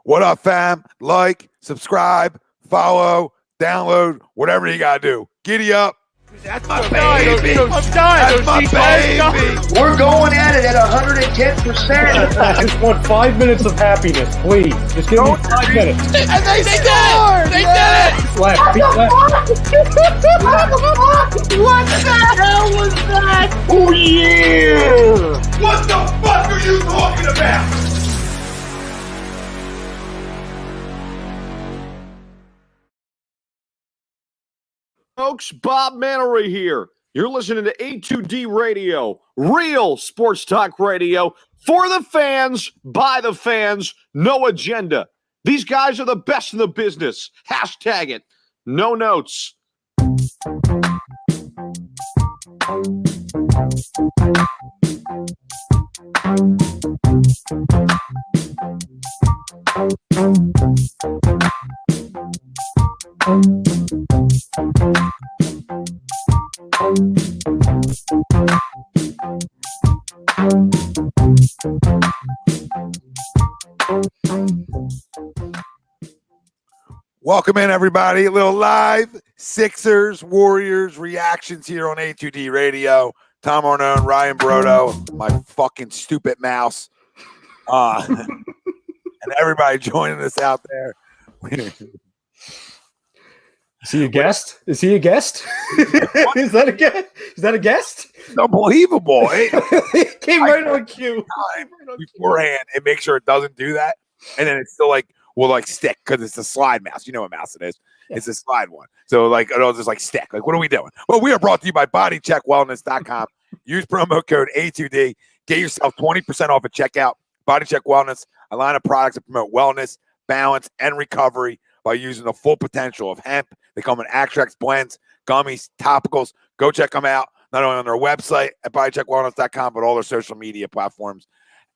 What up, fam? Like, subscribe, follow, download, whatever you got to do. Giddy up. That's my baby. That's my baby. We're going at it at 110%. I just want 5 minutes of happiness, please. Just give me 5 minutes. And they scored! They did it! Left, feet left. What the hell was that? Oh, yeah. What the fuck are you talking about? Folks, Bob Mannery here. You're listening to A2D Radio, real sports talk radio for the fans, by the fans, no agenda. These guys are the best in the business. Hashtag it. No notes. Welcome in, everybody. A little live Sixers, Warriors reactions here on A2D Radio. Tom Arnone, Ryan Brodo, my fucking stupid mouse. And everybody joining us out there. Is he a guest? Is he a guest? Is that a guest? Is that a guest? It's unbelievable. It came right on cue. Beforehand and make sure it doesn't do that. And then it's still like, will like stick because it's a slide mouse. You know what mouse it is. Yeah. It's a slide one. So like it'll just like stick. Like, what are we doing? Well, we are brought to you by bodycheckwellness.com. Use promo code A2D. Get yourself 20% off at checkout. Body Check Wellness, a line of products that promote wellness, balance, and recovery by using the full potential of hemp. They come in extracts, blends, gummies, topicals. Go check them out, not only on their website at bodycheckwellness.com, but all their social media platforms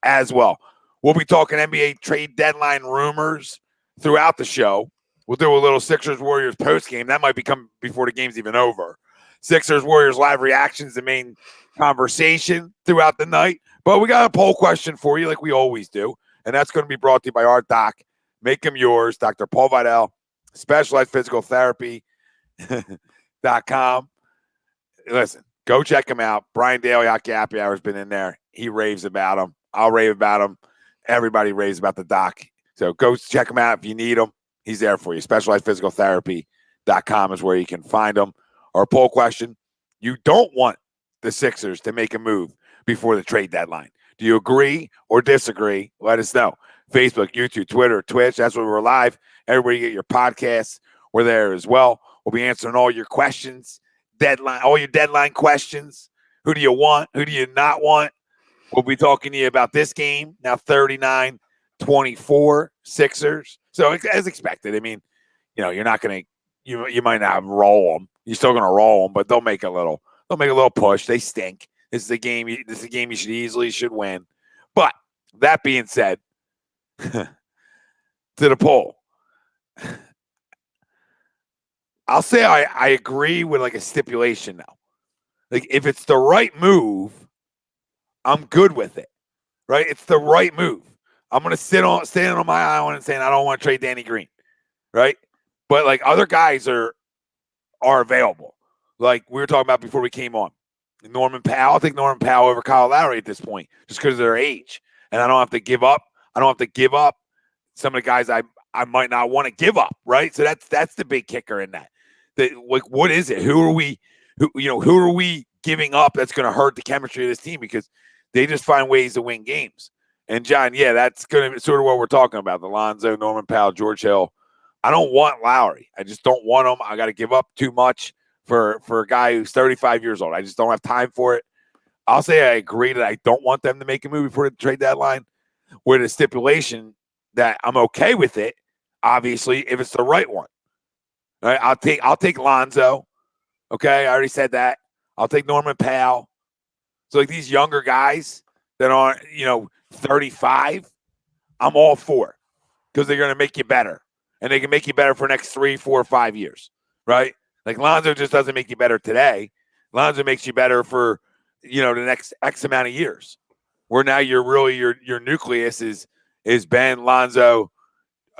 as well. We'll be talking NBA trade deadline rumors throughout the show. We'll do a little Sixers-Warriors postgame. That might become before the game's even over. Sixers-Warriors live reactions, the main conversation throughout the night. But we got a poll question for you like we always do, and that's going to be brought to you by our doc. Make him yours, Dr. Paul Vidal, Specialized Physical Therapy.com. Listen, go check him out. Brian Daly, Hockey Happy Hour, has been in there. He raves about him. I'll rave about him. Everybody raves about the doc. So go check him out if you need him. He's there for you. Specialized Physical Therapy.com is where you can find him. Our poll question, you don't want the Sixers to make a move before the trade deadline. Do you agree or disagree? Let us know. Facebook, YouTube, Twitter, Twitch. That's where we're live. Everybody get your podcasts. We're there as well. We'll be answering all your questions, all your deadline questions. Who do you want? Who do you not want? We'll be talking to you about this game, now 39-24 Sixers. So as expected, I mean, you know, you're not going to, you might not roll them. You're still going to roll them, but they'll make a little push. They stink. This is a game you should win. But that being said, to the poll, I'll say I agree with like a stipulation now. Like if it's the right move, I'm good with it, right? It's the right move. I'm gonna stand on my island and saying I don't want to trade Danny Green, right? But like other guys are available, like we were talking about before we came on. Norman Powell, I'll take Norman Powell over Kyle Lowry at this point, just because of their age, and I don't have to give up. Some of the guys I might not want to give up, right? So that's the big kicker in that. Like, what is it? Who are we giving up that's going to hurt the chemistry of this team? Because they just find ways to win games. And John, yeah, that's going to be sort of what we're talking about. Alonzo, Norman Powell, George Hill. I don't want Lowry. I just don't want him. I got to give up too much for a guy who's 35 years old. I just don't have time for it. I'll say I agree that I don't want them to make a move before the trade deadline with a stipulation that I'm okay with it, obviously, if it's the right one. All right, I'll take Lonzo. Okay, I already said that. I'll take Norman Powell. So like these younger guys that aren't, 35, I'm all for because they're going to make you better. And they can make you better for the next 3, 4, 5 years, right? Like Lonzo just doesn't make you better today. Lonzo makes you better for, the next X amount of years. Where now you're really your nucleus is Ben, Lonzo,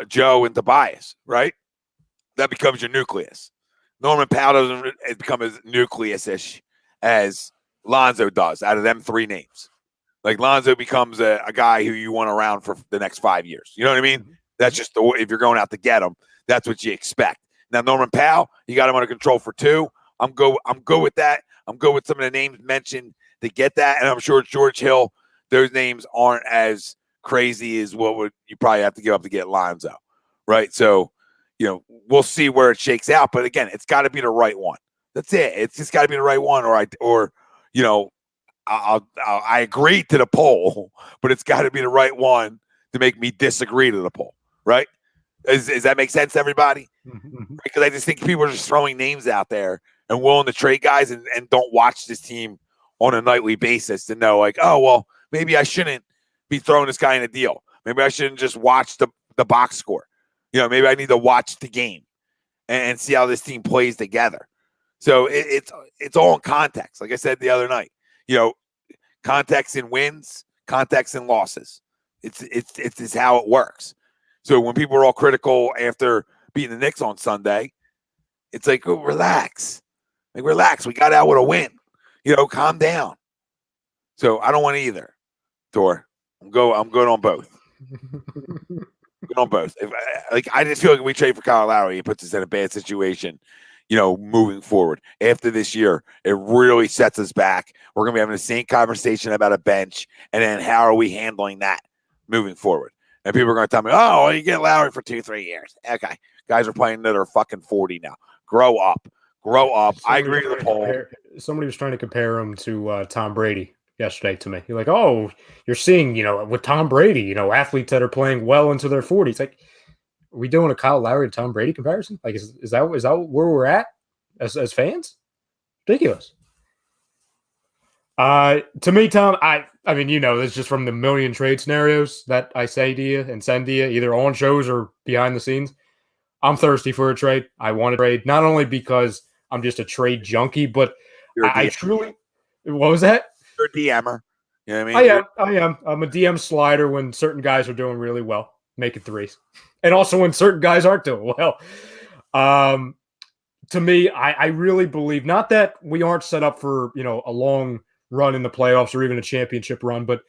Joe and Tobias, right? That becomes your nucleus. Norman Powell doesn't become as nucleus-ish as Lonzo does out of them three names. Like Lonzo becomes a guy who you want around for the next 5 years. You know what I mean? That's just if you're going out to get him, that's what you expect. Now Norman Powell, you got him under control for 2. I'm good with that. I'm good with some of the names mentioned to get that, and I'm sure George Hill, those names aren't as crazy as what would you probably have to give up to get Lonzo, right? So, we'll see where it shakes out. But again, it's got to be the right one. That's it. It's just got to be the right one, I agree to the poll, but it's got to be the right one to make me disagree to the poll, right? Does that make sense to everybody? Because I just think people are just throwing names out there and willing to trade guys and don't watch this team on a nightly basis to know, like, oh, well, maybe I shouldn't be throwing this guy in a deal. Maybe I shouldn't just watch the box score. Maybe I need to watch the game and see how this team plays together. So it's all in context. Like I said the other night, context in wins, context in losses. It's how it works. So when people are all critical after beating the Knicks on Sunday, it's like, oh, relax. Like, relax. We got out with a win. Calm down. So I don't want either. Tor, I'm good on both. Good on both. I just feel like if we trade for Kyle Lowry, it puts us in a bad situation, moving forward. After this year, it really sets us back. We're going to be having the same conversation about a bench, and then how are we handling that moving forward? And people are going to tell me, oh, well, you get Lowry for 2-3 years. Okay. Guys are playing that are fucking 40 now. Grow up. I agree with the poll. Somebody was trying to compare him to Tom Brady yesterday to me. You're like, oh, you're seeing, with Tom Brady, athletes that are playing well into their 40s. Like, are we doing a Kyle Lowry to Tom Brady comparison? Like, is that where we're at as fans? Ridiculous. To me, Tom, I mean, it's just from the million trade scenarios that I say to you and send to you, either on shows or behind the scenes. I'm thirsty for a trade. I want a trade, not only because I'm just a trade junkie, but I truly. What was that? You're a DMer. You know what I mean? I am. I'm a DM slider when certain guys are doing really well, making threes, and also when certain guys aren't doing well. To me, I really believe not that we aren't set up for a long run in the playoffs or even a championship run, but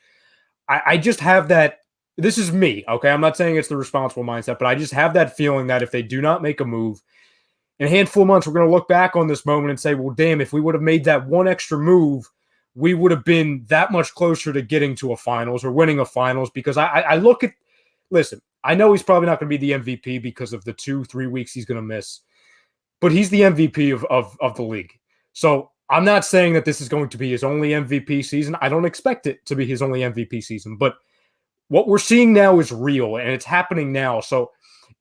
I just have that. This is me, okay? I'm not saying it's the responsible mindset, but I just have that feeling that if they do not make a move, in a handful of months, we're going to look back on this moment and say, well, damn, if we would have made that one extra move, we would have been that much closer to getting to a finals or winning a finals. Because I look at, listen, I know he's probably not going to be the MVP because of the 2-3 weeks he's going to miss, but he's the MVP of the league. So I'm not saying that this is going to be his only MVP season. I don't expect it to be his only MVP season, but what we're seeing now is real and it's happening now. So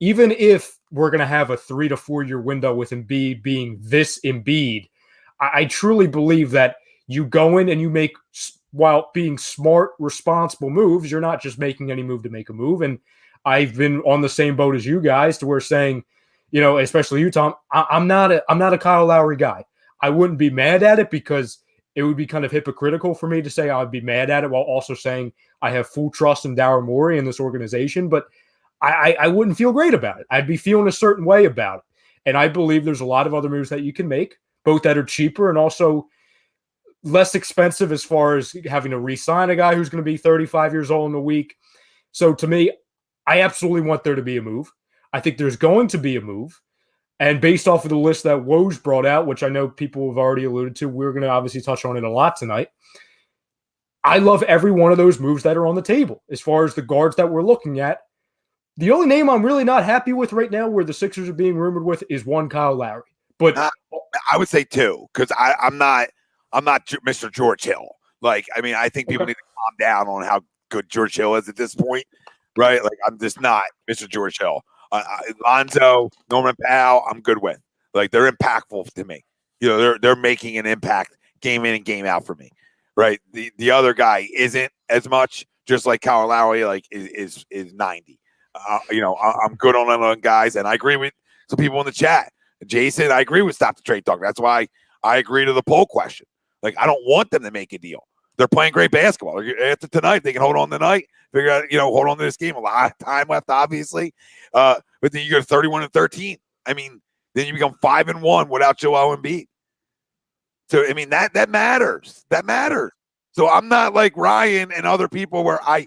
even if we're going to have a 3 to 4 year window with Embiid being this Embiid, I truly believe that you go in and you make, while being smart, responsible moves, you're not just making any move to make a move. And I've been on the same boat as you guys to where saying, especially you, Tom, I'm not a Kyle Lowry guy. I wouldn't be mad at it because it would be kind of hypocritical for me to say I would be mad at it while also saying I have full trust in Daryl Morey and this organization. But I wouldn't feel great about it. I'd be feeling a certain way about it. And I believe there's a lot of other moves that you can make, both that are cheaper and also less expensive as far as having to re-sign a guy who's going to be 35 years old in a week. So to me, I absolutely want there to be a move. I think there's going to be a move. And based off of the list that Woj brought out, which I know people have already alluded to, we're going to obviously touch on it a lot tonight. I love every one of those moves that are on the table. As far as the guards that we're looking at, the only name I'm really not happy with right now where the Sixers are being rumored with is one Kyle Lowry. But I would say 2 because I'm not Mr. George Hill. Like, I mean, I think people need to calm down on how good George Hill is at this point, right? Like, I'm just not Mr. George Hill. Lonzo, Norman Powell, I'm good with. Like, they're impactful to me. They're making an impact game in and game out for me, right? The other guy isn't as much. Just like Kyle Lowry, like is 90. I'm good on guys, and I agree with some people in the chat. Jason, I agree with stop the trade talk. That's why I agree to the poll question. Like, I don't want them to make a deal. they're playing great basketball. After tonight, they can hold on tonight, figure out, hold on to this game. A lot of time left, obviously. But then you go to 31-13. I mean, then you become 5-1 without Joel Embiid. So, I mean, that matters. That matters. So I'm not like Ryan and other people where I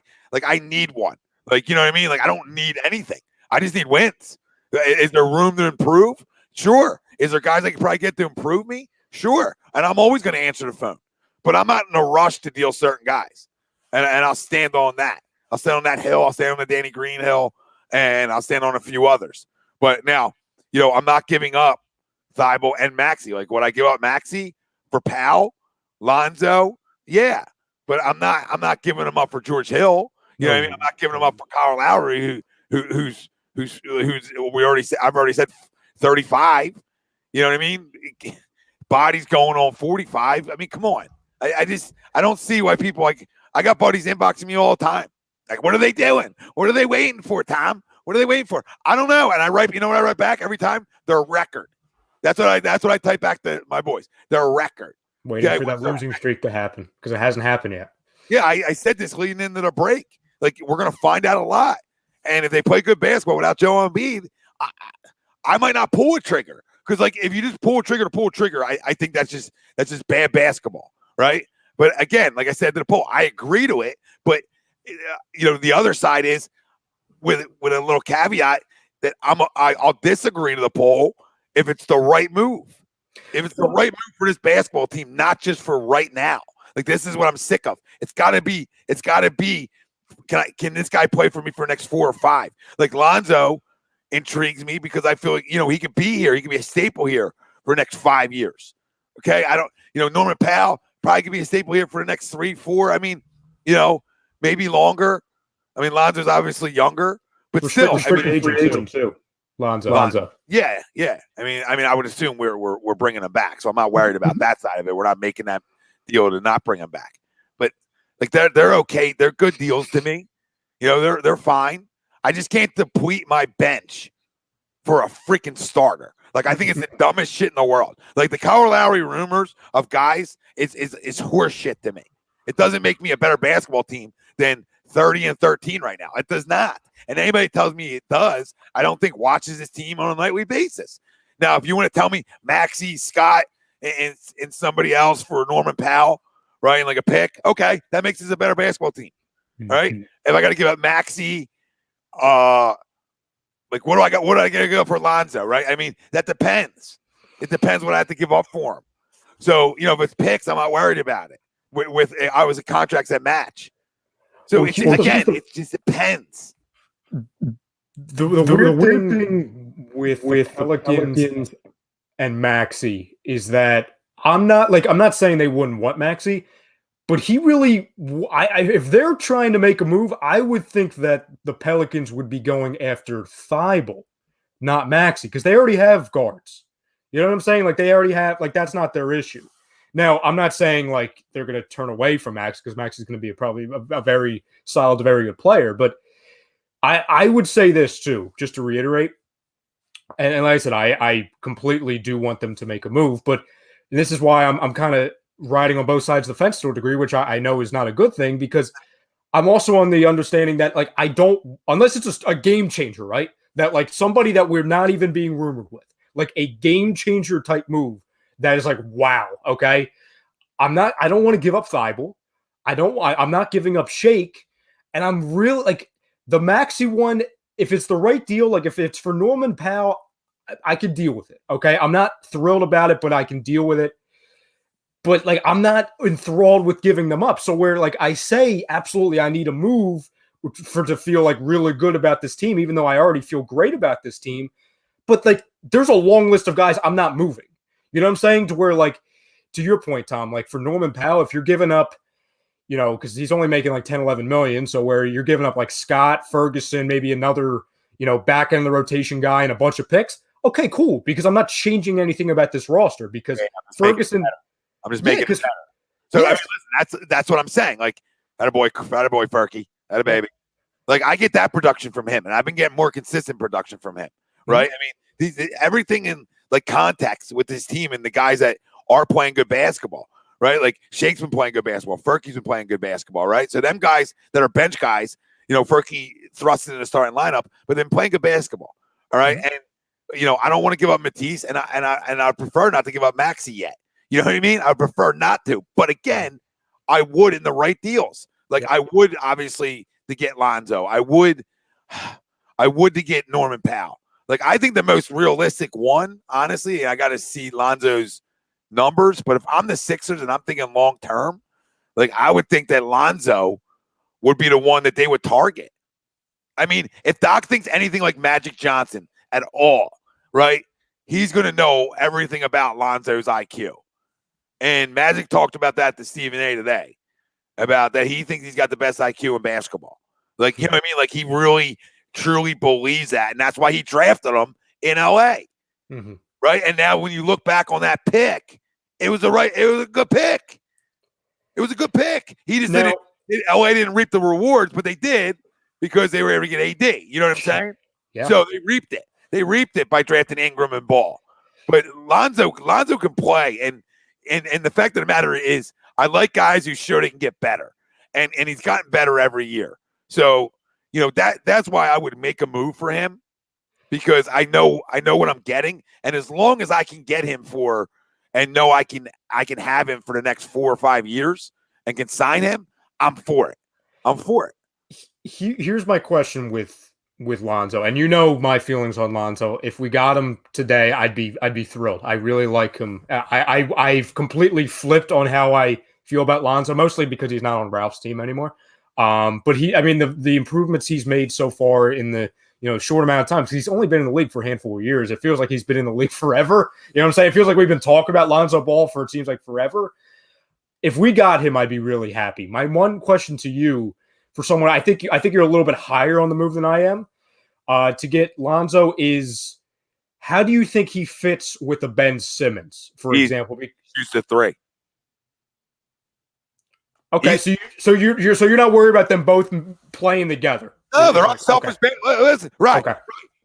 need one. Like, you know what I mean? Like, I don't need anything. I just need wins. Is there room to improve? Sure. Is there guys I can probably get to improve me? Sure. And I'm always going to answer the phone. But I'm not in a rush to deal certain guys. And I'll stand on that. I'll stand on that hill. I'll stand on the Danny Green hill. And I'll stand on a few others. But now, I'm not giving up Thibault and Maxey. Like, would I give up Maxey for Powell, Lonzo? Yeah. But I'm not giving them up for George Hill. You know what I mean? I'm not giving them up for Kyle Lowry, who's I've already said 35. You know what I mean? Body's going on 45. I mean, come on. I don't see why people I got buddies inboxing me all the time. Like, what are they doing? What are they waiting for, Tom? What are they waiting for? I don't know. And I write, what I write back every time? Their record. That's what I type back to my boys. Their record. Waiting for that losing streak to happen because it hasn't happened yet. Yeah, I said this leading into the break. Like, we're gonna find out a lot. And if they play good basketball without Joel Embiid, I might not pull a trigger. Because, like, if you just pull a trigger to pull a trigger, I think that's just bad basketball, right? But again, like I said to the poll, I agree to it. But the other side is with a little caveat that I'll disagree to the poll if it's the right move. If it's the right move for this basketball team, not just for right now. Like, this is what I'm sick of. It's gotta be. Can this guy play for me for the next 4 or 5? Like, Lonzo intrigues me because I feel like, he could be here. He could be a staple here for the next 5 years. Okay. I don't, Norman Powell probably could be a staple here for the next 3, 4. I mean, maybe longer. I mean, Lonzo's obviously younger, but still. Agent too. Lonzo. Yeah. I mean, I would assume we're bringing him back. So I'm not worried about that side of it. We're not making that deal to not bring him back. But like, they're okay. They're good deals to me. They're fine. I just can't deplete my bench for a freaking starter. Like, I think it's the dumbest shit in the world. Like, the Kyle Lowry rumors of guys is horse shit to me. It doesn't make me a better basketball team than 30-13 right now. It does not. And anybody tells me it does, I don't think watches this team on a nightly basis. Now, if you want to tell me Maxey, Scott, and somebody else for Norman Powell, right, and like a pick, okay, that makes us a better basketball team. All right? If I got to give up Maxey, like, what do I got? What do I got to give up for Lonzo, right? I mean, that depends. It depends what I have to give up for him. So, if it's picks, I'm not worried about it. With I was a contracts that match. So it just depends. The weird thing with Pelicans and Maxey is that I'm not saying they wouldn't want Maxey, but he really, if they're trying to make a move, I would think that the Pelicans would be going after Thibault, not Maxey, because they already have guards. You know what I'm saying? Like, they already have, like, that's not their issue. Now, I'm not saying, like, they're going to turn away from Max, because Max is going to be probably a very solid, very good player. But I would say this, too, just to reiterate. And like I said, I completely do want them to make a move. But this is why I'm kind of riding on both sides of the fence to a degree, which I know is not a good thing, because I'm also on the understanding that, like, I don't, unless it's a game changer, right? That, like, somebody that we're not even being rumored with, like a game changer type move that is like, wow, okay. I don't want to give up Thibault. I'm not giving up Shake. And I'm really, like, the Maxey one, if it's the right deal, like if it's for Norman Powell, I can deal with it. Okay. I'm not thrilled about it, but I can deal with it. But, like, I'm not enthralled with giving them up. So where, like, I say, absolutely, I need a move to feel, like, really good about this team, even though I already feel great about this team. But, like, there's a long list of guys I'm not moving. You know what I'm saying? To where, like, to your point, Tom, like, for Norman Powell, if you're giving up, because he's only making like 10, 11 million. So where you're giving up like Scott, Ferguson, maybe another, back end of the rotation guy and a bunch of picks. Okay, cool. Because I'm not changing anything about this roster because Ferguson. I'm just making it better. So I mean, listen, that's what I'm saying. Like, attaboy Ferky, baby. Like, I get that production from him, and I've been getting more consistent production from him. Right? I mean, everything in, like, context with this team and the guys that are playing good basketball. right? Like Shake's been playing good basketball. Furky's been playing good basketball, right? So them guys that are bench guys, Furky thrusted in the starting lineup, but then playing good basketball. All right. Mm-hmm. And I don't want to give up Matisse, and I prefer not to give up Maxey yet. You know what I mean? I prefer not to. But again, I would in the right deals. Like I would obviously to get Lonzo. I would to get Norman Powell. Like I think the most realistic one, honestly, I got to see Lonzo's numbers. But if I'm the Sixers and I'm thinking long term, like I would think that Lonzo would be the one that they would target. I mean, if Doc thinks anything like Magic Johnson at all, right, he's going to know everything about Lonzo's IQ. And Magic talked about that to Stephen A today, about that he thinks he's got the best IQ in basketball. Like, you know what I mean? Like, he really, truly believes that. And that's why he drafted him in L.A., right? And now when you look back on that pick, it was a good pick. It was a good pick. He just didn't – L.A. didn't reap the rewards, but they did because they were able to get AD. You know what I'm saying? Yeah. So they reaped it. They reaped it by drafting Ingram and Ball. But Lonzo can play. And the fact of the matter is, I like guys who show they can get better. And he's gotten better every year. So, that's why I would make a move for him, because I know what I'm getting. And as long as I can get him for and know I can have him for the next 4 or 5 years and can sign him, I'm for it. I'm for it. Here's my question with Lonzo, and my feelings on Lonzo. If we got him today, I'd be thrilled. I really like him. I've completely flipped on how I feel about Lonzo, mostly because he's not on Ralph's team anymore. But the improvements he's made so far in the short amount of time, because he's only been in the league for a handful of years. It feels like he's been in the league forever. You know what I'm saying? It feels like we've been talking about Lonzo Ball for, it seems like, forever. If we got him, I'd be really happy. My one question to you, for someone, I think you're a little bit higher on the move than I am, to get Lonzo, is how do you think he fits with a Ben Simmons, for example? Shoots the three. Okay, so you're not worried about them both playing together. No, they're unselfish. Okay. Listen, right. Okay.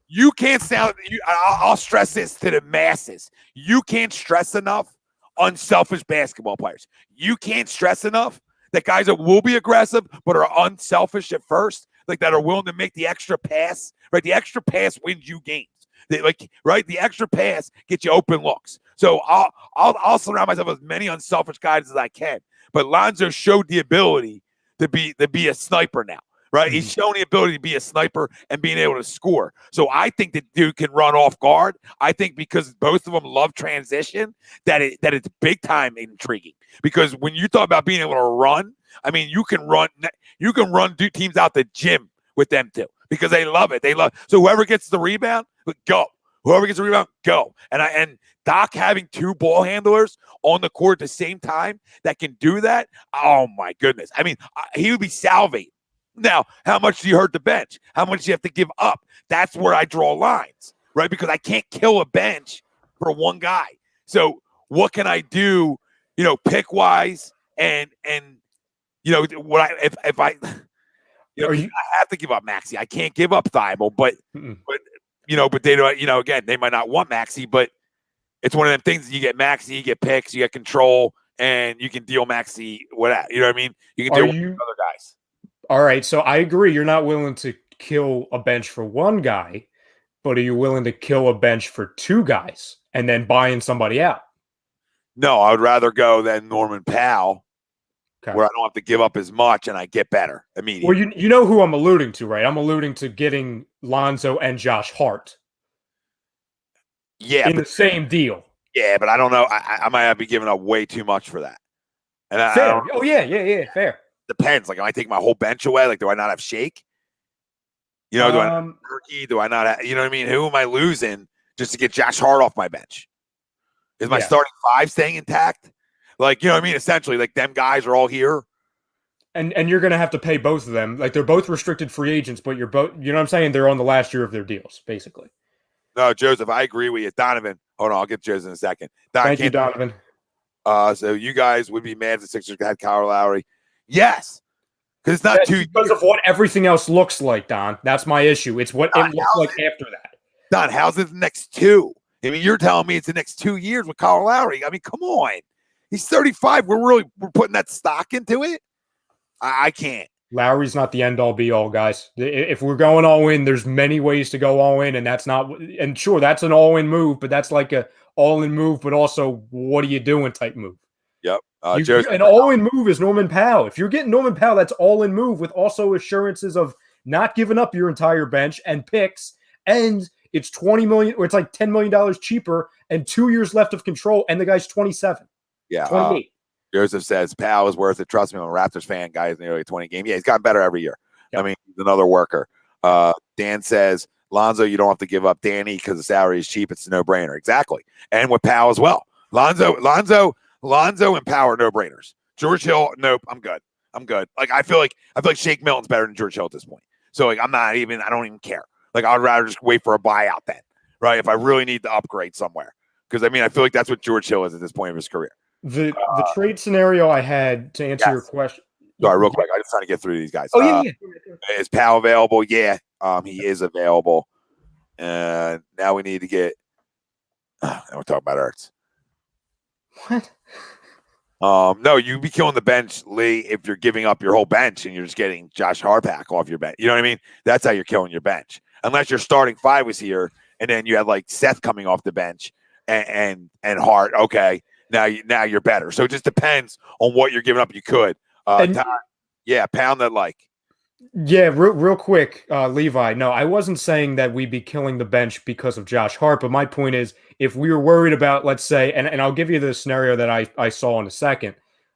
You can't sound. I'll stress this to the masses. You can't stress enough unselfish basketball players. You can't stress enough that guys that will be aggressive but are unselfish at first, like that are willing to make the extra pass. Right, the extra pass wins you games. The extra pass gets you open looks. So I'll surround myself with as many unselfish guys as I can. But Lonzo showed the ability to be a sniper now. Right, he's shown the ability to be a sniper and being able to score. So I think that dude can run off guard. I think because both of them love transition, that it's big time intriguing. Because when you talk about being able to run, I mean, you can run teams out the gym with them too, because they love it. So whoever gets the rebound, go. Whoever gets the rebound, go. And Doc having 2 ball handlers on the court at the same time that can do that, oh my goodness. I mean, he would be salivating. Now, how much do you hurt the bench? How much do you have to give up? That's where I draw lines, right? Because I can't kill a bench for one guy. So what can I do, pick wise and what I have to give up Maxey. I can't give up Thibault, but they don't, again, they might not want Maxey, but it's one of them things. You get Maxey, you get picks, you get control, and you can deal Maxey without. You know what I mean? You can deal with other guys. All right, so I agree. You're not willing to kill a bench for one guy, but are you willing to kill a bench for 2 guys and then buying somebody out? No, I would rather go than Norman Powell, where I don't have to give up as much and I get better immediately. Well, you know who I'm alluding to, right? I'm alluding to getting Lonzo and Josh Hart. Yeah, in the same deal. Yeah, but I don't know. I might be giving up way too much for that. And fair. Yeah, fair. Depends. Like, if I take my whole bench away, like, do I not have Shake? Do I not have Turkey? Do I not have, you know what I mean? Who am I losing just to get Josh Hart off my bench? Is my starting 5 staying intact? Like, you know what I mean? Essentially, like, them guys are all here. And you're going to have to pay both of them. Like, they're both restricted free agents, but you're both, you know what I'm saying? They're on the last year of their deals, basically. No, Joseph, I agree with you. Donovan. Hold on, I'll get Joseph in a second. Thank you, Donovan. So you guys would be mad if the Sixers had Kyle Lowry. Yes, because it's not because of what everything else looks like, Don. That's my issue. It's what it looks like after that. Don, how's it the next 2? I mean, you're telling me it's the next 2 years with Kyle Lowry. I mean, come on. He's 35. We're putting that stock into it. I can't. Lowry's not the end all be all, guys. If we're going all in, there's many ways to go all in, and that's not. And sure, that's an all in move, but that's like a all in move, but also what are you doing type move. Yep. An all in move is Norman Powell. If you're getting Norman Powell, that's all in move with also assurances of not giving up your entire bench and picks, and it's $20 million or it's like $10 million cheaper and 2 years left of control, and the guy's 27. Yeah. 28. Joseph says Powell is worth it. Trust me, I'm a Raptors fan. Guy is nearly 20 game. Yeah, he's gotten better every year. Yep. I mean, he's another worker. Dan says Lonzo, you don't have to give up Danny because the salary is cheap. It's a no-brainer. Exactly. And with Powell as well. Lonzo and Powell are no-brainers. George Hill, nope, I'm good. Like I feel like Shake Milton's better than George Hill at this point. So like I don't even care. Like I'd rather just wait for a buyout then, right? If I really need to upgrade somewhere. Because I feel like that's what George Hill is at this point of his career. The trade scenario I had to answer your question. Sorry, real quick. I'm just trying to get through these guys. Yeah. Is Powell available? Yeah, he is available. And now we need to get. Now we're talking about Ertz. What? No, you'd be killing the bench, Lee, if you're giving up your whole bench and you're just getting Josh Harpack off your bench. You know what I mean? That's how you're killing your bench. Unless your starting five was here, and then you had like Seth coming off the bench and Hart. Okay, now you're better. So it just depends on what you're giving up. You could, pound that like. Yeah, real quick, Levi. No, I wasn't saying that we'd be killing the bench because of Josh Hart, but my point is, if we were worried about, let's say, and I'll give you the scenario that I saw in a second,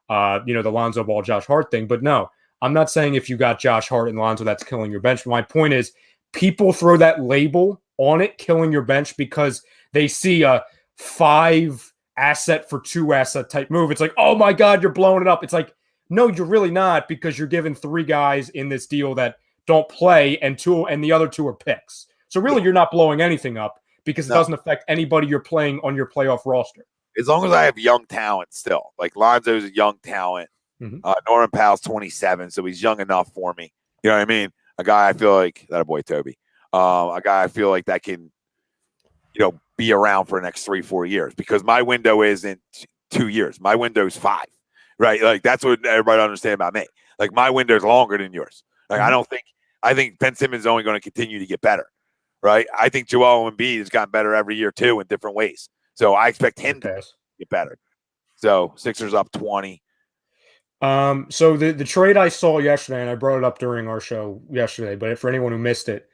the Lonzo Ball, Josh Hart thing, but no, I'm not saying if you got Josh Hart and Lonzo, that's killing your bench. But my point is, people throw that label on it, killing your bench, because they see a 5 asset for 2 asset type move. It's like, oh my God, you're blowing it up. It's like, no, you're really not, because you're giving 3 guys in this deal that don't play, and the other 2 are picks. So really, you're not blowing anything up because it doesn't affect anybody you're playing on your playoff roster. As long as I have young talent still. Like Lonzo's a young talent. Mm-hmm. Norman Powell's 27, so he's young enough for me. You know what I mean? A guy I feel like, that a boy Toby. A guy I feel like that can, be around for the next 3-4 years, because my window isn't 2 years. My window's 5. Right, like that's what everybody understand about me. Like my window's longer than yours. Like I think Ben Simmons is only going to continue to get better. Right, I think Joel Embiid has gotten better every year too in different ways. So I expect him to get better. So Sixers up 20. So the trade I saw yesterday, and I brought it up during our show yesterday, but for anyone who missed it,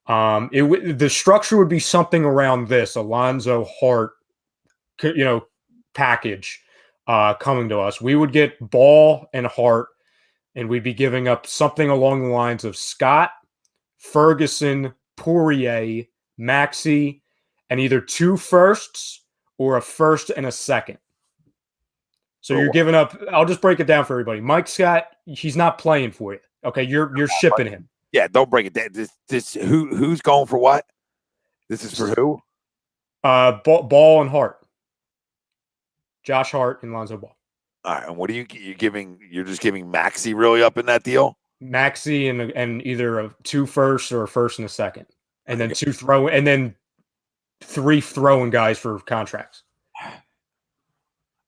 the structure would be something around this: Alonzo Hart, package. Coming to us, we would get Ball and Hart, and we'd be giving up something along the lines of Scott, Ferguson, Poirier, Maxey, and either 2 firsts or a first and a second. So you're giving up. I'll just break it down for everybody. Mike Scott, he's not playing for you. Okay, you're shipping him. Yeah, don't break it down. This who's going for what? This is for who? Ball and Hart. Josh Hart and Lonzo Ball. All right, and what are you giving? You're just giving Maxey really up in that deal? Maxey and either a 2 firsts or a first and a second, and then 3 throwing guys for contracts.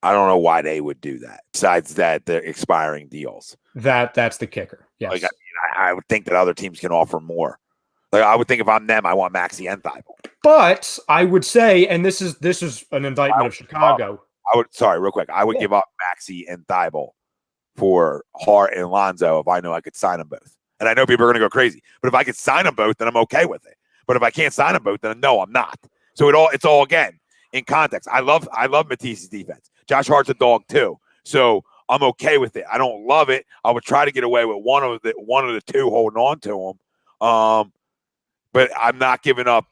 I don't know why they would do that. Besides that, they're expiring deals. That's the kicker. Yes. Like I would think that other teams can offer more. Like I would think if I'm them, I want Maxey and Thibault. But I would say, and this is an indictment of Chicago. Real quick. I would give up Maxey and Thibault for Hart and Lonzo if I know I could sign them both. And I know people are going to go crazy, but if I could sign them both, then I'm okay with it. But if I can't sign them both, then no, I'm not. So it's all again in context. I love Matisse's defense. Josh Hart's a dog too, so I'm okay with it. I don't love it. I would try to get away with one of the 2 holding on to him. But I'm not giving up.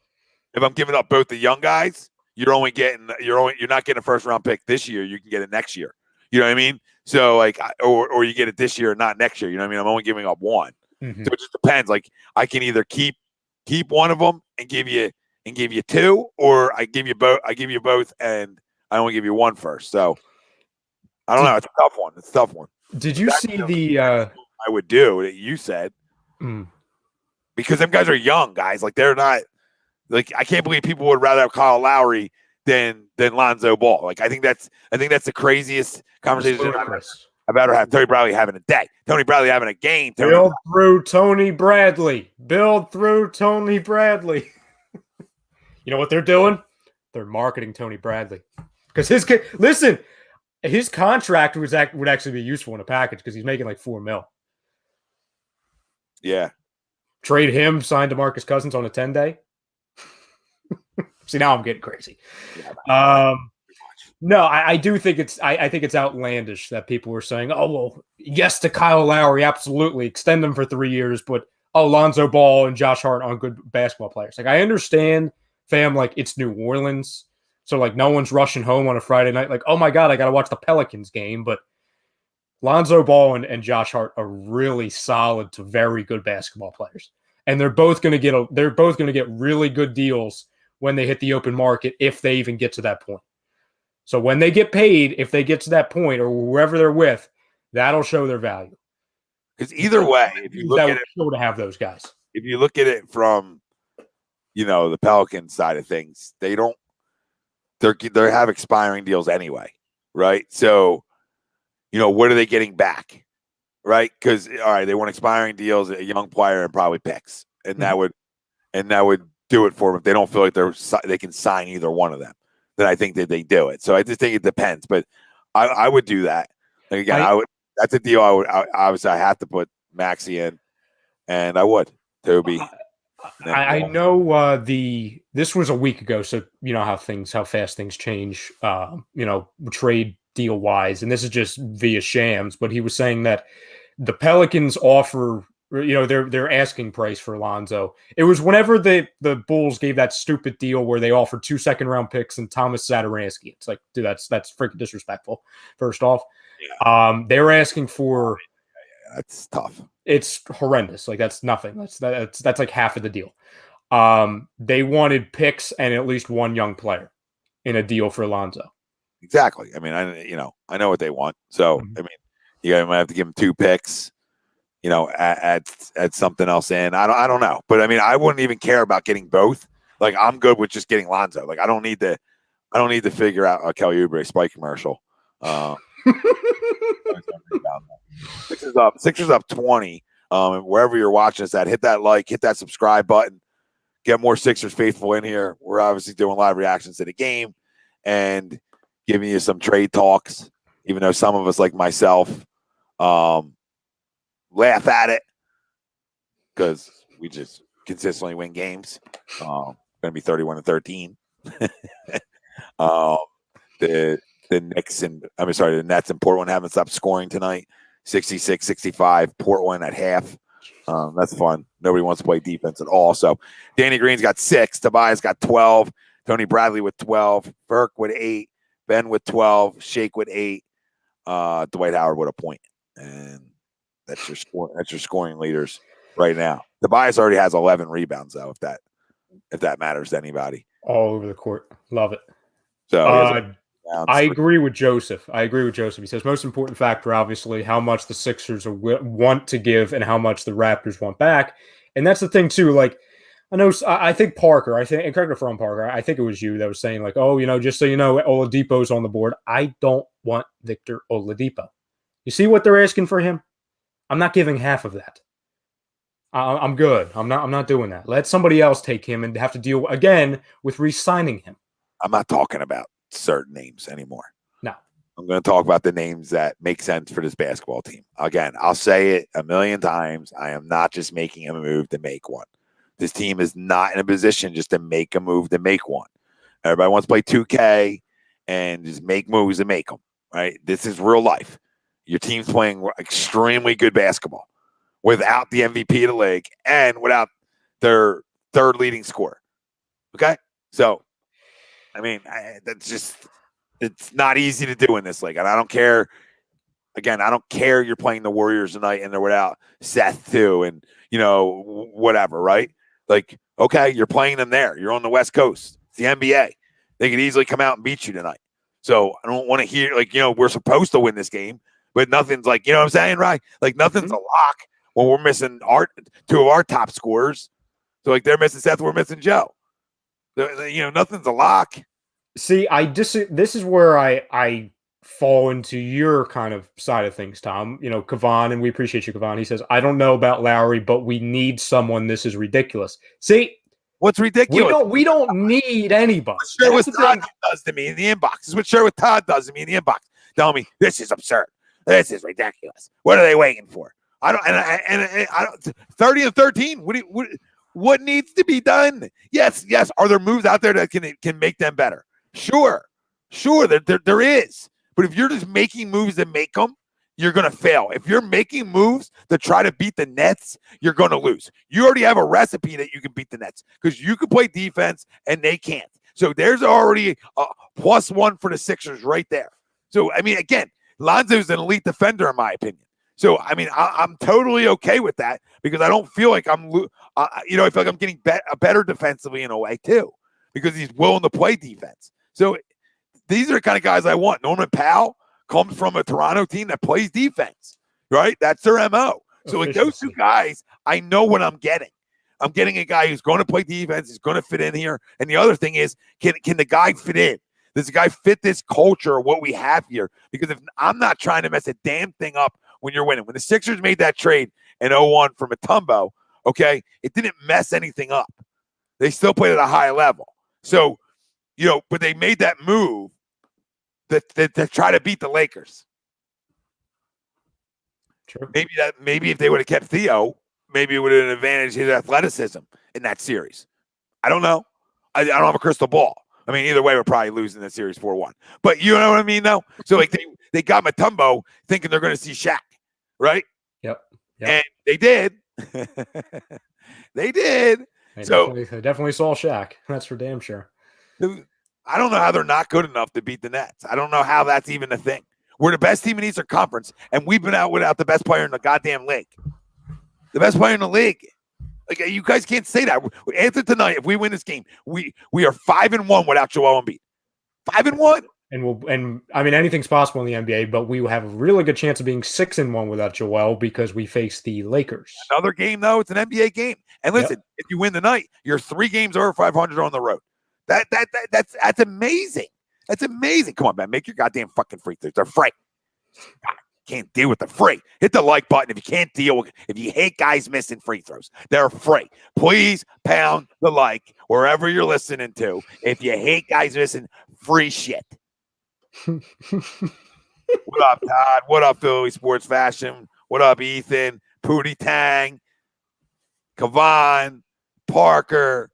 If I'm giving up both the young guys, you're not getting a first round pick this year. You can get it next year. You know what I mean? So like, or you get it this year, not next year. You know what I mean? I'm only giving up 1. Mm-hmm. So it just depends. Like I can either keep one of them and give you 2, or I give you both and I only give you 1 first. So I don't know. It's a tough one. Did you see the? I would do that you said because them guys are young guys. Like they're not. Like I can't believe people would rather have Kyle Lowry than Lonzo Ball. Like I think that's the craziest conversation I've ever had. Tony Bradley having a day. Tony Bradley having a game. Build through Tony Bradley. Build through Tony Bradley. You know what they're doing? They're marketing Tony Bradley because his contract would actually be useful in a package because he's making like $4 million. Yeah. Trade him, sign DeMarcus Cousins on a 10-day. See, now I'm getting crazy. No, I do think I think it's outlandish that people were saying, oh, well, yes to Kyle Lowry, absolutely. Extend them for 3 years, but Lonzo Ball and Josh Hart aren't good basketball players. Like, I understand, fam, like, it's New Orleans, so, like, no one's rushing home on a Friday night. Like, oh, my God, I got to watch the Pelicans game, but Lonzo Ball and Josh Hart are really solid to very good basketball players. And they're both going to get really good deals when they hit the open market, if they even get to that point. So when they get paid, if they get to that point or whoever they're with, that'll show their value. Because either way, if you look at it, to have those guys. If you look at it from, the Pelicans side of things, they have expiring deals anyway, right? So, what are they getting back, right? Because they want expiring deals, a young player, and probably picks, and that would do it for them. If they don't feel like they can sign either one of them, then I think that they do it. So I just think it depends, but I would do that. Like again, I would. That's a deal. Obviously I have to put Maxey in, and I would Toby. I know this was a week ago, so you know how fast things change. Trade deal wise, and this is just via Shams, but he was saying that the Pelicans offer. Their asking price for Lonzo. It was whenever the Bulls gave that stupid deal where they offered 2 second-round picks and Thomas Satoransky. It's like, dude, that's freaking disrespectful. First off, they were asking for. That's tough. It's horrendous. Like that's nothing. That's like half of the deal. They wanted picks and at least one young player in a deal for Lonzo. Exactly. I mean, I know what they want. So I mean, you might have to give them 2 picks. Add something else in. I don't know, but I mean, I wouldn't even care about getting both. Like, I'm good with just getting Lonzo. Like, I don't need to figure out a Kelly Oubre spike commercial. Sixers up 20. Wherever you're watching us at, hit that like, hit that subscribe button. Get more Sixers faithful in here. We're obviously doing live reactions to the game and giving you some trade talks. Even though some of us, like myself, laugh at it because we just consistently win games. Going to be 31-13. The Nets and Portland haven't stopped scoring tonight. 66-65. Portland at half. That's fun. Nobody wants to play defense at all. So Danny Green's got 6. Tobias got 12. Tony Bradley with 12. Burke with 8. Ben with 12. Shake with 8. Dwight Howard with a point. And that's your scoring leaders right now. Tobias already has 11 rebounds, though, if that matters to anybody. All over the court. Love it. So I agree with Joseph. He says most important factor, obviously, how much the Sixers want to give and how much the Raptors want back. And that's the thing, too. Like, I think Parker, and correct me if I'm wrong, Parker, I think it was you that was saying, like, just so you know, Oladipo's on the board. I don't want Victor Oladipo. You see what they're asking for him? I'm not giving half of that. I'm good. I'm not doing that. Let somebody else take him and have to deal again with re-signing him. I'm not talking about certain names anymore. No. I'm going to talk about the names that make sense for this basketball team. Again, I'll say it a million times. I am not just making a move to make one. This team is not in a position just to make a move to make one. Everybody wants to play 2K and just make moves to make them, right? This is real life. Your team's playing extremely good basketball without the MVP of the league and without their third leading scorer. Okay? So, I mean, it's not easy to do in this league. And I don't care. Again, I don't care you're playing the Warriors tonight and they're without Seth too and, whatever, right? Like, okay, you're playing them there. You're on the West Coast. It's the NBA. They could easily come out and beat you tonight. So I don't want to hear, we're supposed to win this game. But nothing's like, you know what I'm saying, right? Like nothing's a lock when we're missing 2 of our top scorers. So like they're missing Seth, we're missing Joe. Nothing's a lock. See, this is where I fall into your kind of side of things, Tom. Kavan, and we appreciate you, Kavan. He says, I don't know about Lowry, but we need someone. This is ridiculous. See, what's ridiculous? We don't need anybody. What Todd does to me in the inbox. This is what Sherwood Todd does to me in the inbox. Tell me this is absurd. This is ridiculous. What are they waiting for? I don't. 30 and 13. What needs to be done? Yes. Are there moves out there that can make them better? Sure. There is. But if you're just making moves to make them, you're going to fail. If you're making moves to try to beat the Nets, you're going to lose. You already have a recipe that you can beat the Nets because you can play defense and they can't. So there's already a +1 for the Sixers right there. So, I mean, again, Lonzo's an elite defender in my opinion. So, I mean, I'm totally okay with that because I don't feel like I feel like I'm getting better defensively in a way too because he's willing to play defense. So these are the kind of guys I want. Norman Powell comes from a Toronto team that plays defense, right? That's their MO. So like those two guys, I know what I'm getting. I'm getting a guy who's going to play defense, he's going to fit in here. And the other thing is, can the guy fit in? Does the guy fit this culture of what we have here? Because if I'm not trying to mess a damn thing up when you're winning. When the Sixers made that trade in 01 for Mutombo, okay, it didn't mess anything up. They still played at a high level. So, but they made that move to try to beat the Lakers. True. Maybe if they would have kept Theo, maybe it would have advantaged his athleticism in that series. I don't know. I don't have a crystal ball. I mean, either way, we're probably losing the series 4-1. But you know what I mean, though? So, like, they got Mutombo thinking they're going to see Shaq, right? Yep. And they did. They did. They definitely saw Shaq. That's for damn sure. I don't know how they're not good enough to beat the Nets. I don't know how that's even a thing. We're the best team in Eastern Conference, and we've been out without the best player in the goddamn league. The best player in the league. Like, you guys can't say that. After tonight, if we win this game, we are 5-1 without Joel Embiid. 5-1. And I mean, anything's possible in the NBA, but we have a really good chance of being 6-1 without Joel because we face the Lakers. Another game, though, it's an NBA game. And listen, If you win tonight, you're 3 games over 500 on the road. That's amazing. That's amazing. Come on, man. Make your goddamn fucking free throws. They're free. God, can't deal with the free. Hit the like button if you can't deal with if you hate guys missing free throws. They're free. Please pound the like wherever you're listening to. If you hate guys missing free shit. What up, Todd? What up, Philly Sports Fashion? What up, Ethan? Pootie Tang, Kavan, Parker.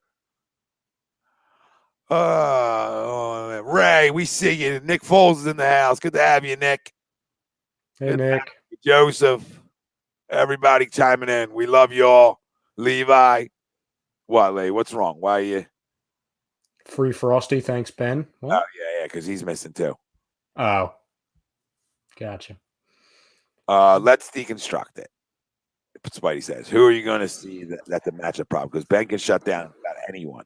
Ray, we see you. Nick Foles is in the house. Good to have you, Nick. Hey, Nick. Joseph. Everybody chiming in. We love you all. Levi. What, Lee? What's wrong? Why are you? Free Frosty. Thanks, Ben. What? Oh, yeah, because he's missing too. Oh. Gotcha. Let's deconstruct it. Spidey says, who are you going to see that the matchup problem? Because Ben can shut down about anyone.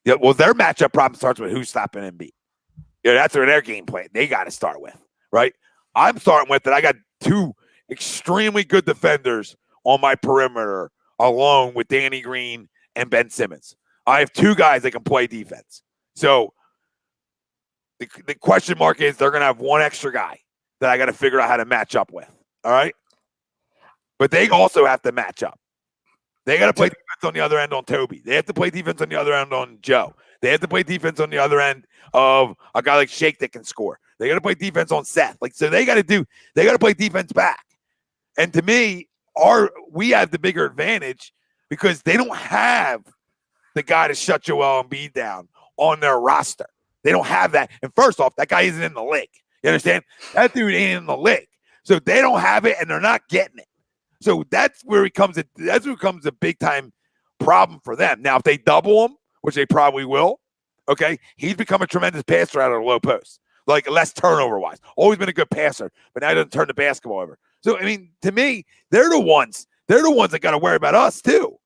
Yeah, well, their matchup problem starts with who's stopping Embiid. Yeah, that's where their game plan they got to start with, right? I'm starting with that. I got 2 extremely good defenders on my perimeter, along with Danny Green and Ben Simmons. I have 2 guys that can play defense. So the question mark is they're going to have 1 extra guy that I got to figure out how to match up with. All right, but they also have to match up. They got to play defense on the other end on Toby. They have to play defense on the other end on Joe. They have to play defense on the other end of a guy like Shake that can score. They got to play defense on Seth. So they got to play defense back. And to me, we have the bigger advantage because they don't have the guy to shut Joel Embiid down on their roster. They don't have that. And first off, that guy isn't in the league. You understand? That dude ain't in the league. So they don't have it and they're not getting it. So that's where it becomes a big time problem for them. Now, if they double him, which they probably will, okay, he's become a tremendous passer out of the low post, like less turnover wise. Always been a good passer, but now he doesn't turn the basketball over. So I mean, to me, they're the ones that got to worry about us too.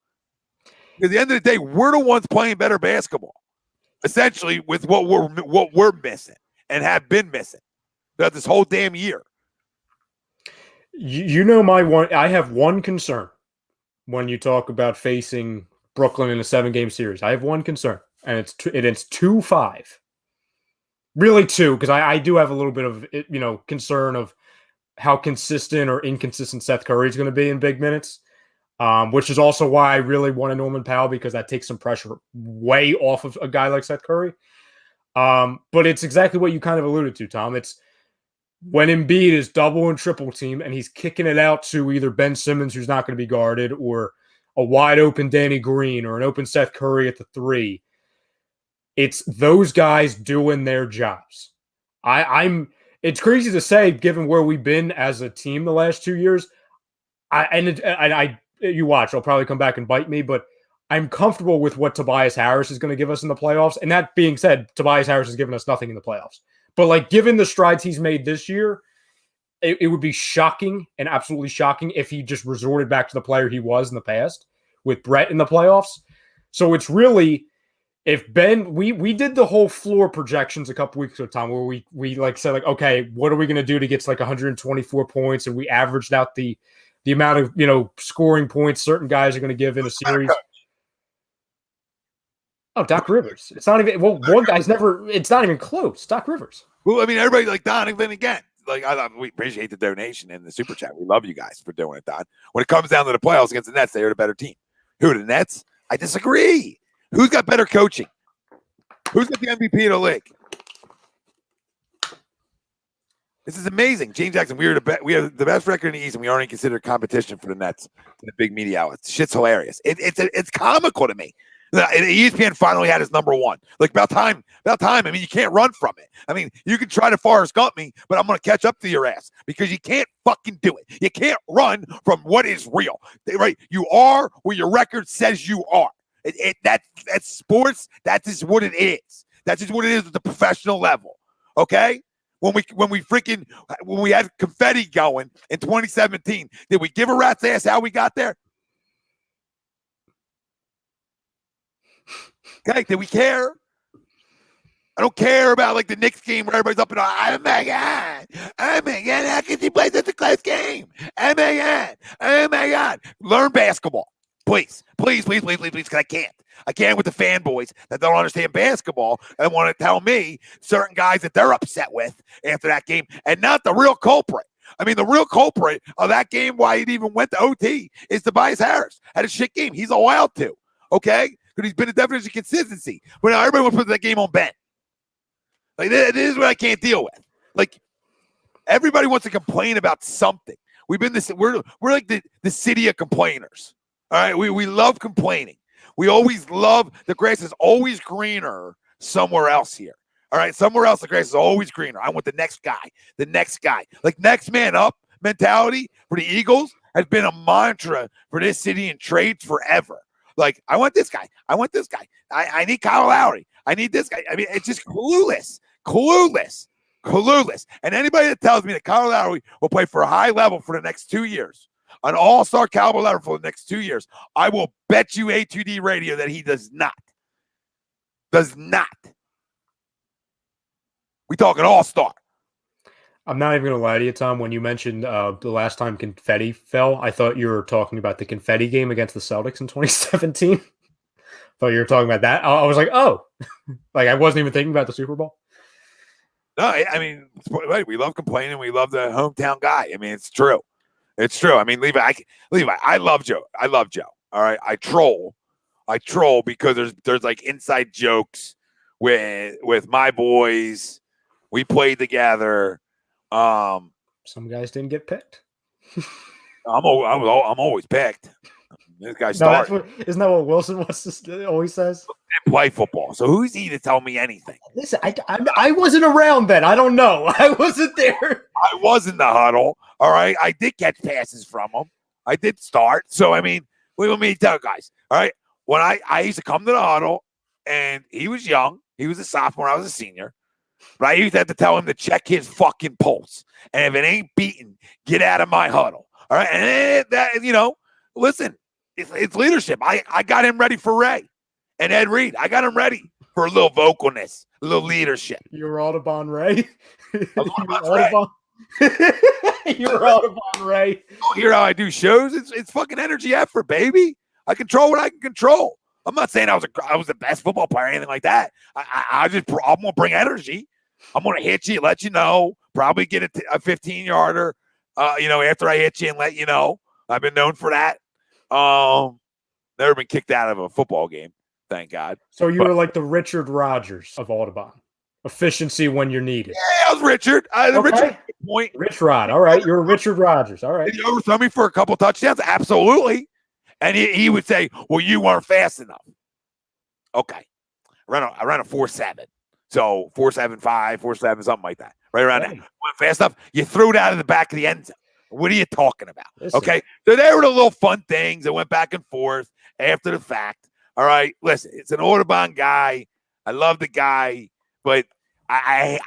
Because at the end of the day, we're the ones playing better basketball, essentially, with what we're missing and have been missing throughout this whole damn year. I have one concern when you talk about facing Brooklyn in a 7-game series. I have one concern, and it's 2-5. Really two, because I do have a little bit of concern of how consistent or inconsistent Seth Curry is going to be in big minutes, which is also why I really wanted Norman Powell, because that takes some pressure way off of a guy like Seth Curry. But it's exactly what you kind of alluded to, Tom. It's when Embiid is double and triple team and he's kicking it out to either Ben Simmons, who's not going to be guarded, or a wide open Danny Green or an open Seth Curry at the 3. It's those guys doing their jobs. It's crazy to say, given where we've been as a team the last 2 years. You watch, I'll probably come back and bite me, but I'm comfortable with what Tobias Harris is going to give us in the playoffs. And that being said, Tobias Harris has given us nothing in the playoffs. But like, given the strides he's made this year, it would be shocking and absolutely shocking if he just resorted back to the player he was in the past with Brett in the playoffs. So it's really, if Ben, we did the whole floor projections a couple weeks ago, Tom, where we like said, like, okay, what are we going to do to get to like 124 points? And we averaged out the amount of, scoring points certain guys are going to give in a series. Oh, Doc Rivers. It's not even, one guy's never, it's not even close. Doc Rivers. Well, I mean, everybody like Donovan again. Like, we appreciate the donation and the super chat. We love you guys for doing it, Don. When it comes down to the playoffs against the Nets, they are the better team. Who are the Nets? I disagree. Who's got better coaching? Who's got the MVP of the league? This is amazing. James Jackson, we have the best record in the East, and we aren't considered competition for the Nets in the big media outlets. Shit's hilarious. It's comical to me. ESPN finally had his number one. Like, about time. I mean, you can't run from it. I mean, you can try to Forrest Gump me, but I'm going to catch up to your ass because you can't fucking do it. You can't run from what is real. Right? You are where your record says you are. That's sports. That is what it is. That's just what it is at the professional level. Okay? When we had confetti going in 2017, did we give a rat's ass how we got there? Okay, did we care? I don't care about like the Knicks game where everybody's up and oh my God, how can you play such a close game? Oh my God. Learn basketball. Please, because I can't. I can't with the fanboys that don't understand basketball and want to tell me certain guys that they're upset with after that game and not the real culprit. I mean, the real culprit of that game, why it even went to OT, is Tobias Harris. Had a shit game. He's allowed to, okay? Because he's been a definition of consistency. But now everybody wants to put that game on Ben. Like, this is what I can't deal with. Like, everybody wants to complain about something. We're like the city of complainers. All right, we love complaining. We always love the grass is always greener somewhere else here. All right, somewhere else the grass is always greener. I want the next guy. Like, next man up mentality for the Eagles has been a mantra for this city and trades forever. Like, I want this guy. I need Kyle Lowry. I need this guy. I mean, it's just clueless. And anybody that tells me that Kyle Lowry will play for a high level for the next 2 years, an all-star caliber level for the next 2 years, I will bet you A2D radio that he does not. We talking all-star. I'm not even going to lie to you, Tom. When you mentioned the last time confetti fell, I thought you were talking about the confetti game against the Celtics in 2017. Thought you were talking about that. I was like, oh. Like, I wasn't even thinking about the Super Bowl. No, I mean, we love complaining. We love the hometown guy. I mean, it's true. I mean, Levi, I love Joe. All right, I troll because there's like inside jokes with my boys. We played together. Some guys didn't get picked. I'm always picked. This guy started. No, isn't that what Wilson always says? Didn't play football, so who's he to tell me anything? Listen, I wasn't around then. I don't know. I wasn't there. I was in the huddle. All right, I did catch passes from him. I did start. So I mean, let me tell you guys. All right, when I used to come to the huddle, and he was young. He was a sophomore. I was a senior. But I used to have to tell him to check his fucking pulse. And if it ain't beaten, get out of my huddle. All right, and that listen. It's leadership. I got him ready for Ray and Ed Reed. I got him ready for a little vocalness, a little leadership. You were Audubon Ray. You were Audubon Ray. Oh, hear how I do shows? It's fucking energy effort, baby. I control what I can control. I'm not saying I was the best football player or anything like that. I'm gonna bring energy. I'm going to hit you, let you know, probably get a 15-yarder, after I hit you and let you know. I've been known for that. Never been kicked out of a football game, thank God. So you were like the Richard Rodgers of Audubon. Efficiency when you're needed. Yeah, I was Richard. Richard point. Rich Rod. All right. You're Richard Rodgers. All right. Did you overthrow me for a couple touchdowns? Absolutely. And he would say, well, you weren't fast enough. Okay. I ran a 4.7. So 4.75, 4.7, something like that. Right around there. Went fast enough. You threw it out of the back of the end zone. What are you talking about? Listen. Okay. So they were the little fun things that went back and forth after the fact. All right. Listen, it's an Audubon guy. I love the guy, but I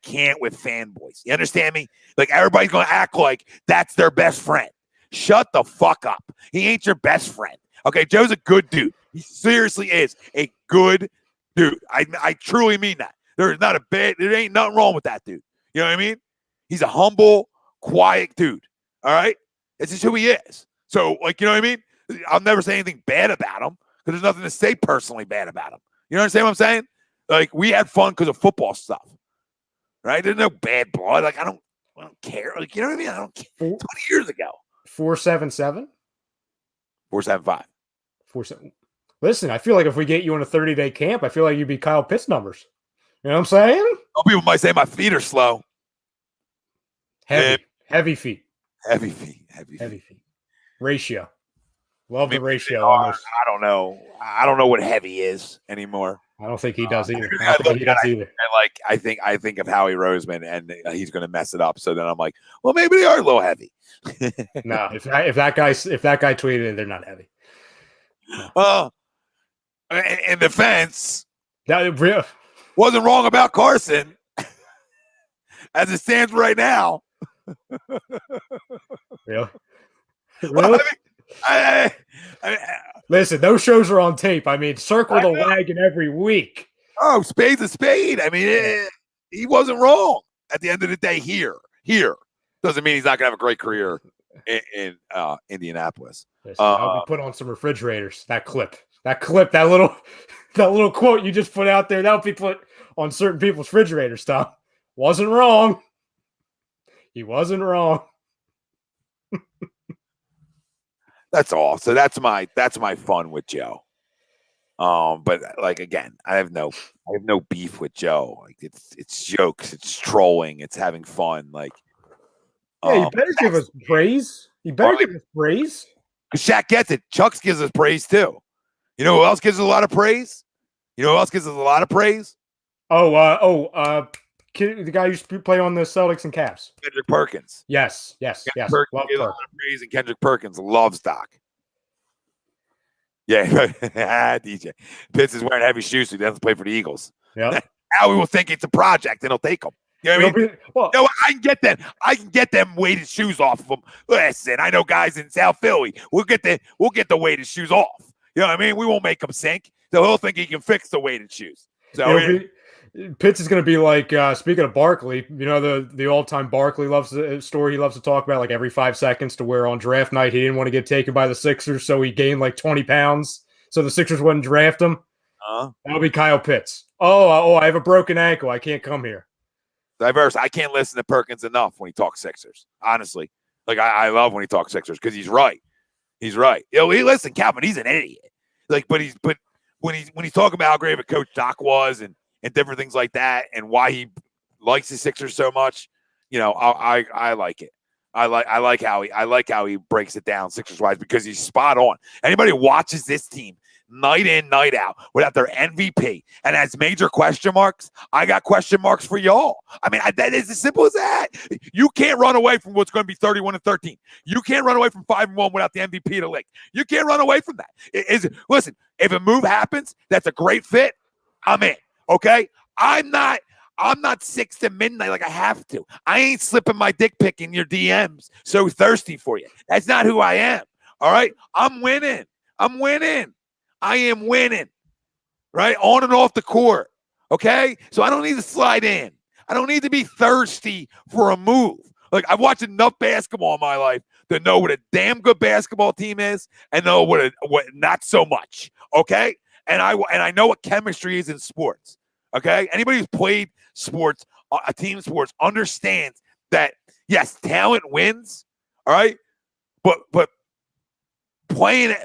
can't with fanboys. You understand me? Like everybody's going to act like that's their best friend. Shut the fuck up. He ain't your best friend. Okay. Joe's a good dude. He seriously is a good dude. I truly mean that. There ain't nothing wrong with that dude. You know what I mean? He's a humble, quiet dude. All right. This is who he is. So, like, you know what I mean? I'll never say anything bad about him because there's nothing to say personally bad about him. You understand what I'm saying? Like, we had fun because of football stuff. Right? There's no bad blood. Like, I don't care. Like, you know what I mean? I don't care. 20 years ago. 4.77? 4.75. 4.7. Listen, I feel like if we get you in a 30-day camp, I feel like you'd be Kyle Pitts numbers. You know what I'm saying? Some people might say my feet are slow. Heavy feet. Heavy feet. Ratio. Love the ratio. I don't know. I don't know what heavy is anymore. I don't think he does either. I think of Howie Roseman, and he's going to mess it up. So then I'm like, well, maybe they are a little heavy. No, if that guy tweeted it, they're not heavy. No. Well, in defense, that wasn't wrong about Carson as it stands right now. Really? Well, I mean, listen, those shows are on tape. I mean, circle the wagon every week. Oh, spade's a spade. I mean, he wasn't wrong at the end of the day. Here doesn't mean he's not gonna have a great career in Indianapolis. Listen, I'll be put on some refrigerators. That little quote you just put out there, that'll be put on certain people's refrigerator stuff. Wasn't wrong. He wasn't wrong. That's all. So that's my fun with Joe. But like again, I have no beef with Joe. Like it's jokes, it's trolling, it's having fun. Like you better give us praise. You better give us praise. Shaq gets it. Chucks gives us praise too. You know who else gives us a lot of praise? The guy who used to play on the Celtics and Cavs. Kendrick Perkins. Yes. Kendrick Perkins gives a lot of praise, and Kendrick Perkins loves Doc. Yeah, DJ. Pitts is wearing heavy shoes, so he doesn't play for the Eagles. Yeah. Now we will think it's a project, and he'll take them. You know what I mean? I can get them. I can get them weighted shoes off of them. Listen, I know guys in South Philly. We'll get the weighted shoes off. You know what I mean? We won't make them sink. So he'll think he can fix the weighted shoes. So Pitts is going to be like, speaking of Barkley, you know, the all-time Barkley story he loves to talk about, like every 5 seconds, to where on draft night he didn't want to get taken by the Sixers, so he gained like 20 pounds so the Sixers wouldn't draft him. That'll be Kyle Pitts. I have a broken ankle. I can't come here. Diverse. I can't listen to Perkins enough when he talks Sixers. Honestly, like I love when he talks Sixers because he's right. He's right. Listen, Calvin, he's an idiot. Like, but when he's talking about how great of a coach Doc was and different things like that, and why he likes the Sixers so much, you know, I like it. I like how he breaks it down Sixers wise, because he's spot on. Anybody who watches this team night in, night out without their MVP and has major question marks, I got question marks for y'all. I mean, that is as simple as that. You can't run away from what's going to be 31-13. You can't run away from 5-1 without the MVP to lick. You can't run away from that. Listen, if a move happens that's a great fit, I'm in. Okay? I'm not 6 to midnight like I have to. I ain't slipping my dick pic in your DMs so thirsty for you. That's not who I am. All right? I'm winning. I am winning. Right? On and off the court. Okay? So I don't need to slide in. I don't need to be thirsty for a move. Like, I've watched enough basketball in my life to know what a damn good basketball team is and know what not so much. Okay? And I know what chemistry is in sports. Okay, anybody who's played sports, a team sports, understands that yes, talent wins. All right, but playing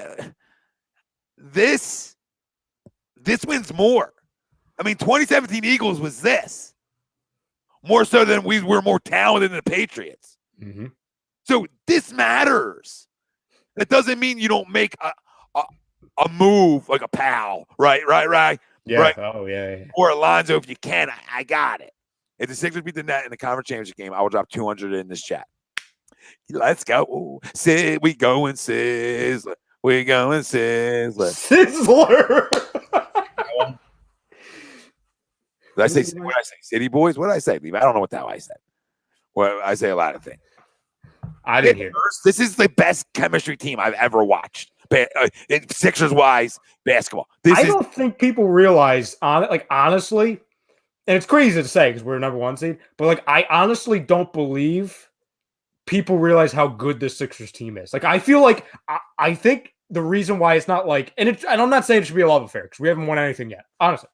this wins more. I mean, 2017 Eagles was this more so than we were more talented than the Patriots. Mm-hmm. So this matters. That doesn't mean you don't make a move like a pal, right? Yeah. Right. Oh, yeah. Or Alonzo, if you can, I got it. If the Sixers beat the Net in the conference championship game, I will drop 200 in this chat. Let's go. Ooh, we going Sizzler. We going Sizzler. Sizzler. Did I say what did I say? City Boys? What did I say? I don't know what the hell I said. Well, I say a lot of things. I didn't hear. This is the best chemistry team I've ever watched. Sixers wise basketball. I don't think people realize honestly, and it's crazy to say because we're number 1 seed, but like I honestly don't believe people realize how good this Sixers team is. Like I feel like I think the reason why it's not like, and I'm not saying it should be a love affair because we haven't won anything yet. Honestly,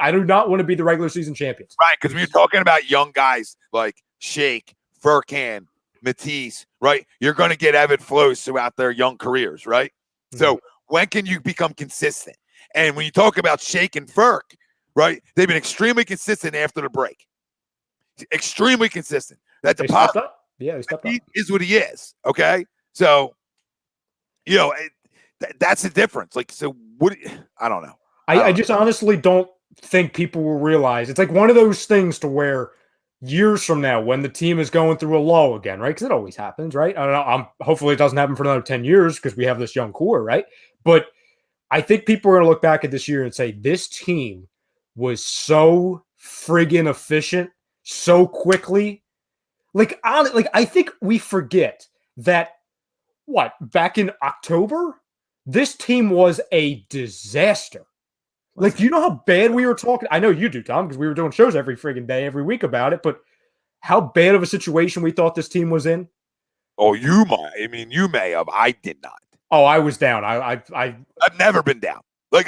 I do not want to be the regular season champions. Right, because we're talking about young guys like Shake, Furkan, Matisse, right? You're going to get ebb and flows throughout their young careers, right? Mm-hmm. So when can you become consistent? And when you talk about Shake and Furk, right? They've been extremely consistent after the break. Extremely consistent. That's a pop. Yeah, they stepped up. He is what he is. Okay, so you know that's the difference. Like, so what? I don't know. I just honestly don't think people will realize. It's like one of those things to where years from now, when the team is going through a low again, right? Because it always happens, right? I don't know. Hopefully, it doesn't happen for another 10 years because we have this young core, right? But I think people are going to look back at this year and say this team was so friggin' efficient, so quickly. I think we forget that back in October, this team was a disaster. Like, do you know how bad we were talking? I know you do, Tom, because we were doing shows every friggin' day, every week about it, but how bad of a situation we thought this team was in? Oh, you might. I mean, you may have. I did not. Oh, I was down. I've never been down. Like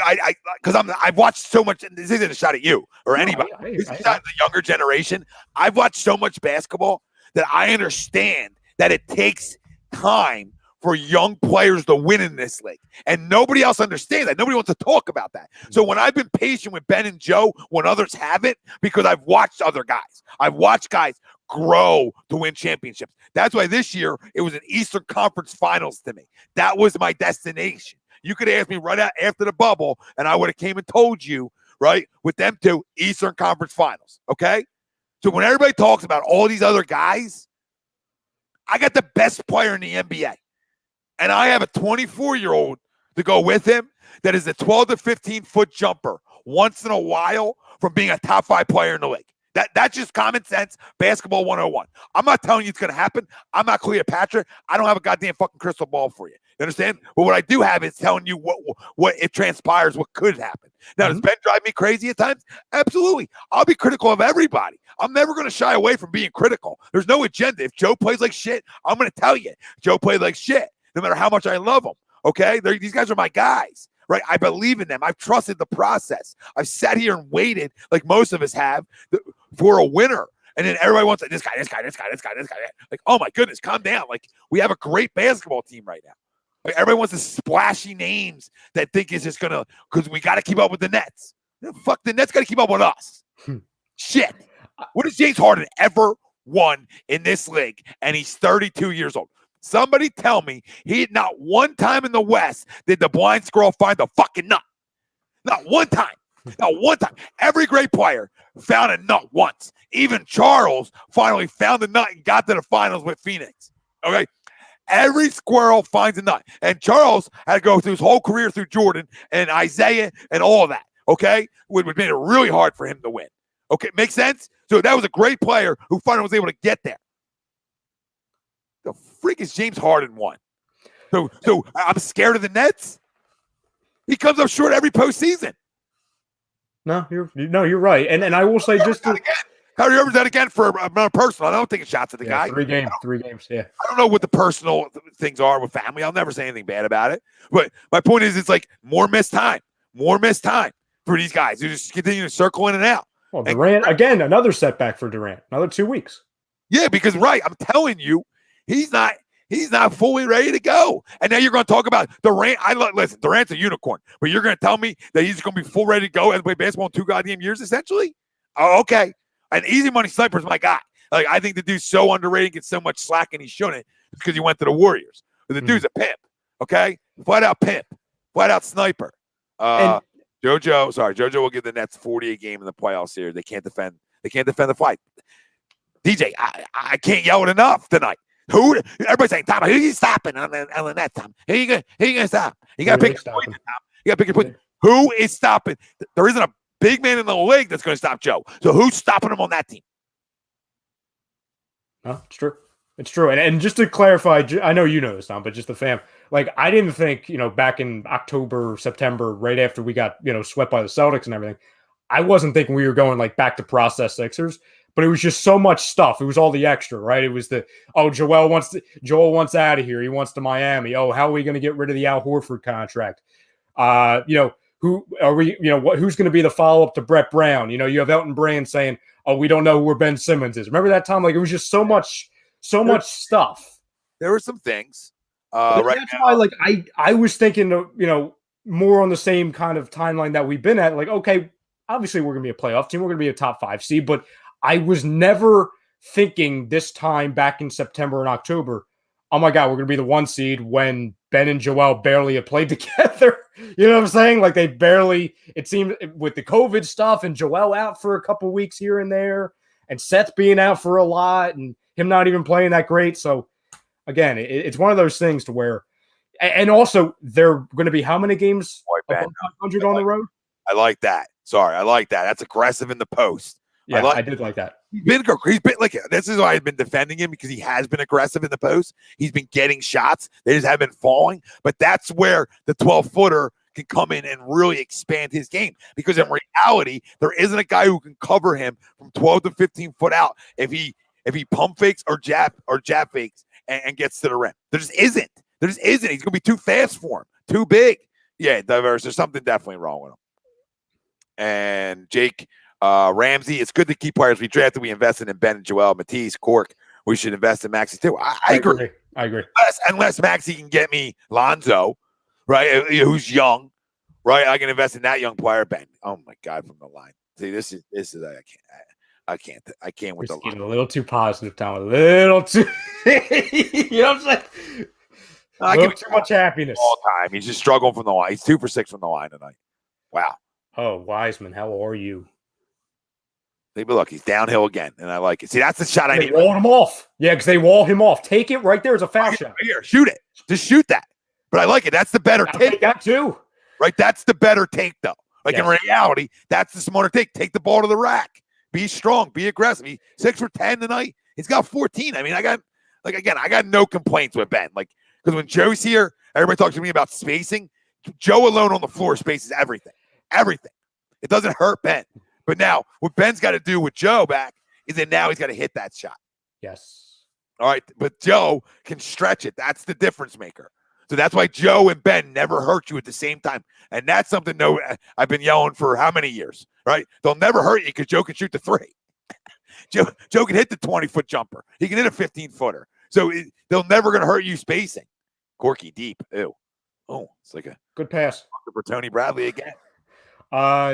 because I've watched so much. And this isn't a shot at you or anybody. This is not the younger generation. I've watched so much basketball that I understand that it takes time for young players to win in this league. And nobody else understands that. Nobody wants to talk about that. So when I've been patient with Ben and Joe when others haven't, because I've watched other guys. I've watched guys grow to win championships. That's why this year it was an Eastern Conference Finals to me. That was my destination. You could ask me right after the bubble, and I would have came and told you, right, with them two, Eastern Conference Finals, okay? So when everybody talks about all these other guys, I got the best player in the NBA. And I have a 24-year-old to go with him that is a 12 to 15-foot jumper once in a while from being a top 5 player in the league. That's just common sense, basketball 101. I'm not telling you it's going to happen. I'm not Cleopatra. I don't have a goddamn fucking crystal ball for you. You understand? But what I do have is telling you what it transpires, what could happen. Now, does Ben drive me crazy at times? Absolutely. I'll be critical of everybody. I'm never going to shy away from being critical. There's no agenda. If Joe plays like shit, I'm going to tell you. Joe played like shit, no matter how much I love him. Okay? These guys are my guys. Right? I believe in them. I've trusted the process. I've sat here and waited, like most of us have, for a winner. And then everybody wants this guy. Like, oh my goodness, calm down. Like, we have a great basketball team right now. Like, everybody wants the splashy names that think it's just gonna, because we got to keep up with the Nets. Fuck, the Nets got to keep up with us. Shit. What has James Harden ever won in this league? And he's 32 years old. Somebody tell me he not one time in the West did the blind squirrel find the fucking nut. Not one time. Not one time. Every great player found a nut once. Even Charles finally found the nut and got to the finals with Phoenix. Okay? Every squirrel finds a nut. And Charles had to go through his whole career through Jordan and Isaiah and all of that. Okay? Which made it really hard for him to win. Okay? Makes sense? So that was a great player who finally was able to get there. The freak is James Harden won. So I'm scared of the Nets? He comes up short every postseason. No, you're right. And I will say just to Kyrie Irving's that again for a personal. I don't take shots at the guy. 3 games. Yeah. I don't know what the personal things are with family. I'll never say anything bad about it. But my point is, it's like more missed time. for these guys who just continue to circle in and out. Well, Durant, again, another setback for Durant. Another 2 weeks. Yeah, because I'm telling you, he's not fully ready to go. And now you're going to talk about Durant. Listen, Durant's a unicorn, but you're going to tell me that he's going to be full ready to go and play basketball in 2 goddamn years, essentially? Oh, okay. An easy money sniper's my guy. Like, I think the dude's so underrated, gets so much slack, and he shouldn't because he went to the Warriors. But the dude's a pimp, okay? Flat out pimp, flat out sniper. JoJo will give the Nets 40 a game in the playoffs here. They can't defend the fight. DJ, I can't yell it enough tonight. Who? Everybody's saying, Tom, who are you stopping on the Nets, Tom? Who you gonna stop? You got to pick your point, Tom. You got to pick your point. Who is stopping? There isn't a big man in the league that's going to stop Joe. So who's stopping him on that team? No, it's true. It's true. And just to clarify, I know you know this, Tom, but just the fam, like, I didn't think, back in October, September, right after we got, swept by the Celtics and everything, I wasn't thinking we were going like back to process Sixers, but it was just so much stuff. It was all the extra, right? It was Joel wants out of here. He wants to Miami. Oh, how are we going to get rid of the Al Horford contract? Who are we, who's going to be the follow-up to Brett Brown? You have Elton Brand saying, oh, we don't know where Ben Simmons is. Remember that time? Like, it was just so much stuff. There were some things. That's why, like, I was thinking, more on the same kind of timeline that we've been at. Like, okay, obviously we're going to be a playoff team. We're going to be a top 5 seed, but I was never thinking this time back in September and October, oh my God, we're going to be the 1 seed when Ben and Joel barely had played together. You know what I'm saying? Like, they barely, it seemed with the COVID stuff and Joel out for a couple weeks here and there and Seth being out for a lot and him not even playing that great. So again, it's one of those things to where, and also they're going to be how many games? 500 on the road? I like that. Sorry, I like that. That's aggressive in the post. Yeah, I did like that. He's been like, this is why I've been defending him, because he has been aggressive in the post. He's been getting shots. They just haven't been falling. But that's where the 12-footer can come in and really expand his game. Because in reality, there isn't a guy who can cover him from 12 to 15 foot out if he pump fakes or jab fakes and gets to the rim. There just isn't. He's going to be too fast for him. Too big. Yeah, diverse. There's something definitely wrong with him. And Jake Ramsey, it's good to keep players we drafted. We invested in Ben and Joel, Matisse, Cork. We should invest in Maxey too. I agree. I agree. Unless Maxey can get me Lonzo, right? Who's young, right? I can invest in that young player, Ben. Oh my God, from the line. See, this is I can't with the line. A little too positive, Tom. A little too. You know what I'm saying? I give too much happiness all time. He's just struggling from the line. He's 2 for 6 from the line tonight. Wow. Oh, Wiseman, how are you? But look, he's downhill again, and I like it. See, that's the shot I need. They wall him off. Yeah, because they wall him off. Take it right there as a foul shot. Right here, shoot it. Just shoot that. But I like it. That's the better take. That too. Right? That's the better take, though. Like, in reality, that's the smarter take. Take the ball to the rack. Be strong. Be aggressive. He's 6 for 10 tonight. He's got 14. I mean, I got no complaints with Ben. Like, because when Joe's here, everybody talks to me about spacing. Joe alone on the floor spaces everything. Everything. It doesn't hurt Ben. But now, what Ben's got to do with Joe back is that now he's got to hit that shot. Yes. All right. But Joe can stretch it. That's the difference maker. So that's why Joe and Ben never hurt you at the same time. And that's something I've been yelling for how many years, right? They'll never hurt you because Joe can shoot the 3. Joe can hit the 20-foot jumper. He can hit a 15-footer. So they're never going to hurt you spacing. Corky deep. Ew. Oh, it's like a good pass for Tony Bradley again.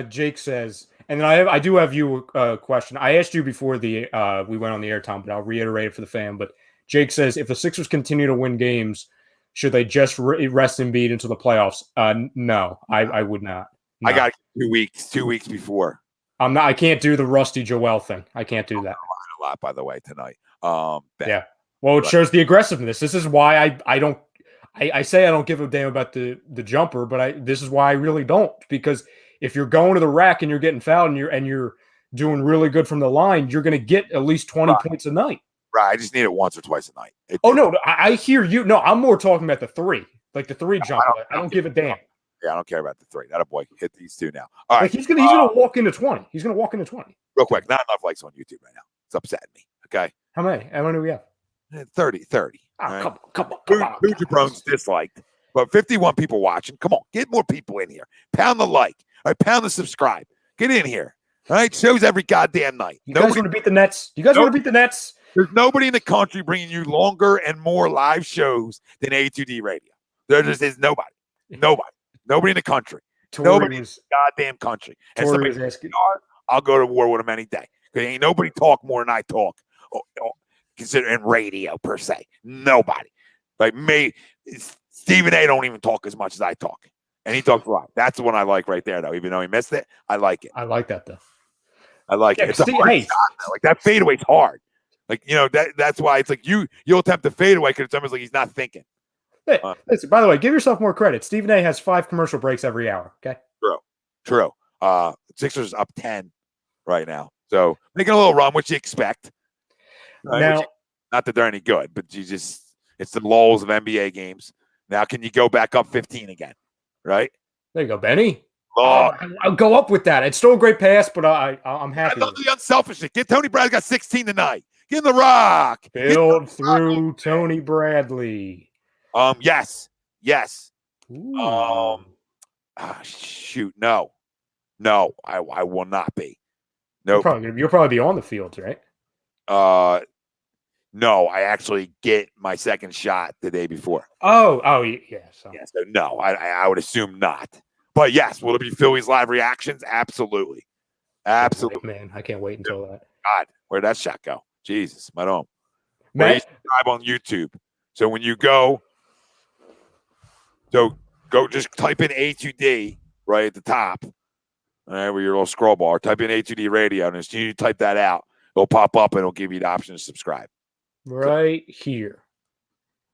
Jake says, and then I do have you a question. I asked you before we went on the air, Tom, but I'll reiterate it for the fan. But Jake says, if the Sixers continue to win games, should they just rest Embiid into the playoffs? No, I would not. No. I got 2 weeks. 2 weeks before. I can't do the Rusty Joel thing. I can't do that. A lot, by the way, tonight. Yeah. Well, it shows the aggressive-ness. This is why I say I don't give a damn about the jumper, but this is why I really don't, because if you're going to the rack and you're getting fouled and you're doing really good from the line, you're going to get at least 20 points a night. Right. I just need it once or twice a night. No, I hear you. No, I'm more talking about the 3, like the 3 jumper. I don't give a damn. Yeah, I don't care about the 3. That a boy hit these 2 now. All right. Like he's gonna walk into 20. He's gonna walk into 20. Real quick, not enough likes on YouTube right now. It's upsetting me. Okay. How many do we have? 30. Oh, right? Come on. Two jabrones disliked, but 51 people watching. Come on, get more people in here. Pound the like. All right, pound the subscribe. Get in here. All right, shows every goddamn night. You guys want to beat the Nets? You guys want to beat the Nets? There's nobody in the country bringing you longer and more live shows than A2D Radio. There just is nobody. Nobody in the country. Nobody in the goddamn country. And somebody I'll go to war with him any day. Because ain't nobody talk more than I talk. Considering radio per se. Nobody. Like me, Stephen A. don't even talk as much as I talk. And he talks a lot. That's the one I like right there, though. Even though he missed it, I like it. I like that, though. I like it. It's a hard shot, though. Like that fadeaway's hard. Like, that's why it's like you'll attempt to fade away because it's almost like he's not thinking. Hey, listen, by the way, give yourself more credit. Stephen A. has 5 commercial breaks every hour. Okay. True. Sixers up 10 right now. So making a little run, which you expect. Now, not that they're any good, but it's the lulls of NBA games. Now, can you go back up 15 again? Right? There you go, Benny. Oh, I'll go up with that. It's still a great pass, but I'm happy. I love the unselfishness. Get Tony Bradley got 16 tonight. Get in the rock. Build through Tony Bradley. Yes. Ooh. Shoot, no, I will not be. No, You'll probably be on the fields, right? No, I actually get my second shot the day before. Oh, yeah. So no, I would assume not. But yes, will it be Philly's live reactions? Absolutely. Man, I can't wait until that. God, where'd that shot go? Jesus, my own. Man, subscribe on YouTube. So when you go just type in A2D right at the top. All right, with your little scroll bar. Type in A2D Radio, and as soon as you type that out, it'll pop up and it'll give you the option to subscribe. Right here.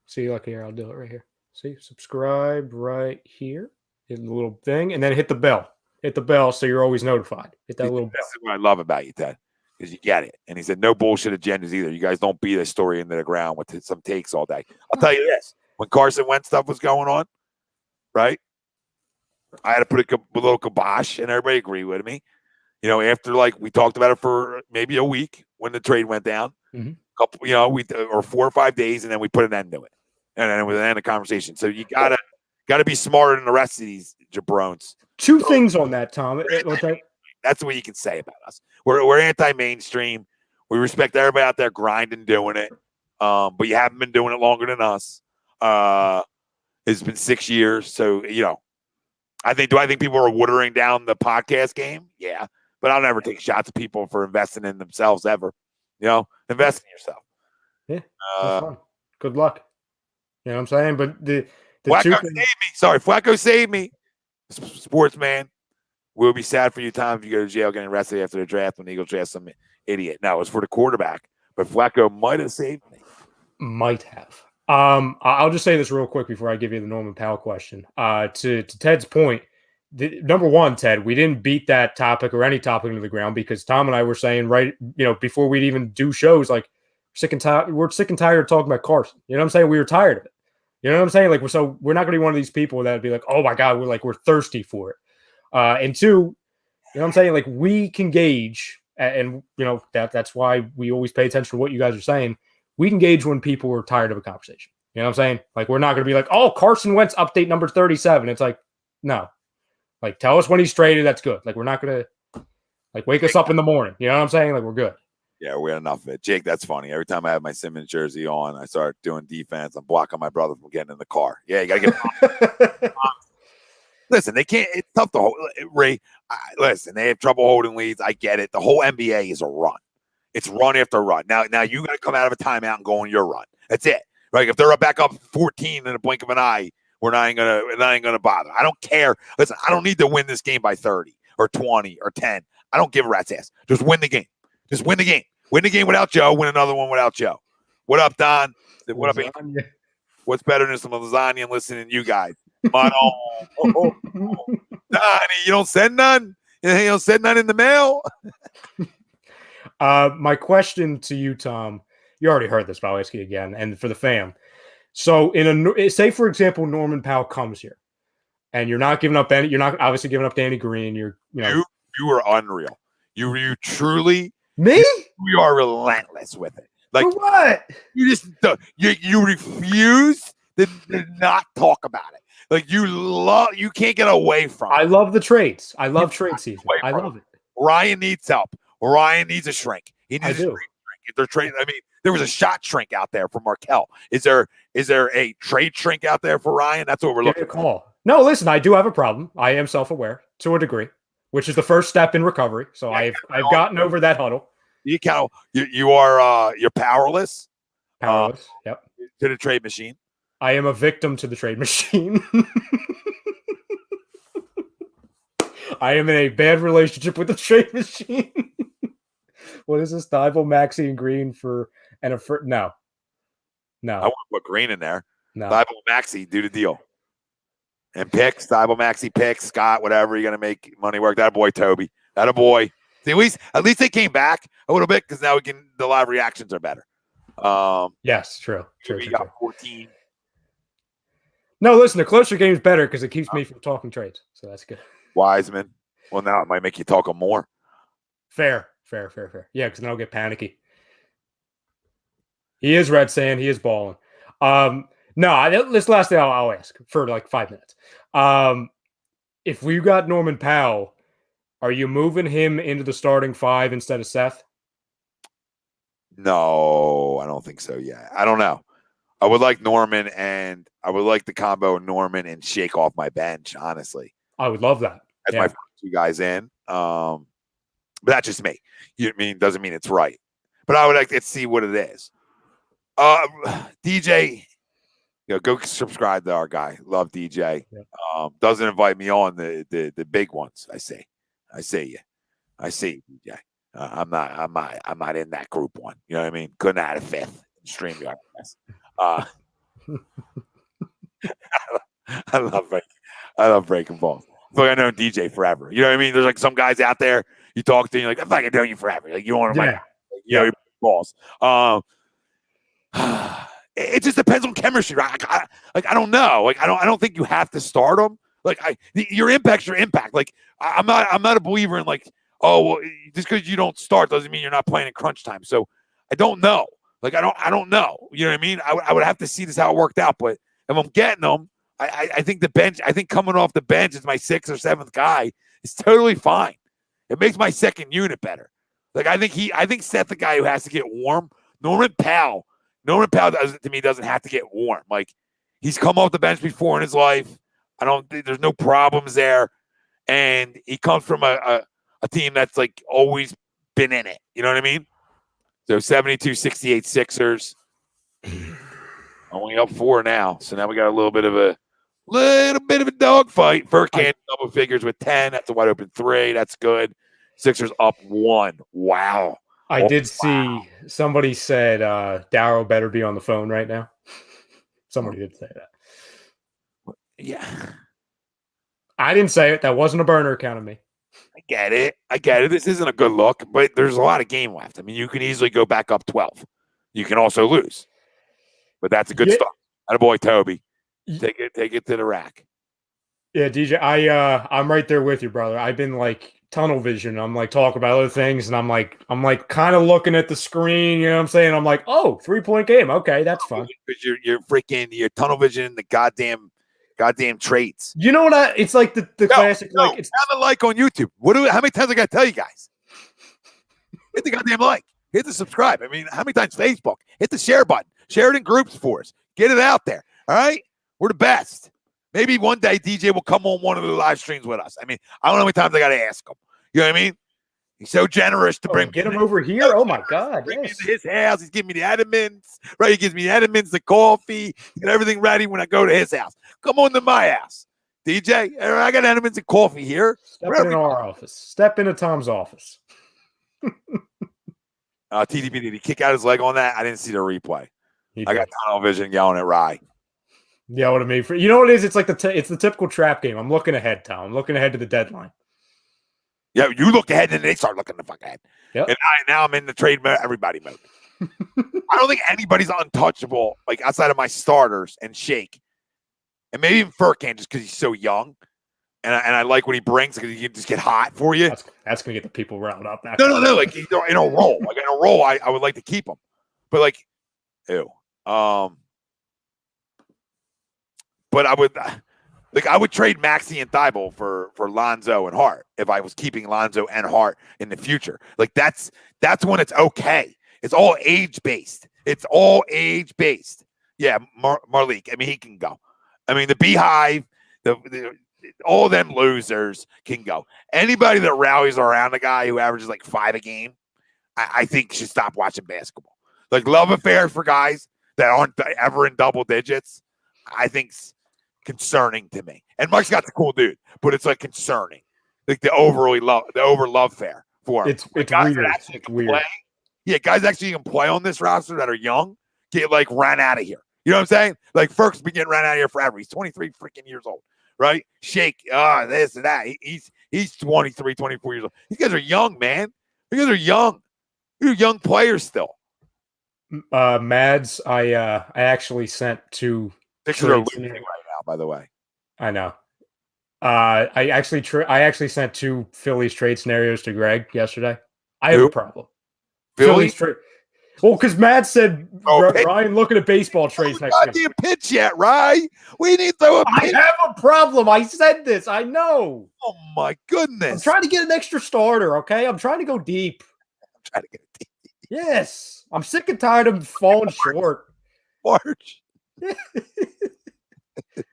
See, look here. I'll do it right here. See, subscribe right here. Hit the little thing, and then hit the bell. Hit the bell so you're always notified. Hit that little bell. That's what I love about you, Ted, because you get it. And he said, no bullshit agendas either. You guys don't beat a story into the ground with some takes all day. I'll tell you this. When Carson Wentz stuff was going on, right, I had to put a little kibosh, and everybody agreed with me. After we talked about it for maybe a week when the trade went down, couple, or 4 or 5 days, and then we put an end to it, and then it was an end of conversation. So you gotta be smarter than the rest of these jabrones. Two things on that, Tom. That's what you can say about us. We're anti-mainstream. We respect everybody out there grinding, doing it. But you haven't been doing it longer than us. It's been 6 years, so do I think people are watering down the podcast game? Yeah, but I'll never take shots at people for investing in themselves ever. Invest in yourself. Yeah, fun. Good luck. You know what I'm saying? But the Flacco saved me. Sorry, Flacco saved me. Sportsman, we'll be sad for you, Tom, if you go to jail getting arrested after the draft when the Eagles draft some idiot. No, it was for the quarterback, but Flacco might have saved me. Might have. I'll just say this real quick before I give you the Norman Powell question. To Ted's point, number one, Ted, we didn't beat that topic or any topic into the ground because Tom and I were saying before we'd even do shows, like we're sick and tired of talking about Carson. You know what I'm saying? We were tired of it. You know what I'm saying? So we're not going to be one of these people that would be like, oh my God, we're thirsty for it. And two, you know what I'm saying? We can gauge, and that's why we always pay attention to what you guys are saying. We can gauge when people are tired of a conversation. You know what I'm saying? We're not going to be like, oh, Carson Wentz update number 37. It's like, no. Tell us when he's traded. That's good. We're not going to wake us up in the morning. You know what I'm saying? We're good. Yeah, we had enough of it. Jake, that's funny. Every time I have my Simmons jersey on, I start doing defense. I'm blocking my brother from getting in the car. Yeah, you got to get Listen, they can't. It's tough to hold. Ray, listen, they have trouble holding leads. I get it. The whole NBA is a run. It's run after run. Now you got to come out of a timeout and go on your run. That's it. Right? If they're back up 14 in a blink of an eye, we're not gonna bother. I don't care. Listen, I don't need to win this game by 30 or 20 or 10. I don't give a rat's ass. Just win the game. Just win the game. Win the game without Joe. Win another one without Joe. What up, Don? What up, Anthony? What's better than some lasagna and listening to you guys? Donnie, you don't send none? You don't send none in the mail? My question to you, Tom, you already heard this, but I'll ask you again, and for the fam. So, say, for example, Norman Powell comes here, and you're not obviously giving up Danny Green. You are unreal. You truly, me? We are relentless with it. For what? You just you refuse to not talk about it. Like you can't get away from I it. love the trades. I love trade season. I love it. Ryan needs help. Ryan needs a shrink. He I needs a do. shrink. If they're trading, I mean, there was a shot shrink out there for Markel. Is there a trade shrink out there for Ryan? That's what we're Give me looking a call. No, listen, I do have a problem. I am self-aware to a degree, which is the first step in recovery. So I've gotten over that huddle. You are you're powerless. Powerless. Yep. To the trade machine. I am a victim to the trade machine. I am in a bad relationship with the trade machine. What is this? Thibault, Maxey, and Green for no. I want to put Green in there. No. Thibault, Maxey, do the deal. And picks, Thibault, Maxey, picks, Scott, whatever. You're gonna make money work. That boy, Toby. That a boy. See, at least they came back a little bit because now the live reactions are better. Yes, true. We got 14. No, listen, the closer game is better because it keeps me from talking trades. So that's good. Wiseman. Well, now it might make you talk more. Fair. Yeah, because then I'll get panicky. He is red sand. He is balling. No, this last thing I'll ask for like 5 minutes. If we got Norman Powell, are you moving him into the starting 5 instead of Seth? No, I don't think so. Yeah, I don't know. I would like Norman, and I would like the combo Norman and Shake off my bench. Honestly, I would love that. That's my first 2 guys in. But that's just me. Doesn't mean it's right. But I would like to see what it is. DJ, go subscribe to our guy. Love DJ. Yeah. Doesn't invite me on the big ones. I see you, DJ. I'm not in that group one. You know what I mean? Couldn't add a 5th StreamYard. I love breaking balls. Like I've known DJ forever. You know what I mean? There's like some guys out there you talk to, and you're like, I'm fucking knowing you forever. Like you want to, balls. It just depends on chemistry, right? I don't know. Like I don't think you have to start them. Like your impact's your impact. Like I'm not a believer in like, oh well, just because you don't start doesn't mean you're not playing in crunch time. So I don't know. Like I don't know. You know what I mean? I would have to see this how it worked out. But if I'm getting them, I think the bench. I think coming off the bench as my 6th or 7th guy is totally fine. It makes my second unit better. Like I think Seth, the guy who has to get warm. Norman Powell doesn't have to get warm. Like he's come off the bench before in his life. There's no problems there, and he comes from a team that's like always been in it. You know what I mean? So 72-68 Sixers. Only up 4 now. So now we got a little bit of a dogfight. Furkan double figures with 10. That's a wide open 3. That's good. Sixers up 1. Wow. I did see somebody said Darrow better be on the phone right now. Somebody did say that. Yeah. I didn't say it. That wasn't a burner account of me. I get it. This isn't a good look, but there's a lot of game left. I mean, you can easily go back up 12. You can also lose. But that's a good start. Attaboy, Toby. Take it to the rack. Yeah, DJ, I'm right there with you, brother. I've been like tunnel vision. I'm like talking about other things, and I'm like kind of looking at the screen. You know what I'm saying? I'm like, oh, 3-point game. Okay, that's fun. Because you're tunnel vision the goddamn traits. You know what? It's like the classic. No, like it's have a like on YouTube. How many times I got to tell you guys? Hit the goddamn like. Hit the subscribe. I mean, how many times Facebook? Hit the share button. Share it in groups for us. Get it out there. All right? We're the best. Maybe one day DJ will come on one of the live streams with us. I mean, I don't know how many times I got to ask him. You know what I mean? He's so generous to bring get him over here. Oh my God! Bring me to his house. He's giving me the Edmonds. Right? He gives me the Edmonds, the coffee, get everything ready when I go to his house. Come on to my house, DJ. I got Edmonds and coffee here. Step in our office. Step into Tom's office. TDP, did he kick out his leg on that? I didn't see the replay. I got tunnel vision yelling at Rye. Yeah, what I mean. You know what it is? It's like it's the typical trap game. I'm looking ahead, Tom. I'm looking ahead to the deadline. Yeah, you look ahead and they start looking the fuck ahead. Yep. And now I'm in the trade mode, everybody mode. I don't think anybody's untouchable, like outside of my starters and Shake. And maybe even Furkan just because he's so young. And I like what he brings because he can just get hot for you. That's going to get the people riled up. No. Like in a roll. Like in a roll, I would like to keep him. But like, ew. But I would Like I would trade Maxey and Thibault for Lonzo and Hart if I was keeping Lonzo and Hart in the future. Like that's when it's okay. It's all age based. It's all age based. Yeah, Malik. I mean, he can go. I mean, the Beehive, all them losers can go. Anybody that rallies around a guy who averages like 5 a game, I think should stop watching basketball. Like love affairs for guys that aren't ever in double digits, I think's concerning to me. And Mike's got the cool dude, but it's like concerning. Like the over love fair for him. It's like guys weird. that actually It's can weird. play. Yeah, guys actually can play on this roster that are young get like ran out of here. You know what I'm saying? Like Ferk's been getting ran out of here forever. He's 23 freaking years old, right? Shake, this and that. He's 23, 24 years old. These guys are young, man. These guys are young. You're young players still. Mads, I actually sent 2 Sixers are trades losing in right here. now, by the way. I know. I actually sent 2 Phillies trade scenarios to Greg yesterday. I have Who? a problem. Philly? Trade. Well, because Matt said pitch. Ryan looking at baseball trades next week. Goddamn pitch yet, right? We need to throw a I pitch. have a problem. I said this. I know. Oh my goodness! I'm trying to get an extra starter. Okay, I'm trying to go deep. I'm trying to get a deep Yes, I'm sick and tired of falling short. March.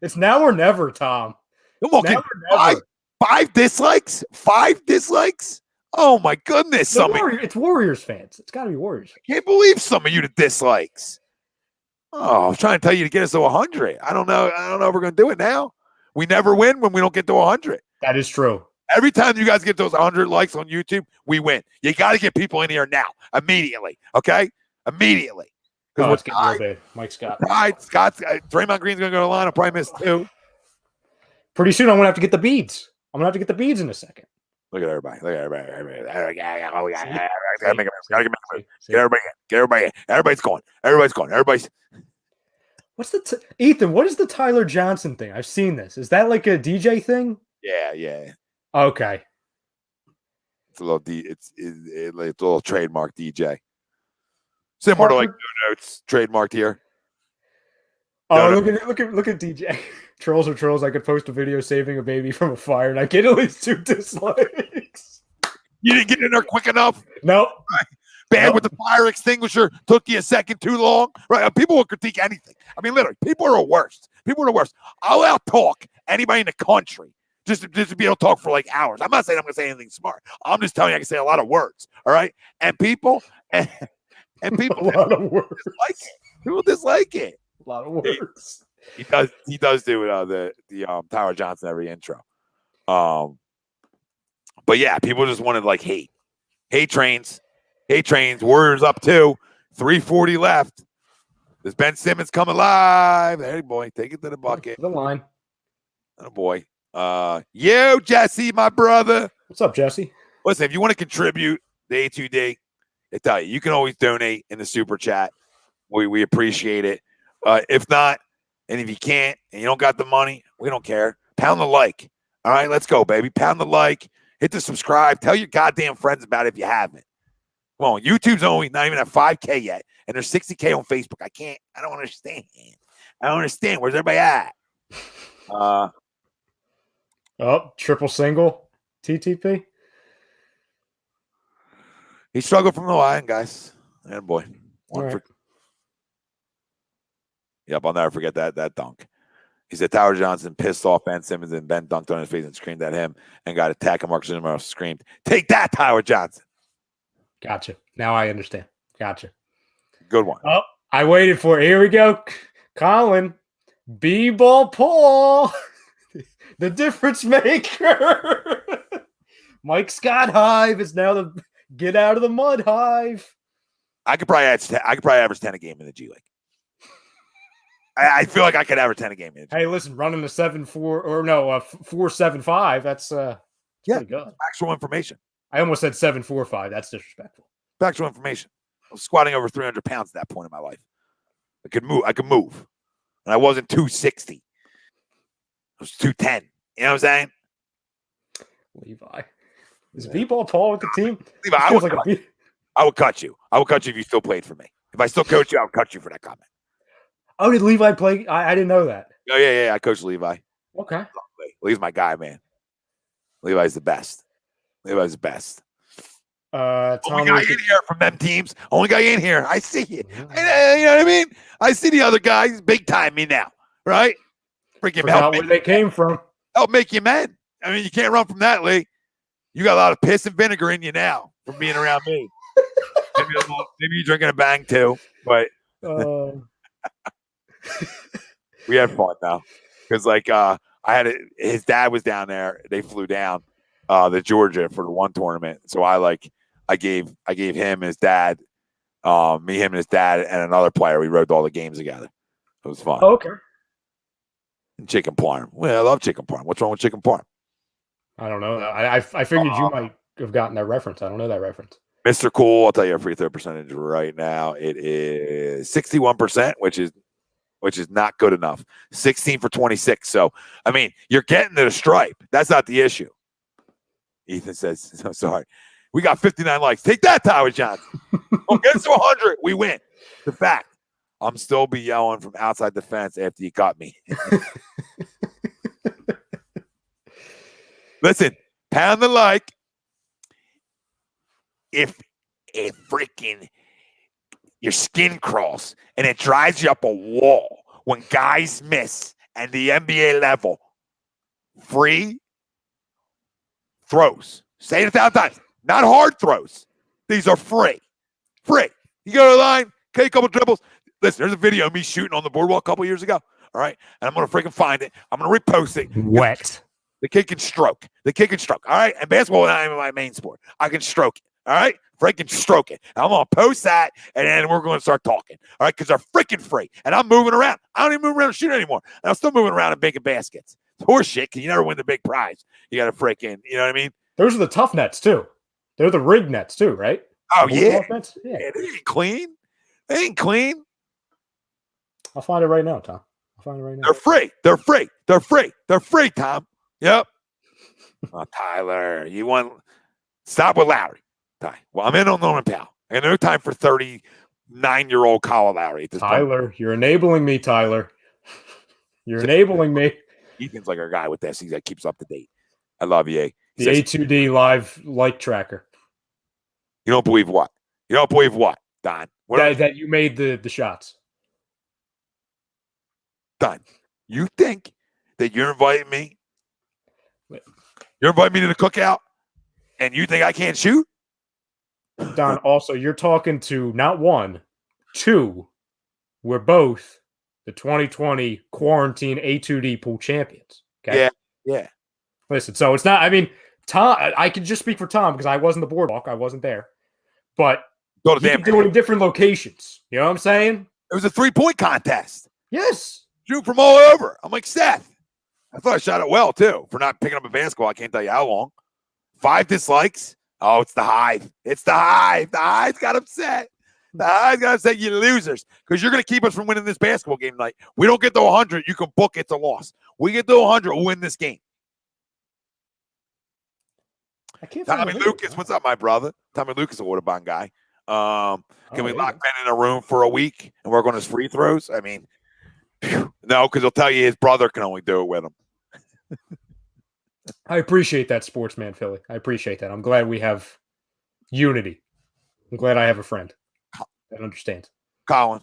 It's now or never, Tom. Come on, Now or never. five dislikes. 5 dislikes. Oh my goodness! It's Warriors fans. It's got to be Warriors. I can't believe some of you the dislikes. Oh, I was trying to tell you to get us to 100. I don't know if we're going to do it now. We never win when we don't get to 100. That is true. Every time you guys get those 100 likes on YouTube, we win. You got to get people in here now, immediately. Okay, immediately. Oh, Because it's getting real big. Mike Scott. Scott's Draymond Green's going to go to the line. I'll probably miss 2. Pretty soon, I'm going to have to get the beads. I'm going to have to get the beads in a second. Look at everybody. Gotta make a move. See? Get everybody in. Get everybody in. Everybody's going. Everybody's. What's the Ethan? What is the Tyler Johnson thing? I've seen this. Is that like a DJ thing? Yeah. Okay. It's a little it's a little trademark DJ. Similar to like No Notes trademarked here. Oh, No, look at DJ. Trolls are trolls. I could post a video saving a baby from a fire, and I get at least 2 dislikes. You didn't get in there quick enough. Nope. Bad Nope. with the fire extinguisher. Took you a second too long. Right? People will critique anything. I mean, literally, people are the worst. I'll out talk anybody in the country just to be able to talk for like hours. I'm not saying I'm going to say anything smart. I'm just telling you I can say a lot of words. All right, and people and people A lot of words. dislike it. People dislike it. A lot of words. He does do the Tyler Johnson every intro. But yeah, people just wanted like hate trains. Warriors up 2, 3:40 left. There's Ben Simmons coming live. Hey boy, take it to the bucket. The line. Oh boy. Yo, Jesse, my brother. What's up, Jesse? Listen, if you want to contribute the A2D, I tell you can always donate in the super chat. We appreciate it. If not, and if you can't and you don't got the money, we don't care. Pound the like. All right, let's go, baby. Pound the like. Hit the subscribe. Tell your goddamn friends about it if you haven't. Well, YouTube's only not even at 5K yet, and there's 60K on Facebook. I don't understand. Where's everybody at? Triple single. TTP. He struggled from the line, guys. And boy. All right. Yep, I'll never forget that dunk. He said Tyler Johnson pissed off Ben Simmons, and Ben dunked on his face and screamed at him and got attacked. And Marcus Zimmer screamed, "Take that, Tyler Johnson." Gotcha. Now I understand. Gotcha. Good one. Oh, I waited for it. Here we go. Colin. B-ball Paul. The difference maker. Mike Scott Hive is now the get out of the mud Hive. I could probably average 10 a game in the G League. I feel like I could average 10 a game in the G League. Hey, listen, running a 7-4 or no, 4.75. That's pretty good. Factual information. I almost said 7.45. That's disrespectful. Factual information. I was squatting over 300 pounds at that point in my life. I could move. And I wasn't 260. I was 210. You know what I'm saying? Levi. Is B-ball Paul with the team? Levi, I would cut you. I would cut you if you still played for me. If I still coach you, I would cut you for that comment. Oh, did Levi play? I didn't know that. Oh, yeah. I coached Levi. Okay. Levi's my guy, man. Levi's the best. Levi's the best. Only guy in here from them teams. Only guy in here. I see you. You know what I mean? I see the other guys big time me now, right? Freaking Forgot where they came from. Help make you men. I mean, you can't run from that, Lee. You got a lot of piss and vinegar in you now from being around me. Maybe you're drinking a bang too, but we had fun though, because his dad was down there. They flew down to Georgia for the one tournament, so I gave him his dad, him and his dad and another player. We rode all the games together. It was fun. Okay. And chicken parm. Well, I love chicken parm. What's wrong with chicken parm? I don't know. I figured you might have gotten that reference. I don't know that reference. Mr. Cool, I'll tell you our free throw percentage right now. It is 61%, which is not good enough. 16 for 26. So, I mean, you're getting to the stripe. That's not the issue. Ethan says, I'm sorry. We got 59 likes. Take that, Tyler Johnson. Get us to 100. We win. The fact. I'm still be yelling from outside the fence after you got me. Listen, pound the like. If it freaking your skin crawls and it drives you up a wall when guys miss at the NBA level, free throws. Say it 1,000 times. Not hard throws. These are free. Free. You go to the line, take a couple dribbles. Listen, there's a video of me shooting on the boardwalk a couple years ago. All right. And I'm going to freaking find it. I'm going to repost it. Wet. The kid can stroke. The kid can stroke. All right. And basketball is not even my main sport. I can stroke it. All right. Freaking stroke it. I'm going to post that and then we're going to start talking. All right. Because they're freaking free. And I'm moving around. I don't even move around and shoot anymore. And I'm still moving around and making baskets. It's horse shit because you never win the big prize. You got to freaking, you know what I mean? Those are the tough nets too. They're the rig nets too, right? Oh, yeah. Yeah. They ain't clean. They ain't clean. I'll find it right now, Tom. I'll find it right now. They're free. They're free. They're free. They're free, Tom. Yep. Oh, Tyler, you want stop with Lowry. Ty. Well, I'm in on Norman Powell. I got no time for 39-year-old Kyle Lowry at this Tyler, point. you're enabling me, Tyler. You're enabling me. Ethan's like our guy with this. He keeps up to date. I love you. The A2D live like tracker. You don't believe what? You don't believe what, Don? That you made the shots. Don, you think that you're inviting me? You're inviting me to the cookout, and you think I can't shoot? Don, also, you're talking to not one, two. We're both the 2020 quarantine A2D pool champions. Okay? Yeah. Listen, so it's not, I mean, Tom, I can just speak for Tom because I wasn't the boardwalk. I wasn't there. But Go to you can do it in different locations. You know what I'm saying? It was a 3-point contest. Yes. Shoot from all over. I'm like, Seth. I thought I shot it well, too, for not picking up a basketball. I can't tell you how long. 5 dislikes. Oh, it's the Hive. It's the Hive. The Hive got upset. The Hive got upset, you losers, because you're going to keep us from winning this basketball game tonight. We don't get to 100, you can book it's a loss. We get to 100, we'll win this game. I can't Tommy Lucas, what's up, my brother? Tommy Lucas, a Waterbond guy. Can we lock Ben in a room for a week and work on his free throws? I mean, no, because he'll tell you his brother can only do it with him. I appreciate that, Sportsman Philly. I appreciate that. I'm glad we have unity. I'm glad I have a friend that understands. Colin.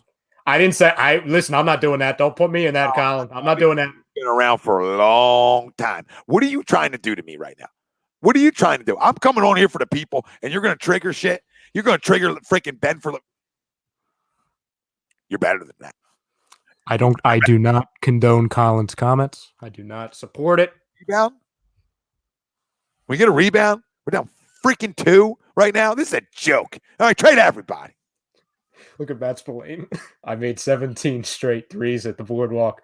I didn't say, listen, I'm not doing that. Don't put me in that, Colin. I'm not doing that. Been around for a long time. What are you trying to do to me right now? What are you trying to do? I'm coming on here for the people, and you're going to trigger shit. You're going to trigger freaking Ben for. You're better than that. I do not condone Colin's comments. I do not support it. Rebound? We get a rebound? We're down freaking 2 right now. This is a joke. All right, trade everybody. Look at Matt Spillane. I made 17 straight threes at the boardwalk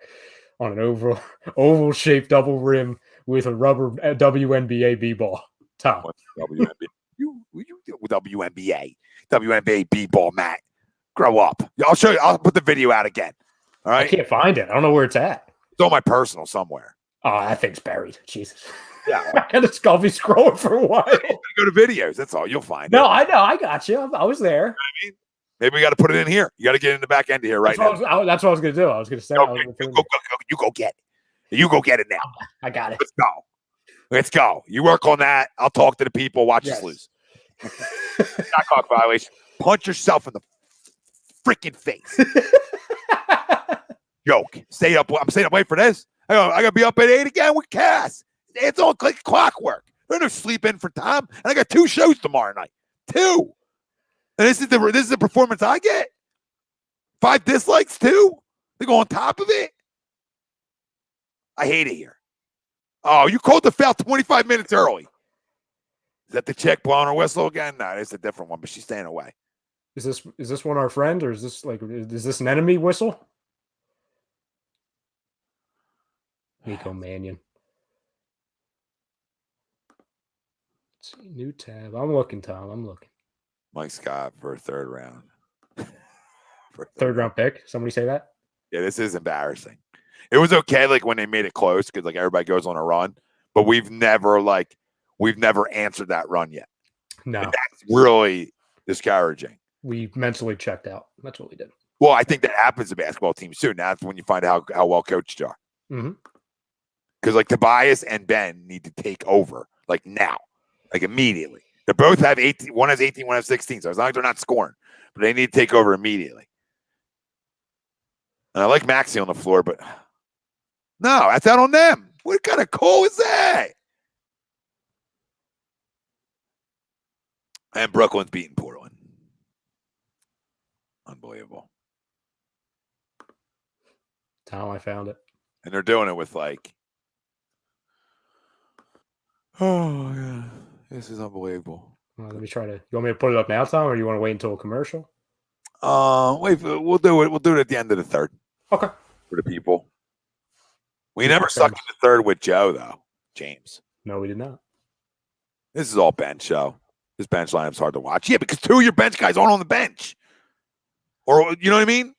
on an oval-shaped double rim with a rubber WNBA b-ball. Tom. WNBA. You WNBA b-ball, Matt. Grow up. I'll show you. I'll put the video out again. All right. I can't find it. I don't know where it's at. It's on my personal somewhere. Oh, that thing's buried. Jesus. Yeah. I got to be scrolling for a while. Go to videos. That's all. You'll find it. No, I know. I got you. I was there. You know what I mean? Maybe we got to put it in here. You got to get in the back end of here right now. That's what I was going to do. I was going to say. Okay. You go get it. You go get it now. I got it. Let's go. Let's go. You work on that. I'll talk to the people. Watch us lose. Not clock violation. Punch yourself in the freaking face. Joke. Stay up. I'm staying up late for this. I gotta be up at 8 again with Cass. It's all like clockwork. There's no sleep in for time. And I got 2 shows tomorrow night. 2. And this is the performance I get. 5 dislikes too. They go on top of it. I hate it here. Oh, you called the foul 25 minutes early. Is that the chick blowing her whistle again? No, it's a different one, but she's staying away. Is this one our friend, or is this an enemy whistle? Nico Mannion. Let's see, new tab. I'm looking, Tom. I'm looking. Mike Scott for a 3rd round. Third round pick. Somebody say that? Yeah, this is embarrassing. It was okay, like when they made it close, because like everybody goes on a run, but we've never answered that run yet. No, and that's really discouraging. We mentally checked out. That's what we did. Well, I think that happens to basketball teams too. Now that's when you find out how well coached you are. Mm-hmm. Because like Tobias and Ben need to take over like now, like immediately. They both have 18. One has 18, one has 16. So as long as they're not scoring, but they need to take over immediately. And I like Maxey on the floor, but no, that's out on them. What kind of call is that? And Brooklyn's beating Portland. Unbelievable. Tom, I found it. And they're doing it with like, oh, yeah, this is unbelievable. Well, let me try to. You want me to put it up now, Tom, or you want to wait until a commercial? Wait, we'll do it. We'll do it at the end of the 3rd. Okay. For the people. We never sucked in the 3rd with Joe, though, James. No, we did not. This is all bench show. This bench lineup's hard to watch. Yeah, because 2 of your bench guys aren't on the bench. Or, you know what I mean?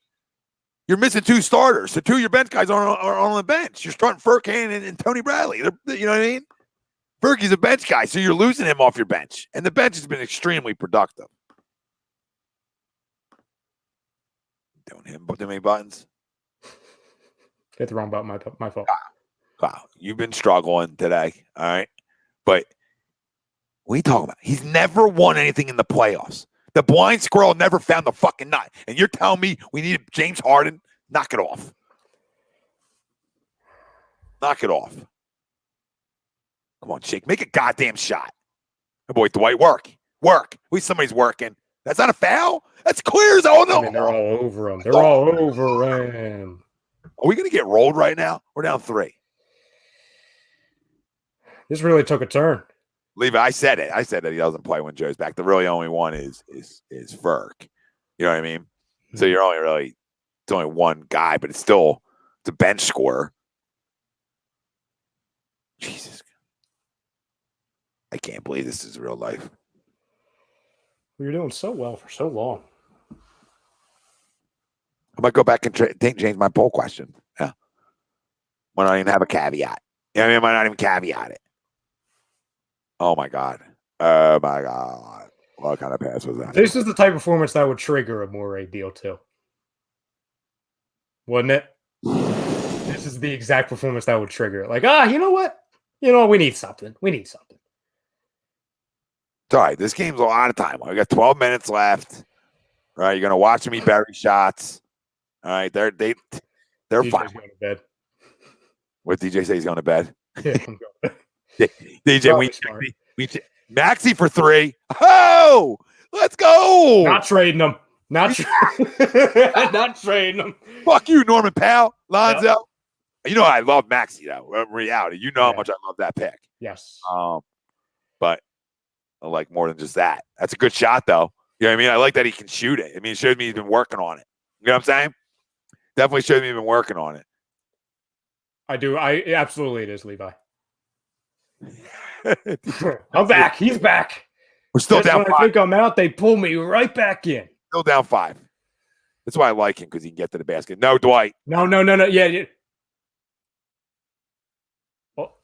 You're missing 2 starters. So 2 of your bench guys aren't on the bench. You're starting Furkan and Tony Bradley. You know what I mean? Fergie's a bench guy, so you're losing him off your bench. And the bench has been extremely productive. Don't hit him too many buttons. Hit the wrong button. My fault. Wow, you've been struggling today, all right? But what are you talking about? He's never won anything in the playoffs. The blind squirrel never found the fucking nut. And you're telling me we needed James Harden? Knock it off. Knock it off. Come on, Chick. Make a goddamn shot. Oh, boy, Dwight, work. Work. At least somebody's working. That's not a foul? That's clear as oh no. I mean, they're all over him. They're all over him. Are we going to get rolled right now? We're down 3. This really took a turn. Levi, I said it. I said that he doesn't play when Joe's back. The really only one is Ferk. You know what I mean? So you're only really it's only one guy, but it's a bench scorer. Jesus. I can't believe this is real life. You're doing so well for so long. I might go back and change my poll question. Yeah. Might not even have a caveat. You know what I mean? I might not even caveat it. Oh, my God. Oh, my God. What kind of pass was that? This is the type of performance that would trigger a Morey deal, too. Wouldn't it? This is the exact performance that would trigger it. Like, you know what? We need something. We need something. It's all right. This game's a lot of time. We got 12 minutes left. Right? You're going to watch me bury shots. All right. They're DJ's fine. Going to bed. What DJ say he's going to bed? Yeah, I'm going to bed. DJ, we Maxey for 3. Oh, let's go. Not trading them. Not trading them. Fuck you, Norman Powell. Lonzo. Yep. You know I love Maxey, though. In reality, you know how much I love that pick. Yes. But I like more than just that. That's a good shot, though. You know what I mean? I like that he can shoot it. I mean, it shows me he's been working on it. You know what I'm saying? Definitely shows me he's been working on it. I do. Absolutely it is, Levi. I'm back. He's back. We're still down 5. I think I'm out. They pull me right back in. Still down 5. That's why I like him, because he can get to the basket. No, Dwight. No. Yeah. Well,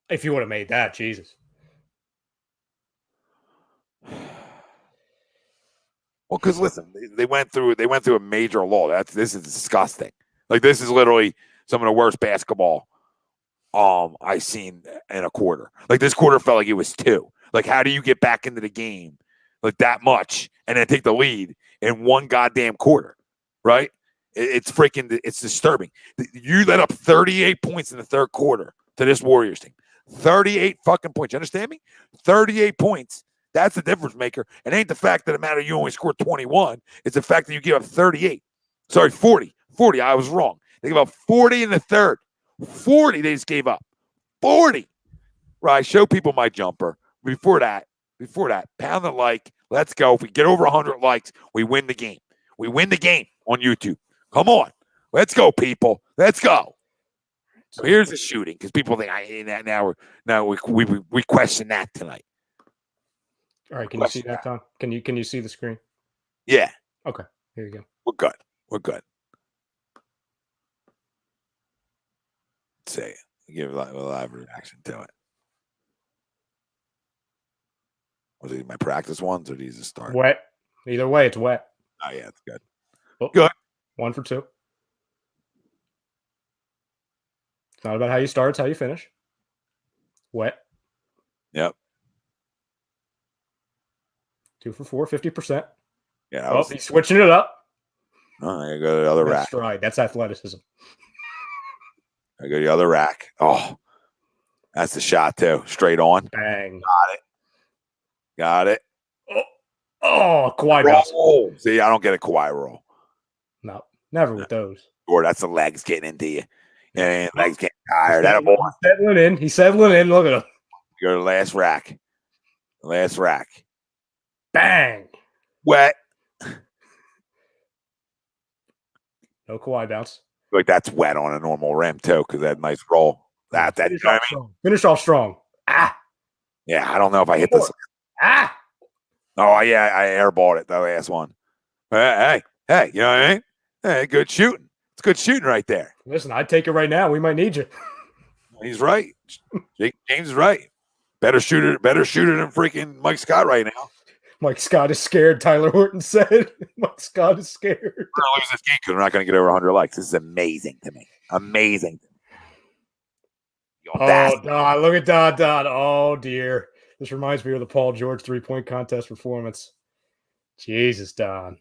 if you would have made that, Jesus. Well, because listen, they went through a major lull. This is disgusting. Like, this is literally some of the worst basketball I seen in a quarter. Like this quarter felt like it was 2. Like how do you get back into the game like that much and then take the lead in one goddamn quarter, right? It's disturbing. You let up 38 points in the third quarter to this Warriors team. 38 fucking points. You understand me? 38 points. That's the difference maker. It ain't the fact that it matters you only scored 21. It's the fact that you give up 38. Sorry, 40. 40. I was wrong. They gave up 40 in the third. 40 they just gave up. 40. Right. Show people my jumper. Before that, pound the like. Let's go. If we get over 100 likes, we win the game. We win the game on YouTube. Come on. Let's go, people. Let's go. So here's the shooting because people think we question that tonight. All right, can you see that, Tom? Can you see the screen? Yeah. Okay. Here you go. We're good. Let's see. Give a live reaction to it. Was these my practice ones or these the start? Wet. Either way, it's wet. Oh yeah, it's good. Oh, Good. 1 for 2. It's not about how you start, it's how you finish. Wet. Yep. 2 for 4, 50%. Yeah. He's switching it up. Oh, I gotta go to the other rack. Stride. That's athleticism. I go to the other rack. Oh, that's the shot too. Straight on. Bang. Got it. Oh, Kawhi bounce. Roll. See, I don't get a Kawhi roll. No, never with those. Or that's the legs getting into you. And legs getting tired. That boy. He's settling in. Look at him. Go to the last rack. Bang. Wet. No Kawhi bounce. Like that's wet on a normal rim too, because that nice roll. That you know what I mean? Finish off strong. Ah. Yeah, I don't know if I hit this. Ah. Oh yeah, I airballed it, the last one. Hey, you know what I mean? Hey, good shooting. It's good shooting right there. Listen, I'd take it right now. We might need you. He's right. James is right. Better shooter than freaking Mike Scott right now. Mike Scott is scared, Tyler Horton said. Mike Scott is scared. We're going to lose this game because we're not going to get over 100 likes. This is amazing to me. Amazing. Oh, Don, look at Don. Oh, dear. This reminds me of the Paul George 3-point contest performance. Jesus, Don.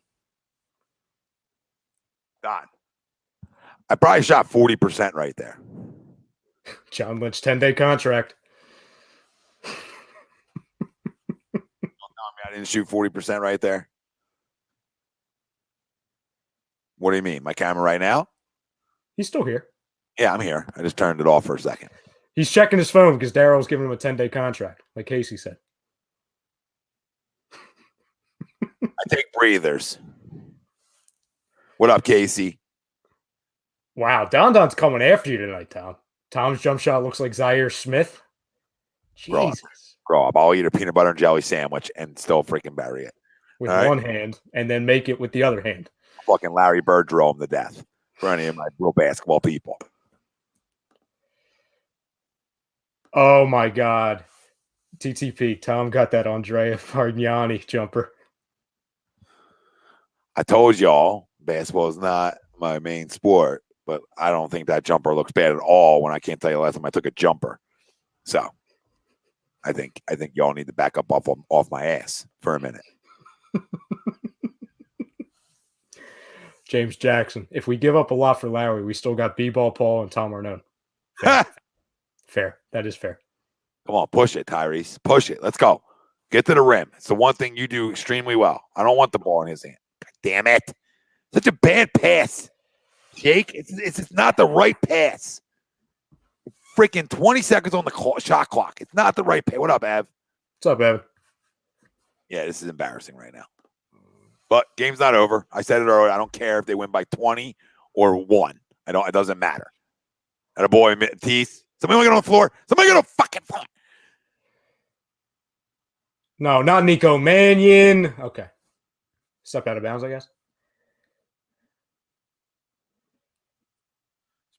Don. I probably shot 40% right there. John Lynch, 10-day contract. I didn't shoot 40% right there. What do you mean? My camera right now? He's still here. Yeah, I'm here. I just turned it off for a second. He's checking his phone because Daryl's giving him a 10-day contract, like Casey said. I take breathers. What up, Casey? Wow, Don's coming after you tonight, Tom. Tom's jump shot looks like Zaire Smith. Jesus. Grow up. I'll eat a peanut butter and jelly sandwich and still freaking bury it. With one hand and then make it with the other hand. Fucking Larry Bird drove him to death for any of my real basketball people. Oh, my God. TTP. Tom got that Andrea Fargnani jumper. I told y'all basketball is not my main sport, but I don't think that jumper looks bad at all when I can't tell you the last time I took a jumper. So I think y'all need to back up off my ass for a minute. James Jackson. If we give up a lot for Lowry, we still got B-Ball Paul and Tom Arnone. Fair. That is fair. Come on, push it, Tyrese. Push it. Let's go. Get to the rim. It's the one thing you do extremely well. I don't want the ball in his hand. God damn it. Such a bad pass. Jake, it's not the right pass. Freaking 20 seconds on the shot clock. It's not the right pass. What up, Ev? What's up, Evan? Yeah, this is embarrassing right now. But game's not over. I said it earlier. I don't care if they win by 20 or 1. It doesn't matter. And a boy, Teeth. Somebody want to get on the floor. Somebody get on the fucking floor. No, not Nico Mannion. Okay. Stepped out of bounds, I guess.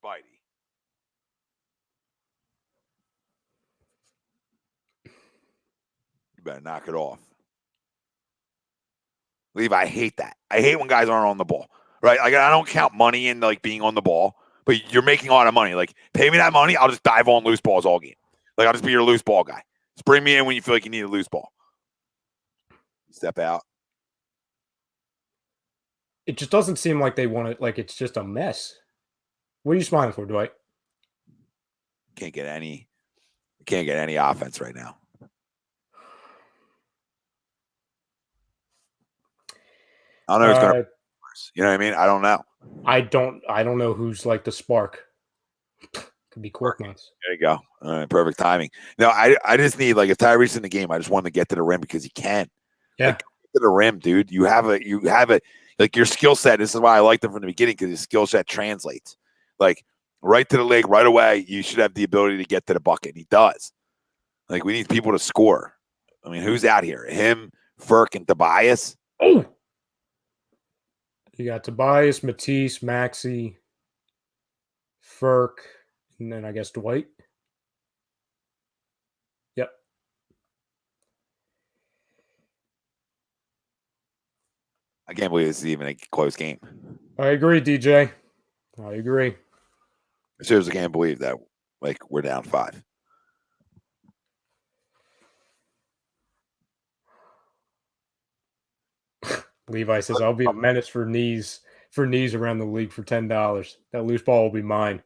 Spidey. You better knock it off. Leave, I hate that. I hate when guys aren't on the ball. Right? Like I don't count money in like being on the ball, but you're making a lot of money. Like, pay me that money, I'll just dive on loose balls all game. Like, I'll just be your loose ball guy. Just bring me in when you feel like you need a loose ball. Step out. It just doesn't seem like they want it. Like, it's just a mess. What are you smiling for, Dwight? Can't get any offense right now. I don't know who's going to. You know what I mean? I don't know. I don't know who's like the spark. Could be Corkmans. There you go. All right, perfect timing. No, I just need, like, if Tyreek's in the game, I just want him to get to the rim because he can. Yeah. Like, get to the rim, dude. You have a like, your skill set. This is why I liked him from the beginning, because his skill set translates. Like, right to the leg right away, you should have the ability to get to the bucket. And he does. Like, we need people to score. I mean, who's out here? Him, Furk, and Tobias? Oh! You got Tobias, Matisse, Maxey, Furk, and then I guess Dwight. Yep. I can't believe this is even a close game. I agree, DJ. I agree. I seriously can't believe that, like, we're down 5. Levi says, I'll be a menace for knees around the league for $10. That loose ball will be mine.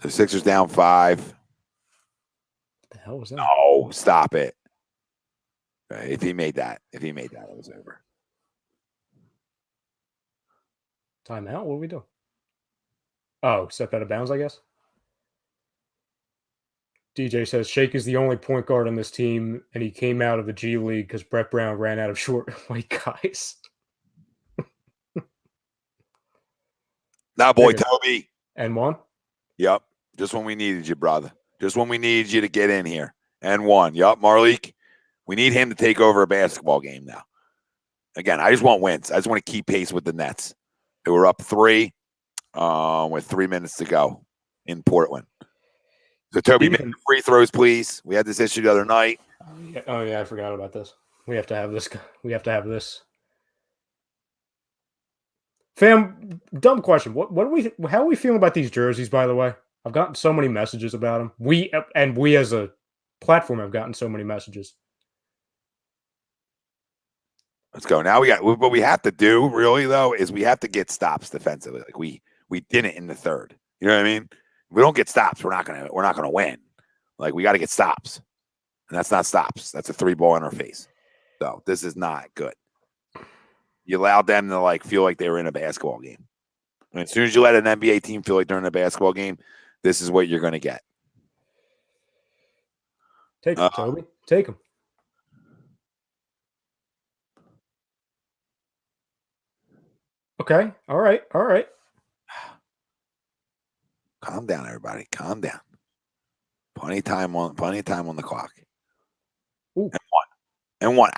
The Sixers down 5. What the hell was that? No, stop it. Right, if he made that, it was over. Timeout? What are we doing? Oh, step out of bounds, I guess. DJ says, Shake is the only point guard on this team, and he came out of the G League because Brett Brown ran out of short white guys. Now, boy, Toby. And one? Yep. Just when we needed you, brother. Just when we needed you to get in here. And one. Yep, Marleek. We need him to take over a basketball game now. Again, I just want wins. I just want to keep pace with the Nets, who were up 3 with 3 minutes to go in Portland. So, Toby, make the free throws, please. We had this issue the other night. Oh, yeah, I forgot about this. We have to have this. Fam, dumb question. How are we feeling about these jerseys, by the way? I've gotten so many messages about them. We as a platform have gotten so many messages. Let's go. Now what we have to do, really, though, is we have to get stops defensively. Like, we didn't in the third. You know what I mean? If we don't get stops, we're not gonna win. Like, we got to get stops, and that's not stops. That's a 3-ball in our face. So this is not good. You allowed them to, like, feel like they were in a basketball game. And as soon as you let an NBA team feel like they're in a basketball game, this is what you're going to get. Take him, Toby. Take him. Okay. All right. Calm down, everybody. Calm down. Plenty of time on the clock. Ooh. And one.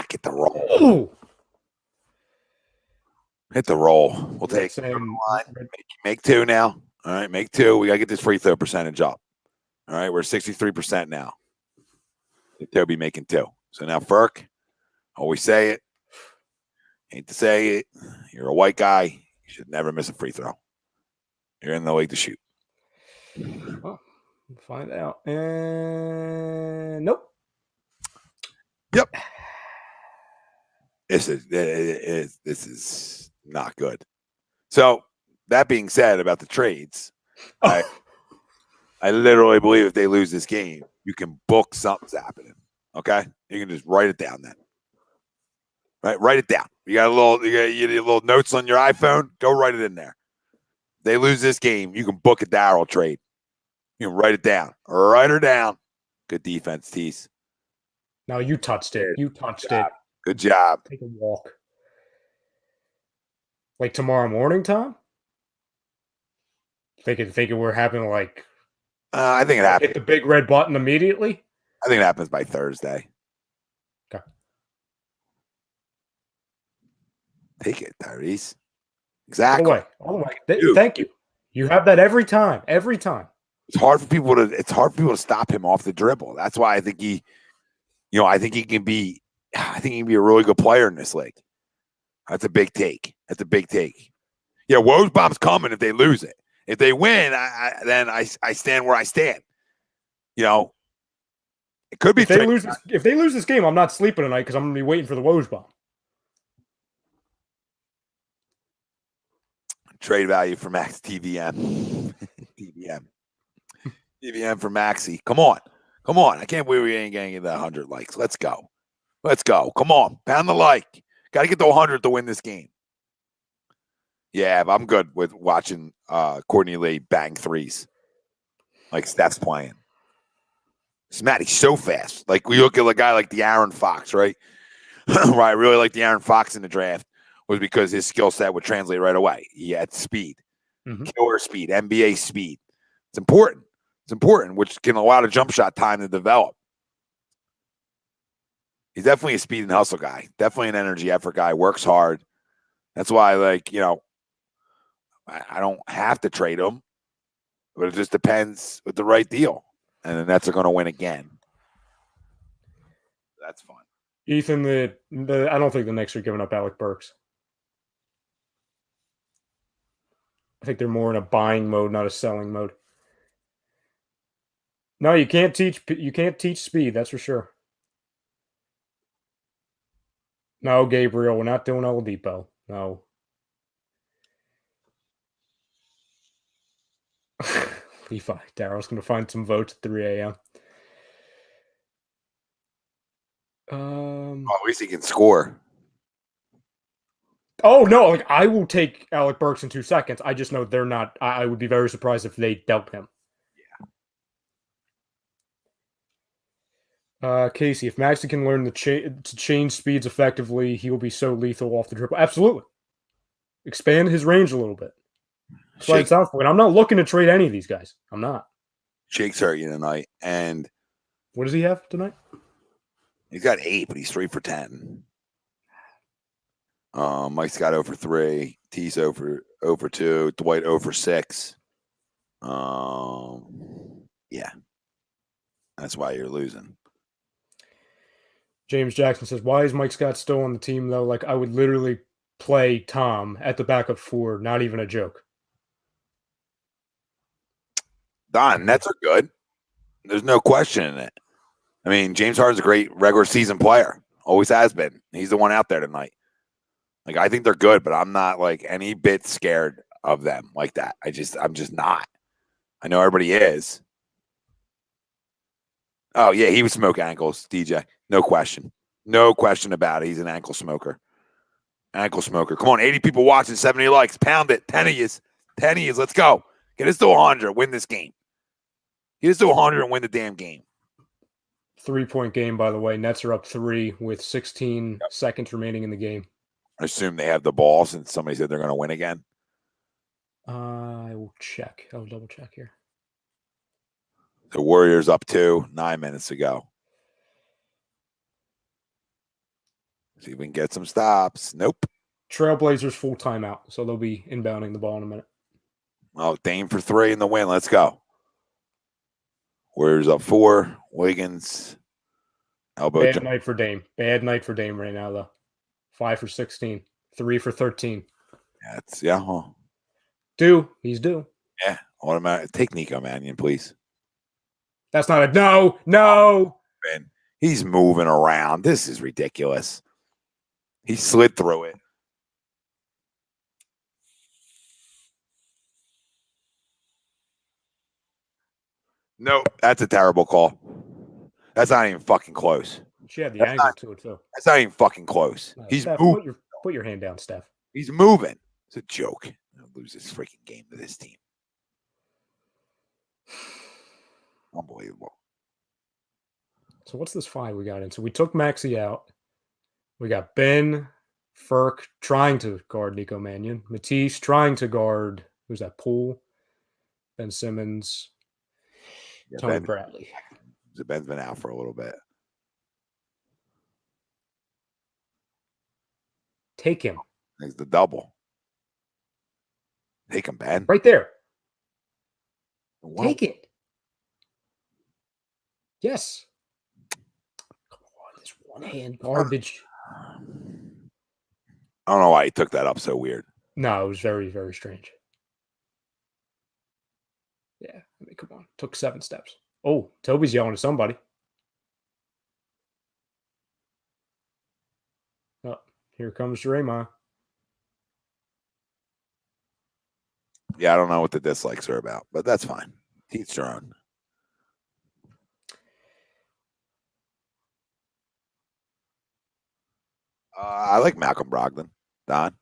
Get the roll. Ooh. Hit the roll. We'll take make 2 now. All right, make 2. We got to get this free throw percentage up. All right, we're 63% now. Toby making 2. So now, Furk, always say it. Hate to say it. You're a white guy. You should never miss a free throw. You're in the league to shoot. Well, we'll find out. And nope. Yep. This is not good. So, that being said about the trades, I literally believe if they lose this game, you can book something's happening. Okay? You can just write it down then. Right? Write it down. You got little notes on your iPhone, go write it in there. If they lose this game, you can book a Darryl trade. You can write it down. Write her down. Good defense, Tease. No, you touched it. You touched it. Good job. Take a walk. Like tomorrow morning, Tom? Thinking we're having like. I think it happens. Hit the big red button immediately. I think it happens by Thursday. Okay. Take it, Tyrese. Exactly. All the way. Thank you. You have that every time. Every time. It's hard for people to stop him off the dribble. That's why I think he can be a really good player in this league. That's a big take. Yeah, Woj bomb's coming if they lose it. If they win, then I stand where I stand. You know, it could be if they lose this game, I'm not sleeping tonight because I'm going to be waiting for the Woj bomb. Trade value for Max TVM. TVM for Maxi. Come on. I can't believe we ain't getting that 100 likes. Let's go. Come on. Pound the like. Got to get to 100 to win this game. Yeah, but I'm good with watching Courtney Lee bang threes. Like Steph's playing. Matty's so fast. Like we look at a guy like the Aaron Fox, right? Right. I really like the Aaron Fox in the draft was because his skill set would translate right away. He had speed, killer speed, NBA speed. It's important. Which can allow the jump shot time to develop. He's definitely a speed and hustle guy. Definitely an energy effort guy. Works hard. That's why, I don't have to trade him, but it just depends with the right deal. And the Nets are going to win again. That's fun. Ethan, I don't think the Knicks are giving up Alec Burks. I think they're more in a buying mode, not a selling mode. No, you can't teach speed, that's for sure. No, Gabriel, we're not doing Oladipo. No. Levi, Daryl's going to find some votes at 3 a.m. At least he can score. Oh, no, I will take Alec Burks in 2 seconds. I just know they're not. I would be very surprised if they dealt him. Yeah. Casey, if Maxey can learn to change speeds effectively, he will be so lethal off the dribble. Absolutely. Expand his range a little bit. That's why it sounds good. I'm not looking to trade any of these guys. I'm not. Shake's hurt you tonight. And what does he have tonight? He's got 8, but he's 3 for 10. Mike's got 0 for 3. T's 0 for 2. Dwight 0 for 6. Yeah. That's why you're losing. James Jackson says, why is Mike Scott still on the team, though? Like, I would literally play Tom at the backup 4. Not even a joke. Don, Nets are good. There's no question in it. I mean, James Harden's a great regular season player. Always has been. He's the one out there tonight. Like, I think they're good, but I'm not like any bit scared of them like that. I'm just not. I know everybody is. Oh, yeah, he would smoke ankles, DJ. No question. No question about it. He's an ankle smoker. Ankle smoker. Come on, 80 people watching, 70 likes. Pound it. 10 of you. 10 of you. Let's go. Get us to 100. Win this game. Get us to 100 and win the damn game. 3-point game, by the way. Nets are up 3 with 16 seconds remaining in the game. I assume they have the ball since somebody said they're going to win again. I will check. I'll double check here. The Warriors up 2, 9 minutes to go. See if we can get some stops. Nope. Trailblazers full timeout, so they'll be inbounding the ball in a minute. Oh, Dame for 3 in the win. Let's go. Warriors up 4. Wiggins. Elbow Bad jump. night for Dame. Bad night for Dame right now, though. 5 for 16. 3 for 13. Yeah. He's due. Yeah. Automatic. Take Nico Mannion, please. That's not a no. Man, he's moving around. This is ridiculous. He slid through it. No, that's a terrible call. That's not even fucking close. She had the angle to it, too. That's not even fucking close. He's Steph, moving. put your hand down, Steph. He's moving. It's a joke. I'll lose this freaking game to this team. Unbelievable. So what's this 5 we got in? So we took Maxey out. We got Ben, Ferk trying to guard Nico Mannion. Matisse trying to guard, who's that, Poole? Ben Simmons. Tony Bradley. Ben's been out for a little bit. Take him. It's the double. Take him, Ben. Right there. Wow. Take it. Yes. Come on, this one hand garbage. I don't know why he took that up so weird. No, it was very, very strange. Yeah, I mean, come on. Took 7 steps. Oh, Toby's yelling at somebody. Oh, here comes Draymond. Yeah, I don't know what the dislikes are about, but that's fine. Teach their own. I like Malcolm Brogdon. Don?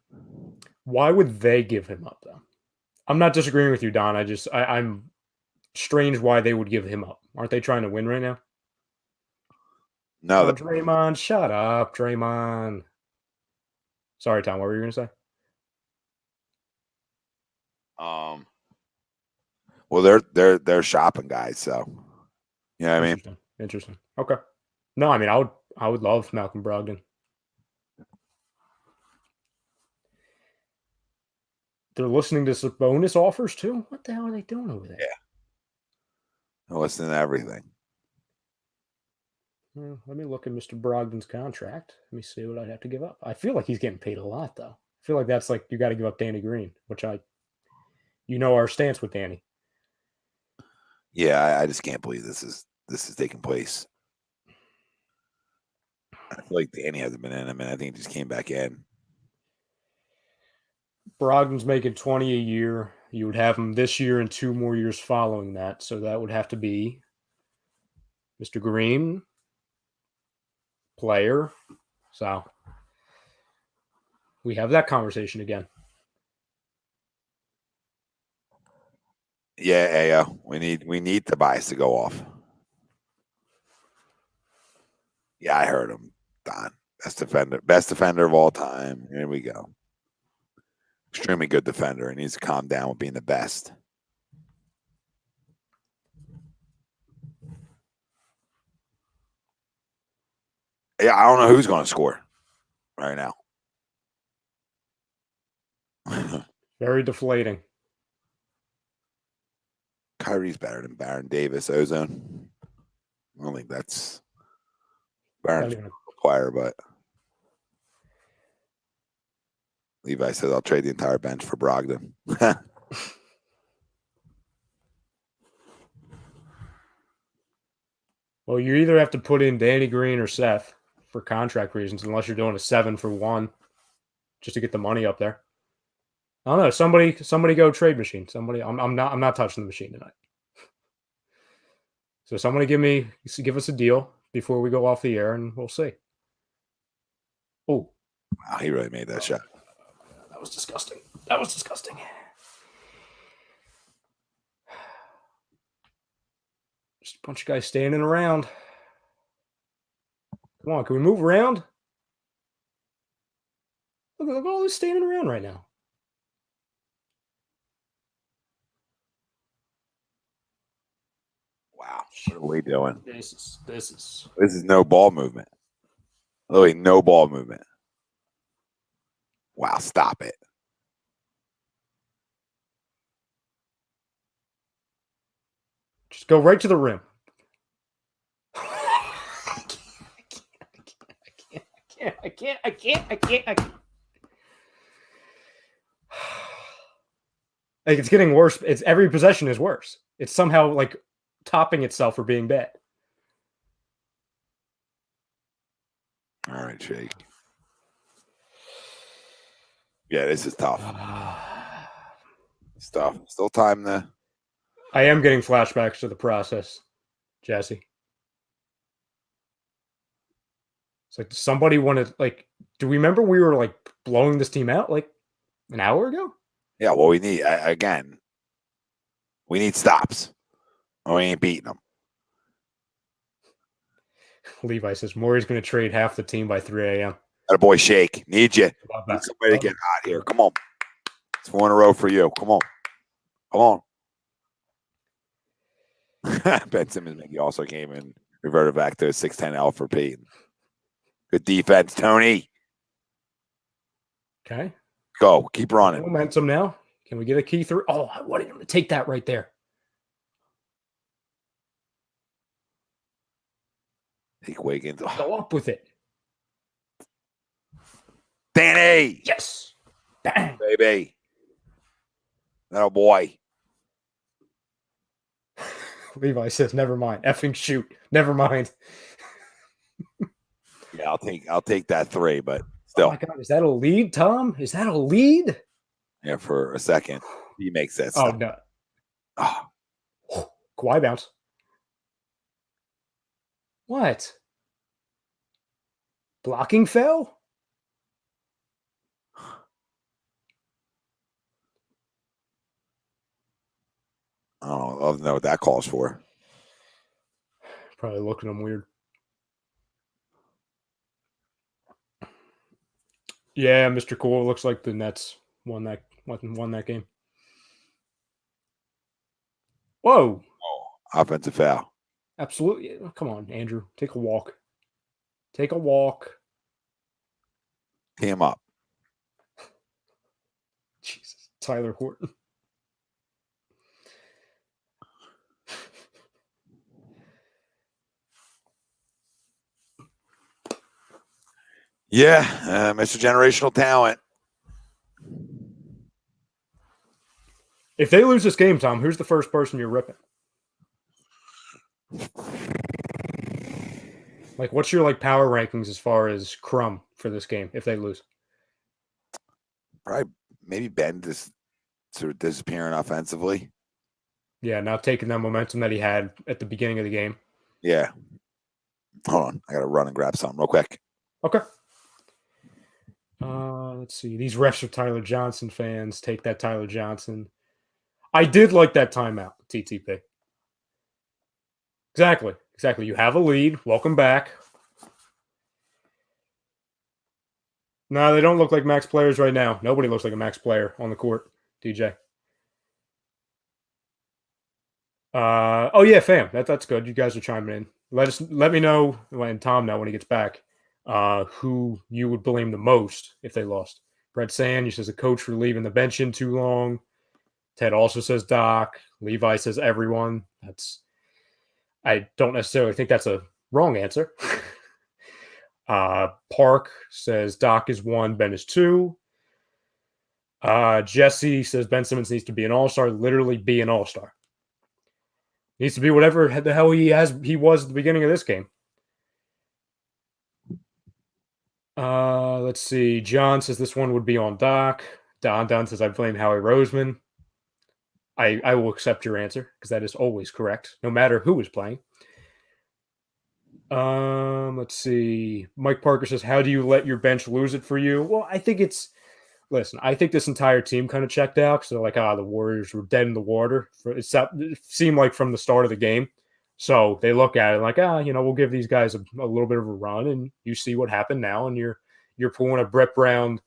Why would they give him up, though? I'm not disagreeing with you, Don. I'm strange why they would give him up. Aren't they trying to win right now? No, Oh, Draymond, shut up, Draymond. Sorry, Tom. What were you going to say? well, they're shopping guys, so you know what I mean. Interesting. Okay. No, I mean, I would love Malcolm Brogdon. They're listening to some bonus offers too. What the hell are they doing over there? Yeah. They're listening to everything. Well, let me look at Mr. Brogdon's contract. Let me see what I'd have to give up. I feel like he's getting paid a lot, though. I feel like that's like you got to give up Danny Green, which our stance with Danny. Yeah, I just can't believe this is taking place. I feel like Danny hasn't been in. I mean, I think he just came back in. Brogdon's making 20 a year. You would have him this year and 2 more years following that. So that would have to be Mr. Green, player. So we have that conversation again. Yeah. We need Tobias to go off. Yeah, I heard him. Don, best defender of all time. Here we go. Extremely good defender. He needs to calm down with being the best. Yeah, I don't know who's going to score right now. Very deflating. Kyrie's better than Baron Davis, Ozone. I don't think that's Baron's require, but Levi says I'll trade the entire bench for Brogdon. Well, you either have to put in Danny Green or Seth for contract reasons, unless you're doing a 7 for 1 just to get the money up there. I don't know. Somebody go trade machine. Somebody, I'm not touching the machine tonight. So somebody give us a deal before we go off the air, and we'll see. Oh, wow, he really made that shot. That was disgusting. Just a bunch of guys standing around. Come on, can we move around? Look at all this standing around right now. Wow, what are we doing? This is no ball movement. Literally no ball movement. Wow, stop it. Just go right to the rim. I can't. Like, it's getting worse. It's every possession is worse. It's somehow like topping itself for being bad. All right, Shake. Yeah, this is tough. It's tough. Still time to. I am getting flashbacks to the process, Jesse. It's like somebody wanted, like, do we remember we were like blowing this team out like an hour ago? Yeah, well, we need, again, we need stops. Or we ain't beating them. Levi says Maury's going to trade half the team by 3 a.m. That boy Shake. Need you. Need somebody to get hot here. Come on. It's 4 in a row for you. Come on. Come on. Ben Simmons maybe also came and reverted back to a 6'10 L for Peyton. Good defense, Tony. Okay. Go. Keep running. Momentum now. Can we get a key through? Oh, I wanted him to take that right there. Take Wiggins. Go up with it. Danny. Yes. Bang. Baby. Oh, boy. Levi says, never mind. Effing shoot. Never mind. Yeah, I'll take that 3, but Oh still. my God. Is that a lead, Tom? Is that a lead? Yeah, for a second. He makes that Oh, stuff. no. Oh, Kawhi bounce. What? Blocking fell? I don't know what that calls for. Probably looking at him weird. Yeah, Mr. Cool. Looks like the Nets won that game. Whoa. Oh, offensive foul. Absolutely. Come on, Andrew. Take a walk. Take a walk. Tee him up. Jesus. Tyler Horton. Yeah, Mr. Generational Talent. If they lose this game, Tom, who's the first person you're ripping? Like, what's your power rankings as far as crumb for this game if they lose? Probably maybe Ben just sort of disappearing offensively. Yeah, not taking that momentum that he had at the beginning of the game. Yeah. Hold on. I got to run and grab something real quick. Okay. Let's see. These refs are Tyler Johnson fans. Take that, Tyler Johnson. I did like that timeout, TTP. Exactly. You have a lead. Welcome back. No, they don't look like max players right now. Nobody looks like a max player on the court, DJ. Oh yeah, fam. That's good. You guys are chiming in. Let me know and Tom know when he gets back. Who you would blame the most if they lost? Brett Sand, he says a coach for leaving the bench in too long. Ted also says Doc. Levi says everyone. I don't necessarily think that's a wrong answer. Park says Doc is 1, Ben is 2. Jesse says Ben Simmons needs to be an all-star, literally be an all-star. Needs to be whatever the hell he was at the beginning of this game. Let's see. John says this one would be on Doc. Don says I blame Howie Roseman. I will accept your answer because that is always correct, no matter who is playing. Let's see. Mike Parker says, how do you let your bench lose it for you? Well, I think I think this entire team kind of checked out because they're like, the Warriors were dead in the water. It seemed like from the start of the game. So they look at it like, we'll give these guys a little bit of a run, and you see what happened now, and you're pulling a Brett Brown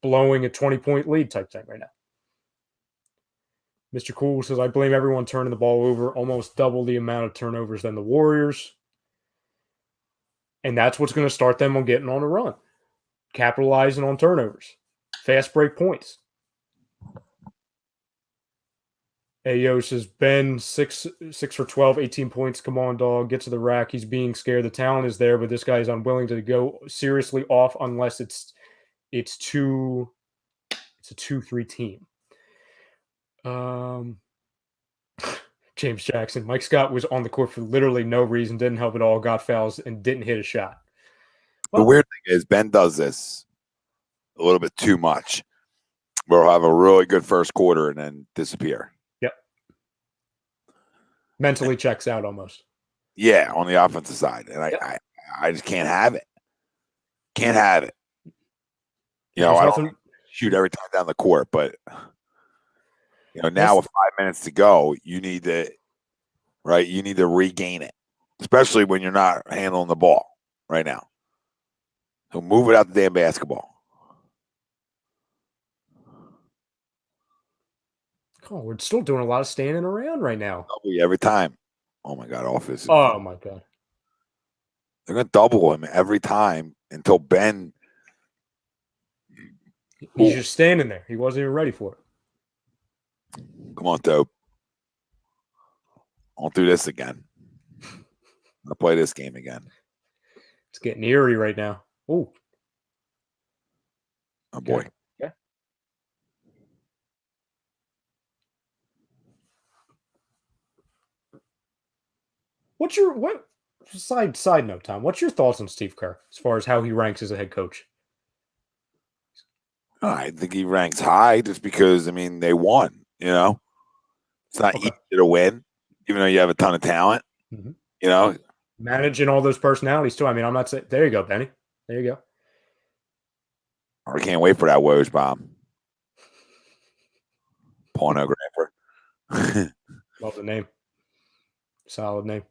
blowing a 20-point lead type thing right now. Mr. Cool says, I blame everyone turning the ball over, almost double the amount of turnovers than the Warriors. And that's what's going to start them on getting on a run, capitalizing on turnovers, fast break points. Ayo says, Ben, 6 for 12, 18 points. Come on, dog. Get to the rack. He's being scared. The talent is there, but this guy is unwilling to go seriously off unless it's a 2-3 team. James Jackson. Mike Scott was on the court for literally no reason, didn't help at all, got fouls, and didn't hit a shot. Well, the weird thing is Ben does this a little bit too much. We'll have a really good first quarter and then disappear. Yep. Mentally checks out almost. Yeah, on the offensive side. And I just can't have it. Can't have it. I don't shoot every time down the court, but now with 5 minutes to go, you need to regain it, especially when you're not handling the ball right now. So move it out the damn basketball. Oh, we're still doing a lot of standing around right now. Every time. Oh my God, offense. Oh my God. They're gonna double him every time until Ben. He's just standing there. He wasn't even ready for it. Come on, Dope. I won't do this again. I'm gonna play this game again. It's getting eerie right now. Oh boy. Yeah. What side note, Tom? What's your thoughts on Steve Kerr as far as how he ranks as a head coach? I think he ranks high just because, I mean, they won, you know? It's not Okay. easy to win, even though you have a ton of talent, Mhm. you know? Managing all those personalities, too. I mean, I'm not saying – there you go, Benny. There you go. I can't wait for that Woj bomb. Pornographer. Love the name. Solid name.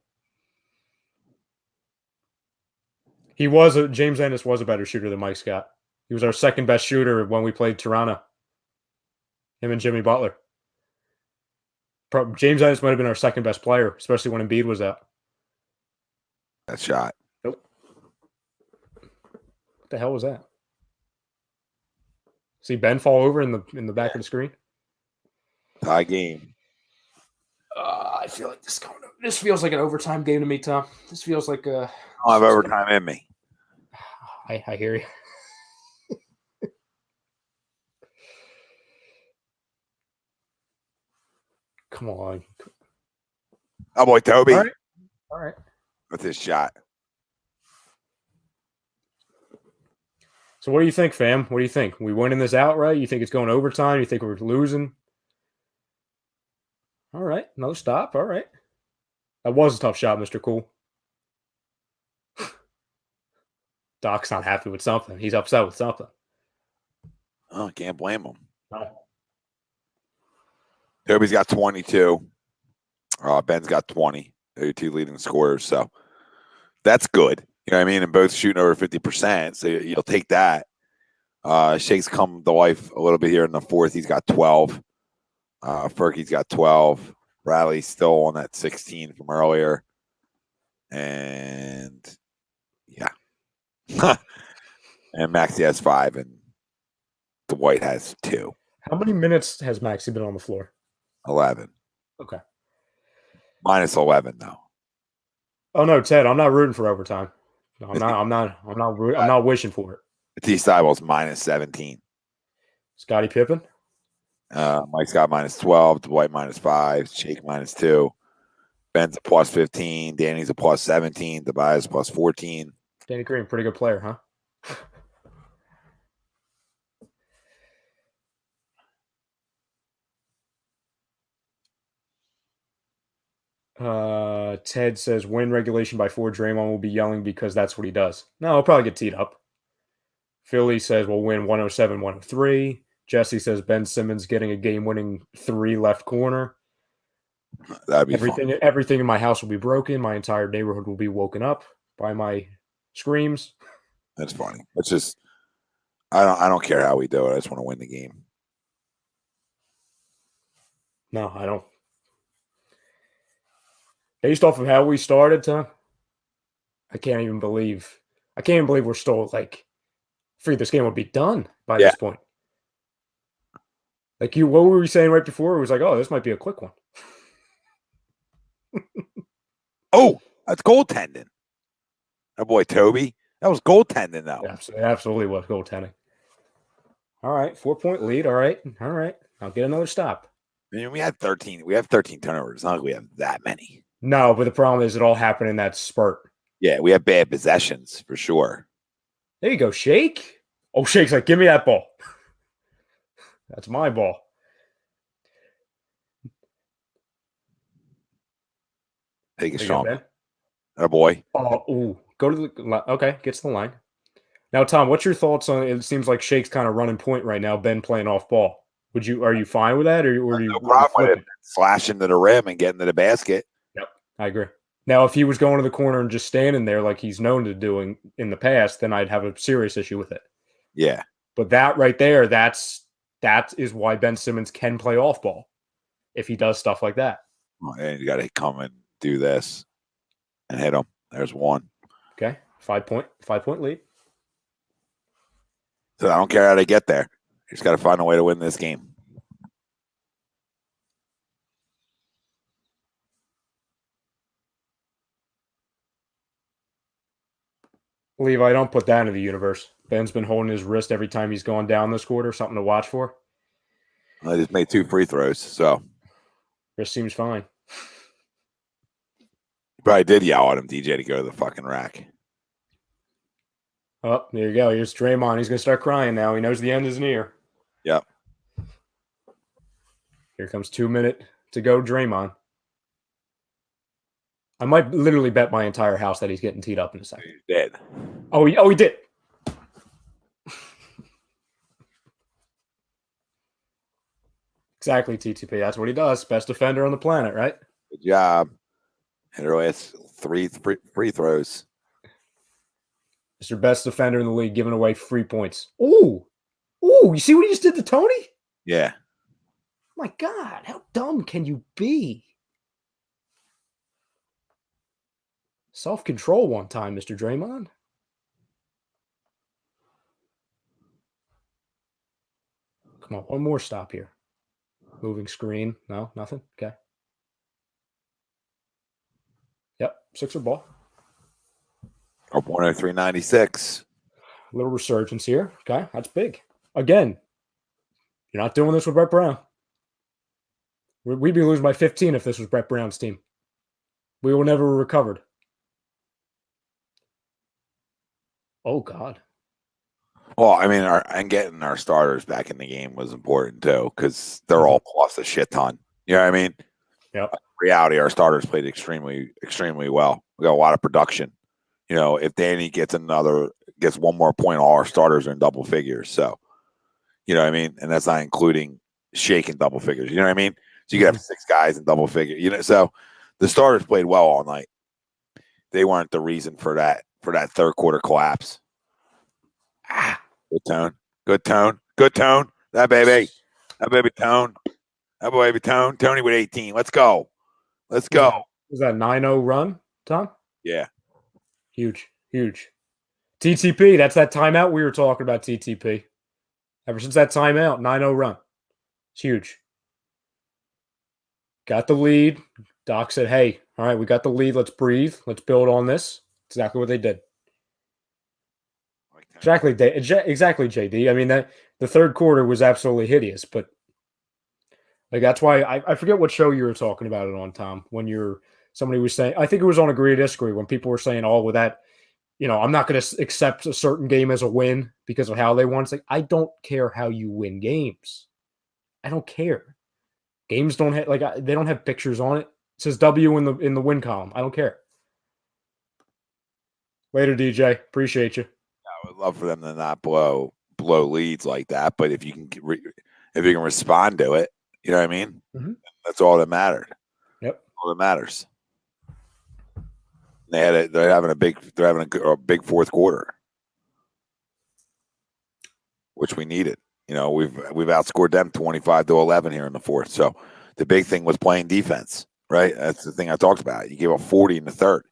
James Ennis was a better shooter than Mike Scott. He was our second best shooter when we played Toronto. Him and Jimmy Butler. James Ennis might have been our second best player, especially when Embiid was out. That shot. Nope. What the hell was that? See Ben fall over in the back of the screen? Tie game. I feel like this feels like an overtime game to me, Tom. This feels like I'll have overtime in me. I hear you. Come on. Oh, boy, Toby. All right. With his shot. So what do you think, fam? What do you think? We winning this outright? You think it's going overtime? You think we're losing? All right. Another stop. All right. That was a tough shot, Mr. Cool. Doc's not happy with something. He's upset with something. Oh, I can't blame him. No. Toby's got 22. Ben's got 20. They're your two leading scorers. So that's good. You know what I mean? And both shooting over 50%. So you'll take that. Shake's come to life a little bit here in the fourth. He's got 12. Ferkie's got 12. Bradley's still on that 16 from earlier. And yeah. And Maxie has 5 and Dwight has 2. How many minutes has Maxie been on the floor? 11. Okay. Minus 11 though. Oh no, Ted, I'm not rooting for overtime. No, I'm not wishing for it. T. Stibel's minus 17. Scottie Pippen? Mike Scott minus 12. Dwight minus 5. Shake minus 2. Ben's a plus 15. Danny's a plus 17. Tobias plus 14. Danny Green, pretty good player, huh? Ted says win regulation by 4. Draymond will be yelling because that's what he does. No, he'll probably get teed up. Philly says we'll win 107-103. Jesse says Ben Simmons getting a game-winning 3 left corner. That'd be fun. Everything in my house will be broken. My entire neighborhood will be woken up by my screams. That's funny. It's just I don't care how we do it. I just want to win the game. No, I don't. Based off of how we started, Tom, I can't even believe we're still like figured this game would be done by this point. Like what were we saying right before? It was like, oh, this might be a quick one. Oh, that's goaltending. Oh boy, Toby. That was goaltending though. It absolutely was goaltending. All right, 4-point lead. All right. I'll get another stop. I mean, we have 13 turnovers. It's not like we have that many. No, but the problem is it all happened in that spurt. Yeah, we have bad possessions for sure. There you go, Shake. Oh, Shake's like, give me that ball. That's my ball. Take a shot. Oh, boy. Go to the okay. Gets the line. Now, Tom, what's your thoughts on? It seems like Shake's kind of running point right now. Ben playing off ball. Are you fine with that, or are you? No problem with it. Slashing to the rim and getting to the basket. Yep, I agree. Now, if he was going to the corner and just standing there like he's known to doing in the past, then I'd have a serious issue with it. Yeah. But that right there, that is why Ben Simmons can play off ball if he does stuff like that. Oh, and you got to come and do this and hit him. There's one. Okay, 5-point lead. So I don't care how they get there. You just got to find a way to win this game. Levi, don't put that into the universe. Ben's been holding his wrist every time he's gone down this quarter. Something to watch for. I just made 2 free throws, so Wrist seems fine. Probably did yell at him, DJ, to go to the fucking rack. Oh, there you go. Here's Draymond. He's going to start crying now. He knows the end is near. Yep. Here comes 2 minutes to go, Draymond. I might literally bet my entire house that he's getting teed up in a second. He's dead. Oh, he did. Exactly, TTP. That's what he does. Best defender on the planet, right? Good job. Hit her last three free throws. Mr. Best defender in the league, giving away free points. Ooh. You see what he just did to Tony? Yeah. My God, how dumb can you be? Self-control one time, Mr. Draymond. Come on, one more stop here. Moving screen. No, nothing. Okay. Yep, Sixer ball. Up 103.96. A little resurgence here. Okay, that's big. Again, you're not doing this with Brett Brown. We'd be losing by 15 if this was Brett Brown's team. We will never recovered. Oh, God. Well, I mean, and getting our starters back in the game was important too, because they're all plus a shit ton. You know what I mean? Yep. In reality, our starters played extremely, extremely well. We got a lot of production. You know, if Danny gets one more point, all our starters are in double figures. So, you know what I mean? And that's not including Shake in double figures. You know what I mean? So you could have 6 guys in double figures. You know, so the starters played well all night. They weren't the reason for that third quarter collapse. Good tone. Good tone. Good tone. That baby tone. That baby tone. Tony with 18. Let's go. Let's go. Was that 9-0 run, Tom? Yeah. Huge. TTP, that's that timeout we were talking about, TTP. Ever since that timeout, 9-0 run. It's huge. Got the lead. Doc said, hey, all right, we got the lead. Let's breathe. Let's build on this. Exactly what they did. Exactly, JD. I mean, that the third quarter was absolutely hideous, but like that's why I forget what show you were talking about it on, Tom. When somebody was saying, I think it was on Agree to Disagree, when people were saying, "Oh, with that, I'm not going to accept a certain game as a win because of how they won." It's like, I don't care how you win games. I don't care. Games don't have they don't have pictures on it. It says W in the win column. I don't care. Later, DJ. Appreciate you. I would love for them to not blow leads like that, but if you can respond to it, you know what I mean? Mm-hmm. That's all that mattered. Yep, all that matters. They're having a big fourth quarter, which we needed. You know, we've outscored them 25-11 here in the fourth. So the big thing was playing defense, right? That's the thing I talked about. You gave up 40 in the third.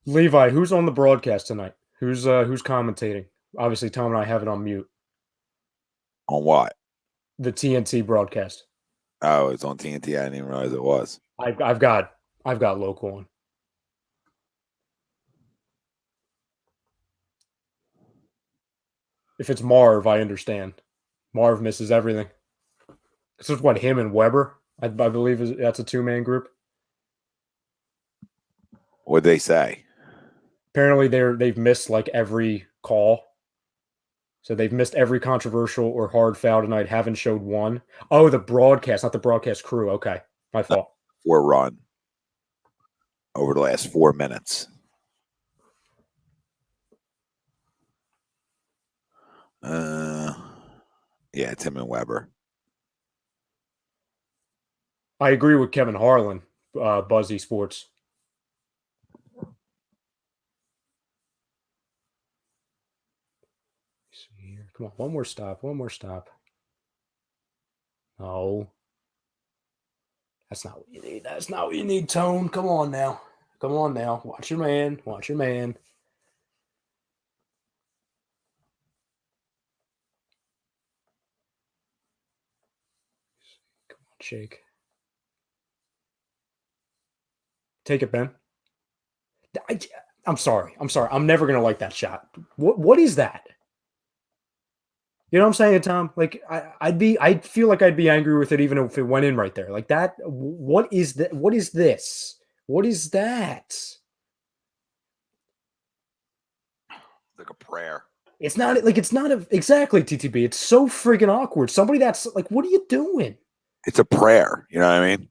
Levi, who's on the broadcast tonight? Who's commentating? Obviously, Tom and I have it on mute. On what? The TNT broadcast. Oh, it's on TNT. I didn't even realize it was. I've got local on. If it's Marv, I understand. Marv misses everything. This is what, him and Weber, I believe that's a 2-man group. What'd they say? Apparently they've missed like every call. So they've missed every controversial or hard foul tonight. Haven't showed one. Oh, the broadcast, not the broadcast crew. Okay, my fault. 4 run over the last 4 minutes. Yeah, Tim and Weber. I agree with Kevin Harlan, Buzzy Sports. Come on, one more stop. No. That's not what you need. That's not what you need, Tone. Come on now. Watch your man. Come on, Shake. Take it, Ben. I'm sorry. I'm never going to like that shot. What is that? You know what I'm saying, Tom? Like I'd feel like I'd be angry with it even if it went in right there. Like that. What is that? What is this? What is that? Like a prayer. It's not exactly TTB. It's so freaking awkward. Somebody that's like, what are you doing? It's a prayer. You know what I mean?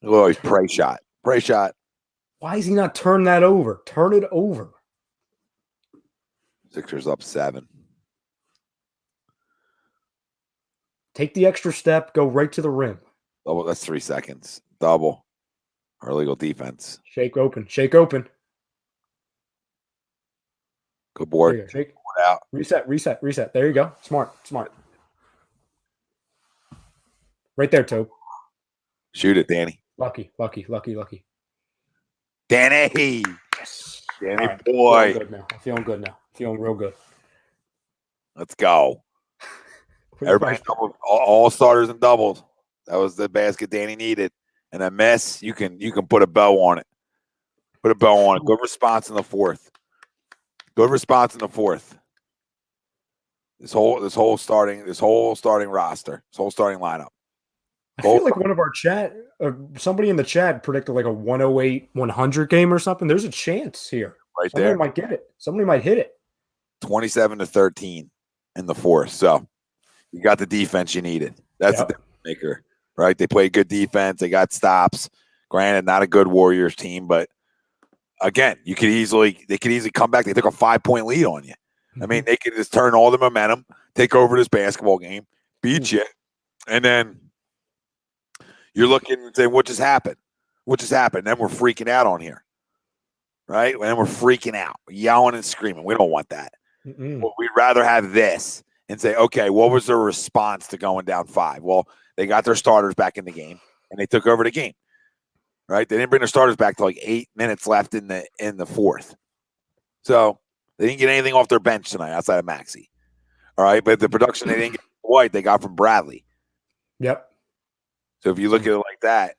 Always pray shot. Pray shot. Why is he not turn that over? Turn it over. Sixers up 7. Take the extra step. Go right to the rim. Double. That's 3 seconds. Double. Our illegal defense. Shake open. Shake open. Good board. There you go. Shake. Board out. Reset. There you go. Smart. Right there, Tobe. Shoot it, Danny. Lucky. Danny. Yes. Danny Right. boy. I'm feeling good now. Feeling real good. Let's go. Everybody's all starters and doubles. That was the basket Danny needed. And a mess, you can put a bow on it. Put a bow on it. Good response in the fourth. This whole starting roster, this whole starting lineup. I feel like one of our chat, somebody in the chat predicted like a 108-100 game or something. There's a chance here. Right Somebody there. might get it. Somebody might hit it. 27-13 in the fourth. So you got the defense you needed. That's the maker, right? They played good defense. They got stops. Granted, not a good Warriors team, but again, they could easily come back. They took a 5-point lead on you. I mean, they could just turn all the momentum, take over this basketball game, beat you, and then you're looking and saying, what just happened? Then we're freaking out on here, right? And then we're freaking out, yelling and screaming. We don't want that. Well, we'd rather have this and say, okay, what was their response to going down 5? Well, they got their starters back in the game, and they took over the game, right? They didn't bring their starters back till like 8 minutes left in the fourth. So they didn't get anything off their bench tonight outside of Maxey. All right, but the production they didn't get from White, they got from Bradley. Yep. So if you look at it like that,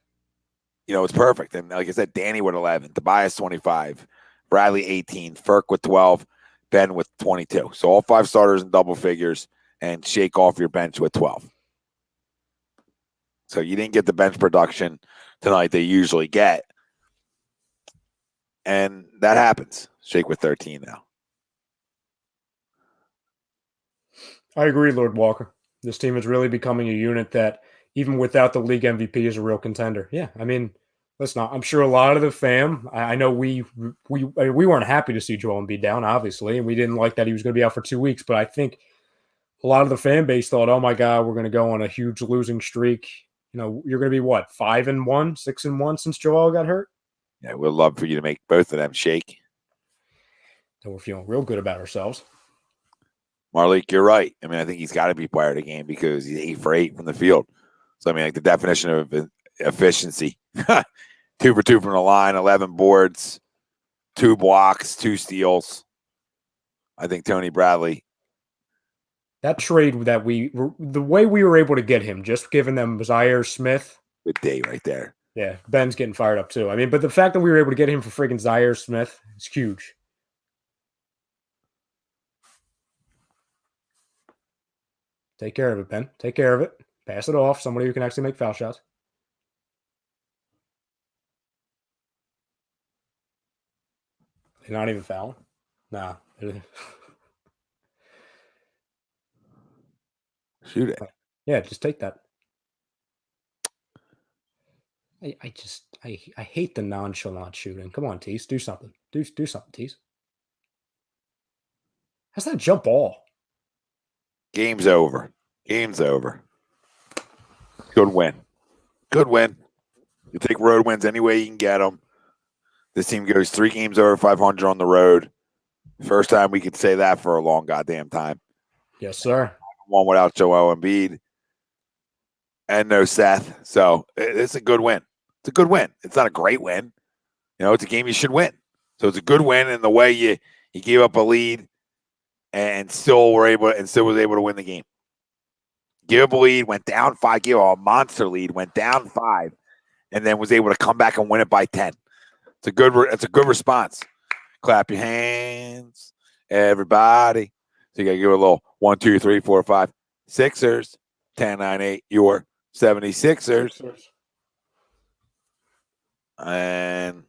it's perfect. And like I said, Danny with 11, Tobias 25, Bradley 18, Ferk with 12, Ben with 22. So all 5 starters in double figures and shake off your bench with 12. So you didn't get the bench production tonight they usually get. And that happens. Shake with 13 now. I agree, Lord Walker. This team is really becoming a unit that, even without the league MVP, is a real contender. Yeah, I mean, listen, I'm sure a lot of the fam. I know we weren't happy to see Joel Embiid down, obviously, and we didn't like that he was going to be out for 2 weeks. But I think a lot of the fan base thought, "Oh my God, we're going to go on a huge losing streak." You're going to be what, 5-1, 6-1 since Joel got hurt. Yeah, we'd love for you to make both of them shake. So we're feeling real good about ourselves. Marlik, you're right. I mean, I think he's got to be player of the game because he's 8 for 8 from the field. So, I mean, like the definition of efficiency, 2 for 2 from the line, 11 boards, 2 blocks, 2 steals. I think Tony Bradley. That trade that the way we were able to get him, just giving them Zaire Smith. Good day right there. Yeah, Ben's getting fired up too. I mean, but the fact that we were able to get him for freaking Zaire Smith is huge. Take care of it, Ben. Take care of it. Pass it off. Somebody who can actually make foul shots. They're not even fouling? Nah. Shoot it. Yeah, just take that. I hate the nonchalant shooting. Come on, Tease. Do something. Do something, Tease. How's that jump ball? Game's over. Game's over. Good win. Good win. You take road wins any way you can get them. This team goes 3 games over 500 on the road. First time we could say that for a long goddamn time. Yes, sir. One without Joel Embiid and no Seth. So it's a good win. It's a good win. It's not a great win. It's a game you should win. So it's a good win in the way you gave up a lead and still was able to win the game. Give up a lead, went down 5, gave up a monster lead, went down 5, and then was able to come back and win it by 10. It's a good response. Clap your hands, everybody. So you got to give it a little 1, 2, 3, 4, 5. Sixers, 10, 9, 8. Your 76ers. And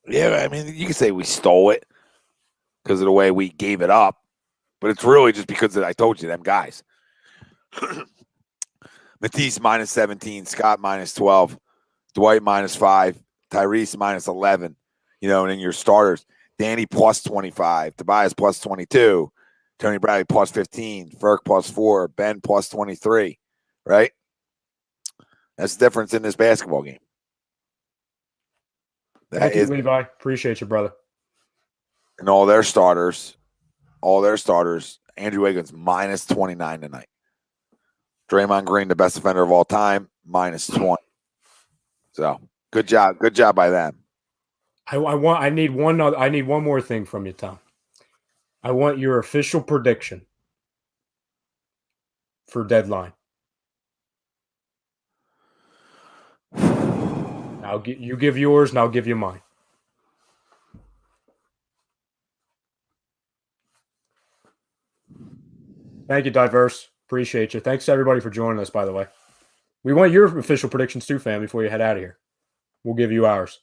yeah, I mean, you can say we stole it because of the way we gave it up, but it's really just because I told you them guys. Matisse minus 17, Scott minus 12, Dwight minus 5, Tyrese minus 11. And then your starters, Danny plus 25, Tobias plus 22, Tony Bradley plus 15, Ferk plus 4, Ben plus 23. Right? That's the difference in this basketball game. Thank you, Levi. Appreciate you, brother. And all their starters, Andrew Wiggins, minus 29 tonight. Draymond Green, the best defender of all time, minus 20. So good job by them. I need one more thing from you, Tom. I want your official prediction for deadline. You give yours, and I'll give you mine. Thank you, Diverse. Appreciate you. Thanks to everybody for joining us, by the way. We want your official predictions too, fam, before you head out of here. We'll give you ours.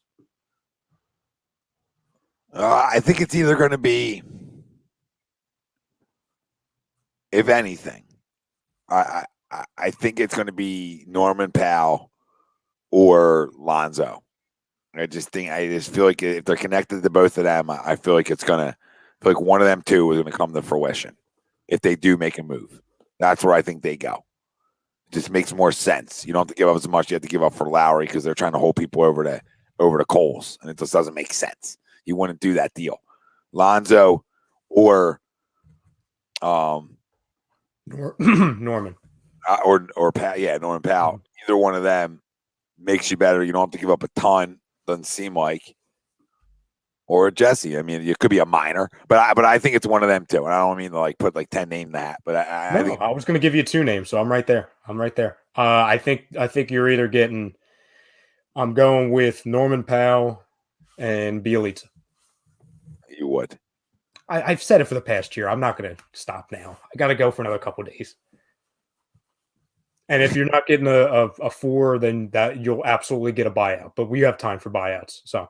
I think it's either going to be, if anything, I think it's going to be Norman Powell or Lonzo. I just feel like if they're connected to both of them, I feel like one of them two is going to come to fruition if they do make a move. That's where I think they go. It just makes more sense. You don't have to give up as much you have to give up for Lowry because they're trying to hold people over to Coles, and it just doesn't make sense. You wouldn't do that deal. Lonzo or Norman. Or Norman Powell. Either one of them makes you better. You don't have to give up a ton. Doesn't seem like. Or Jesse. I mean, it could be a minor, but I think it's one of them too. And I don't mean to put 10 names in the hat, but I think I was going to give you 2 names, so I'm right there. I think you're either getting. I'm going with Norman Powell and Bielitsa. You would. I've said it for the past year. I'm not going to stop now. I got to go for another couple of days. And if you're not getting a 4, then that you'll absolutely get a buyout. But we have time for buyouts, so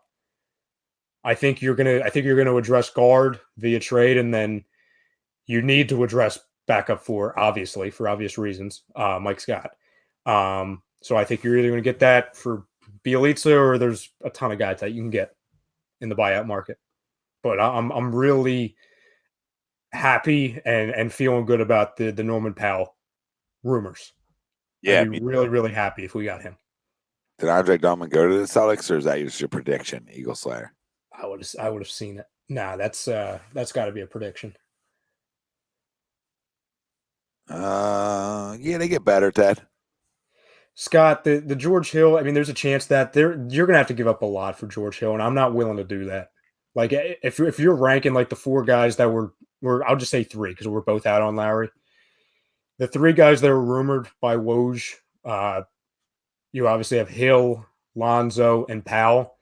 I think you're gonna address guard via trade, and then you need to address backup for obvious reasons. Mike Scott. So I think you're either going to get that for Bielitsa, or there's a ton of guys that you can get in the buyout market. But I'm really happy and feeling good about the Norman Powell rumors. Yeah, I'd be really, really happy if we got him. Did Andre Drummond go to the Celtics, or is that just your prediction, Eagle Slayer? I would have seen it. Nah, that's got to be a prediction. Yeah, they get better, Ted. Scott, the George Hill. I mean, there's a chance that you're gonna have to give up a lot for George Hill, and I'm not willing to do that. Like, if you're ranking the 4 guys that were I'll just say 3 because we're both out on Lowry. The 3 guys that were rumored by Woj, you obviously have Hill, Lonzo, and Powell.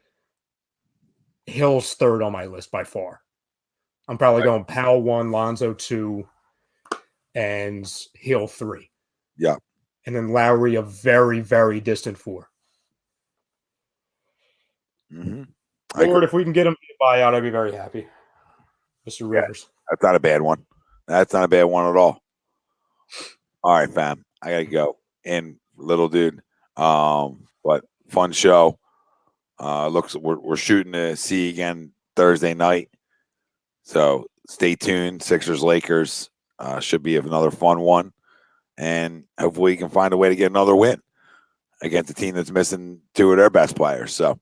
Hill's 3rd on my list by far. I'm probably going Powell 1, Lonzo 2, and Hill 3. Yeah. And then Lowry a very, very distant 4. Mm-hmm. Lord, if we can get him to buy out, I'd be very happy. Mr. Rivers. That's not a bad one. That's not a bad one at all. All right, fam. I gotta go. And little dude. But fun show. We're shooting to see again Thursday night. So stay tuned. Sixers Lakers should be another fun one. And hopefully we can find a way to get another win against a team that's missing 2 of their best players. So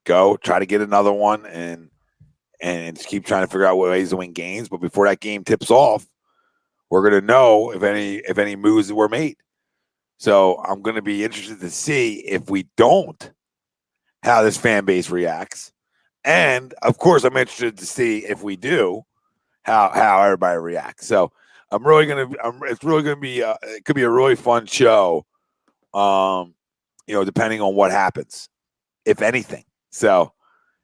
go try to get another one and just keep trying to figure out ways to win games. But before that game tips off, we're gonna know if any moves were made. So I'm gonna be interested to see if we don't, how this fan base reacts. And of course, I'm interested to see if we do, how everybody reacts. So it's really gonna be it could be a really fun show. Depending on what happens, if anything. So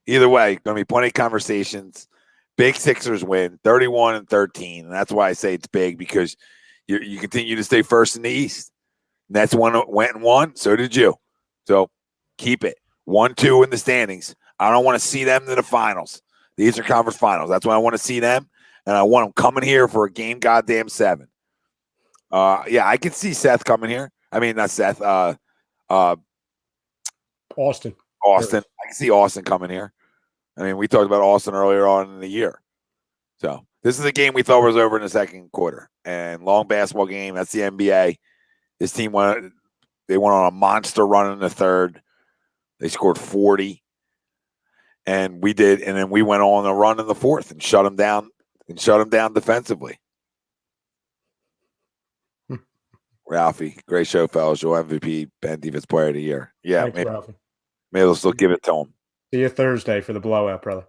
either way, gonna be plenty of conversations. Big Sixers win 31-13. And that's why I say it's big, because you continue to stay first in the East. Nets went and won. So did you. So keep it 1-2 in the standings. I don't want to see them to the finals. The Eastern Conference Finals. That's when I want to see them. And I want them coming here for a game goddamn 7. Yeah, I can see Seth coming here. I mean, not Seth. Austin. I can see Austin coming here. I mean, we talked about Austin earlier on in the year. So this is a game we thought was over in the second quarter. And long basketball game. That's the NBA. This team went on a monster run in the third. They scored 40. And we did. And then we went on a run in the fourth and shut them down defensively. Ralphie, great show, fellas. Your MVP, Ben Defense Player of the Year. Yeah, Thanks, Ralphie. maybe we'll still give it to him. See you Thursday for the blowout, brother.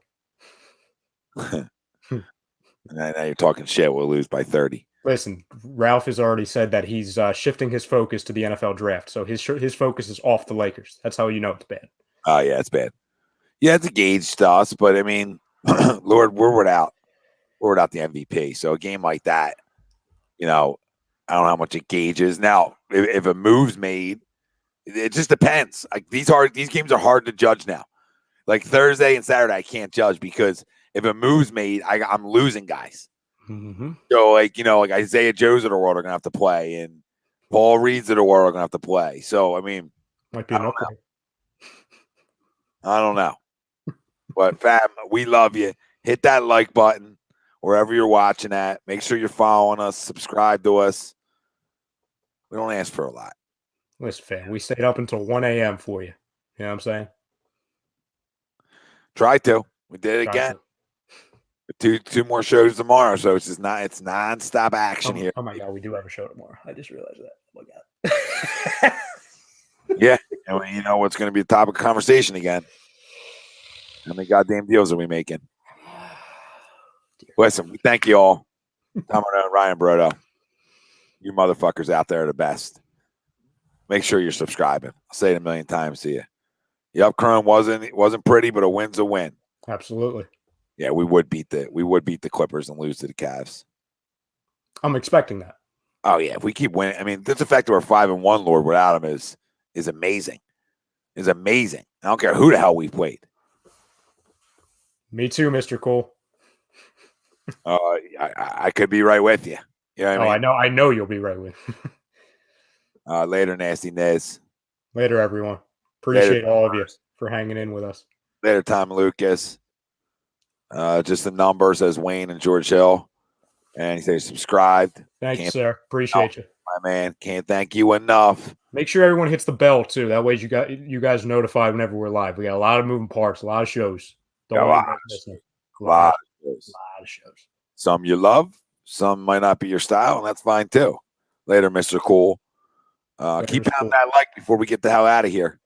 Now you're talking shit. We'll lose by 30. Listen, Ralph has already said that he's shifting his focus to the NFL draft. So his focus is off the Lakers. That's how you know it's bad. Oh, yeah, it's bad. Yeah, it's a gauge to us, but I mean, Lord, we're without the MVP. So a game like that, I don't know how much it gauges. Now, if a move's made, it just depends. Like these games are hard to judge now. Like Thursday and Saturday, I can't judge because if a move's made, I'm losing guys. Mm-hmm. So like Isaiah Joes of the world are gonna have to play, and Paul Reeds of the world are gonna have to play. So I mean, might be enough. I don't know. But fam, we love you. Hit that like button wherever you're watching at. Make sure you're following us, subscribe to us. We don't ask for a lot. Listen, fam, we stayed up until 1 a.m. for you. You know what I'm saying? Try to. We did it again. Two more shows tomorrow, so it's nonstop action here. Oh my God, we do have a show tomorrow. I just realized that. Oh my God. Yeah, and you know what's going to be the topic of conversation again? How many goddamn deals are we making? Listen, we thank you all. Tom and Ryan Brodo. You motherfuckers out there are the best. Make sure you're subscribing. I'll say it a million times to you. Yep, Chrome wasn't pretty, but a win's a win. Absolutely. Yeah, we would beat the Clippers and lose to the Cavs. I'm expecting that. Oh yeah, if we keep winning, I mean, the fact that we're 5-1, Lord, without him is amazing. Is amazing. I don't care who the hell we played. Me too, Mr. Cole. I could be right with you. You know what I mean? I know you'll be right with. Later, Nasty Nez. Later, everyone. Appreciate all of you for hanging in with us. Later, Tom Lucas. Just the number says Wayne and George Hill. And he says subscribed. Thank you, sir. Appreciate you. My man. Can't thank you enough. Make sure everyone hits the bell, too. That way you guys notified whenever we're live. We got a lot of moving parts, a lot of shows. A lot of shows. Some you love. Some might not be your style, and that's fine, too. Later, Mr. Cool. Keep pounding that like before we get the hell out of here.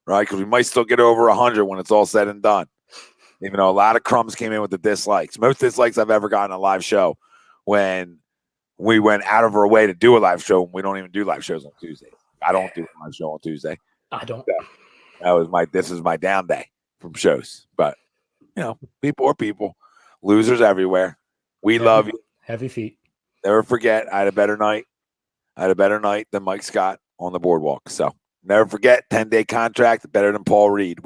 Right? Because we might still get over 100 when it's all said and done. Even though a lot of crumbs came in with the dislikes. Most dislikes I've ever gotten on a live show when we went out of our way to do a live show, and we don't even do live shows on Tuesday. I don't do a live show on Tuesday. I don't. This is my down day from shows. But, people are people. Losers everywhere. We love you. Heavy feet. Never forget, I had a better night. Than Mike Scott on the boardwalk. So never forget, 10-day contract, better than Paul Reed.